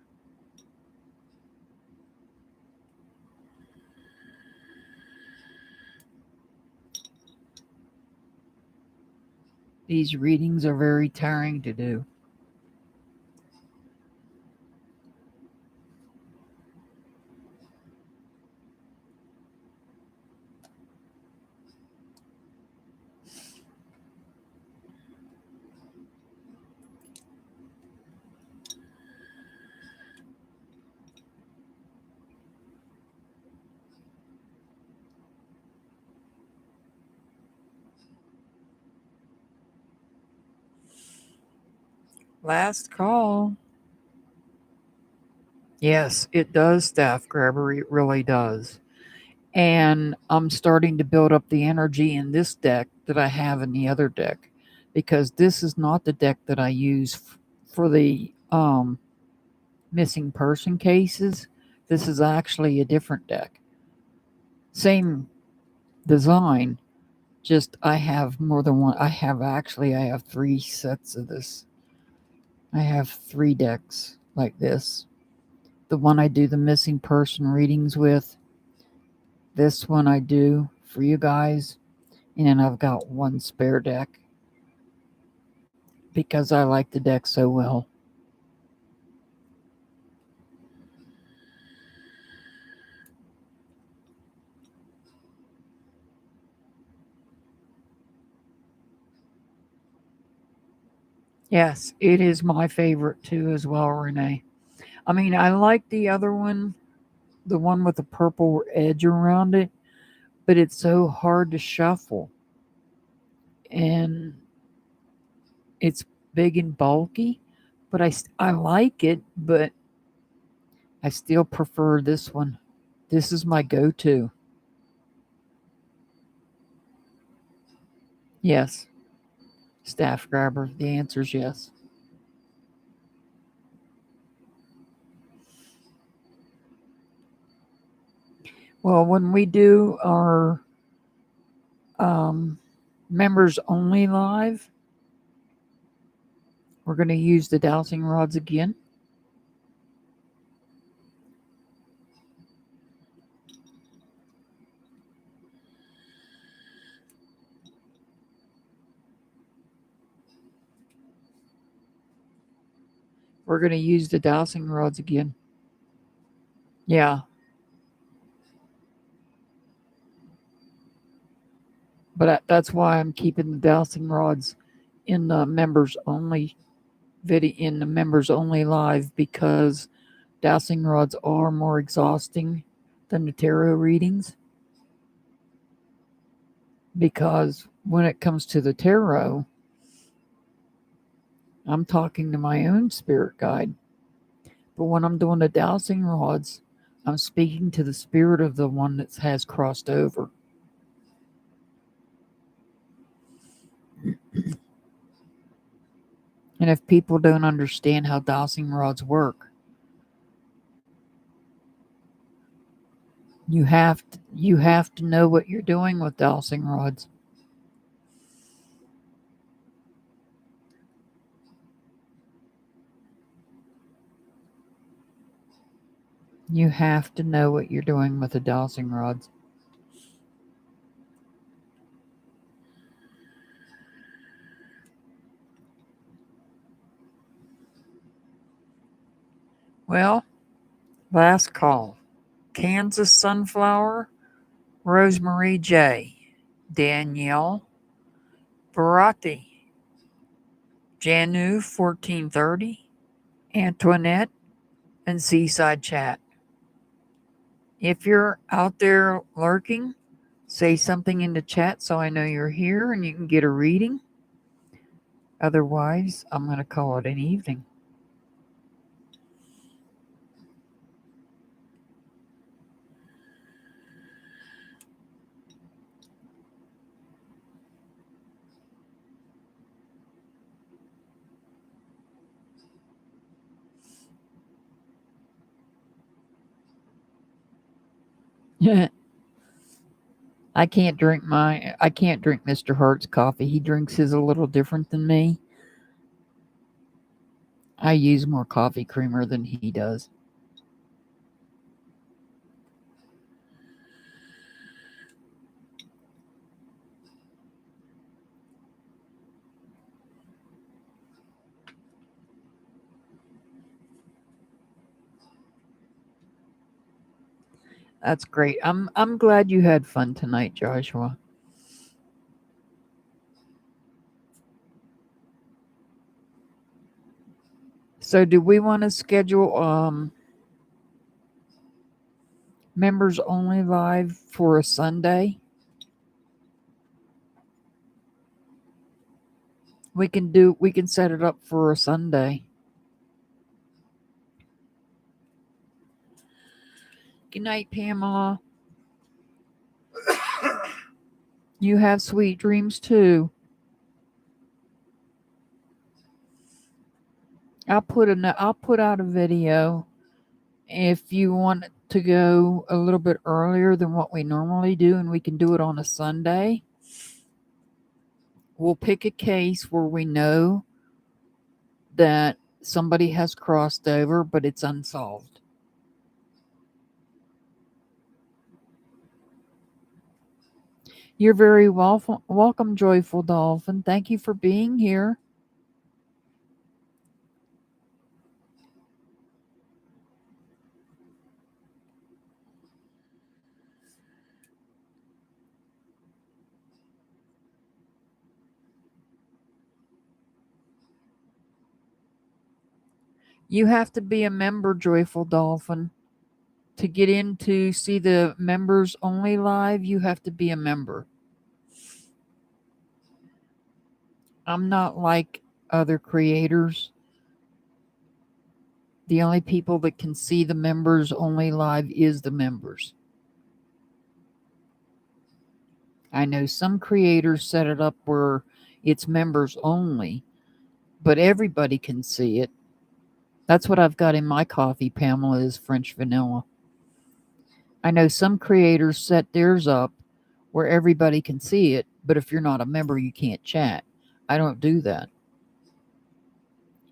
These readings are very tiring to do. Last call. Yes, it does, Staff Grabber. It really does. And I'm starting to build up the energy in this deck that I have in the other deck, because this is not the deck that I use for the missing person cases. This is actually a different deck. Same design, just I have more than one. I have 3 sets of this. I have 3 decks like this. The one I do the missing person readings with. This one I do for you guys. And then I've got one spare deck because I like the deck so well. Yes, it is my favorite too as well, Renee. I mean, I like the other one, the one with the purple edge around it, but it's so hard to shuffle. And it's big and bulky, but I like it, but I still prefer this one. This is my go-to. Yes, Staff Grabber. The answer is yes. Well, when we do our members only live, we're going to use the dowsing rods again. We're going to use the dowsing rods again. Yeah. But that's why I'm keeping the dowsing rods in the members only video, in the members only live, because dowsing rods are more exhausting than the tarot readings. Because when it comes to the tarot, I'm talking to my own spirit guide. But when I'm doing the dowsing rods, I'm speaking to the spirit of the one that has crossed over. And if people don't understand how dowsing rods work, you have to know what you're doing with dowsing rods. You have to know what you're doing with the dowsing rods. Well, last call. Kansas Sunflower, Rosemary J., Danielle Barati, Janu 1430, Antoinette, and Seaside Chat. If you're out there lurking, say something in the chat so I know you're here and you can get a reading. Otherwise, I'm going to call it an evening. I can't drink Mr. Hart's coffee. He drinks his a little different than me. I use more coffee creamer than he does. That's great. I'm glad you had fun tonight, Joshua. So do we want to schedule members only live for a Sunday? We can set it up for a Sunday. Good night, Pamela. You have sweet dreams too. I'll put out a video if you want to go a little bit earlier than what we normally do, and we can do it on a Sunday. We'll pick a case where we know that somebody has crossed over, but it's unsolved. You're very welcome, Joyful Dolphin. Thank you for being here. You have to be a member, Joyful Dolphin. To get in to see the members only live, you have to be a member. I'm not like other creators. The only people that can see the members only live is the members. I know some creators set it up where it's members only, but everybody can see it. That's what I've got in my coffee, Pamela, is French vanilla. I know some creators set theirs up where everybody can see it, but if you're not a member, you can't chat. I don't do that.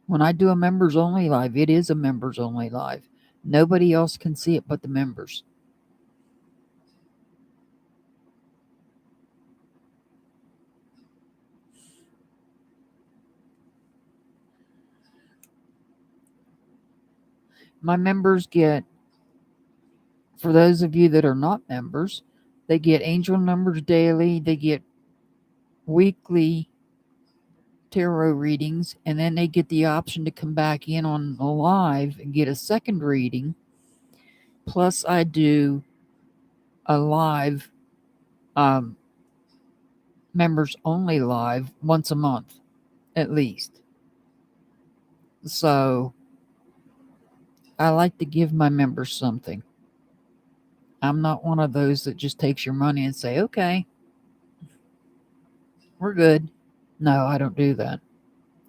When I do a members only live, it is a members only live. Nobody else can see it but the members. My members get, for those of you that are not members, they get angel numbers daily, they get weekly tarot readings, and then they get the option to come back in on the live and get a second reading. Plus, I do a live, members only live once a month, at least. So, I like to give my members something. I'm not one of those that just takes your money and say, okay, we're good. No, I don't do that.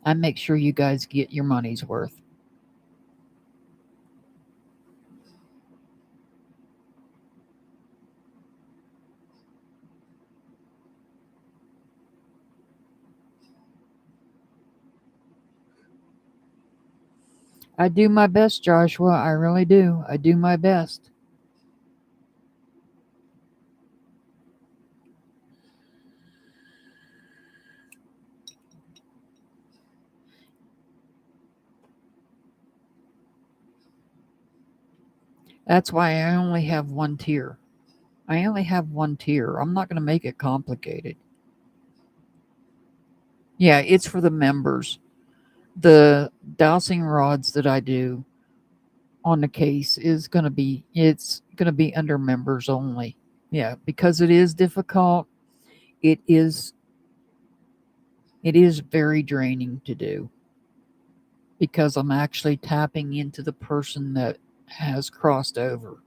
I make sure you guys get your money's worth. I do my best, Joshua. I really do. I do my best. That's why I only have one tier. I only have one tier. I'm not going to make it complicated. Yeah, it's for the members. The dowsing rods that I do on the case is going to be it's going to be under members only. Yeah, because it is difficult. It is it is very draining to do because I'm actually tapping into the person that has crossed over.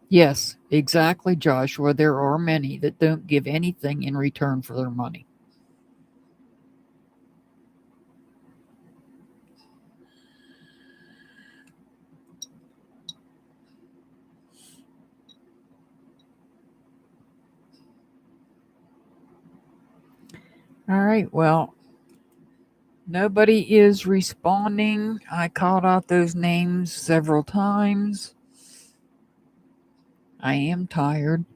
Yes, exactly, Joshua. There are many that don't give anything in return for their money. All right, well, nobody is responding. I called out those names several times. I am tired.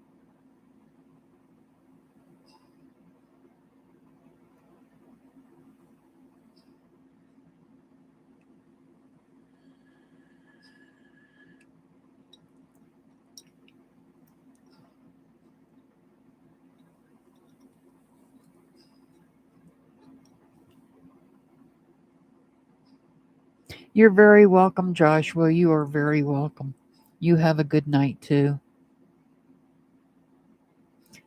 You're very welcome, Joshua. You are very welcome. You have a good night too.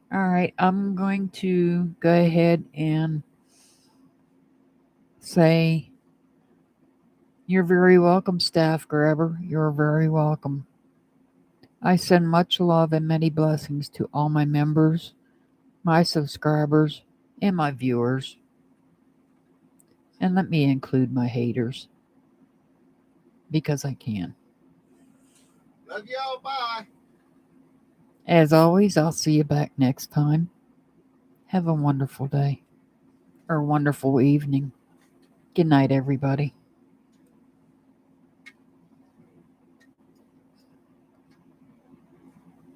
All right, I'm going to go ahead and say you're very welcome, staff grabber. You're very welcome. I send much love and many blessings to all my members, my subscribers, and my viewers. And let me include my haters because I can. Love y'all. Bye. As always, I'll see you back next time. Have a wonderful day or wonderful evening. Good night, everybody.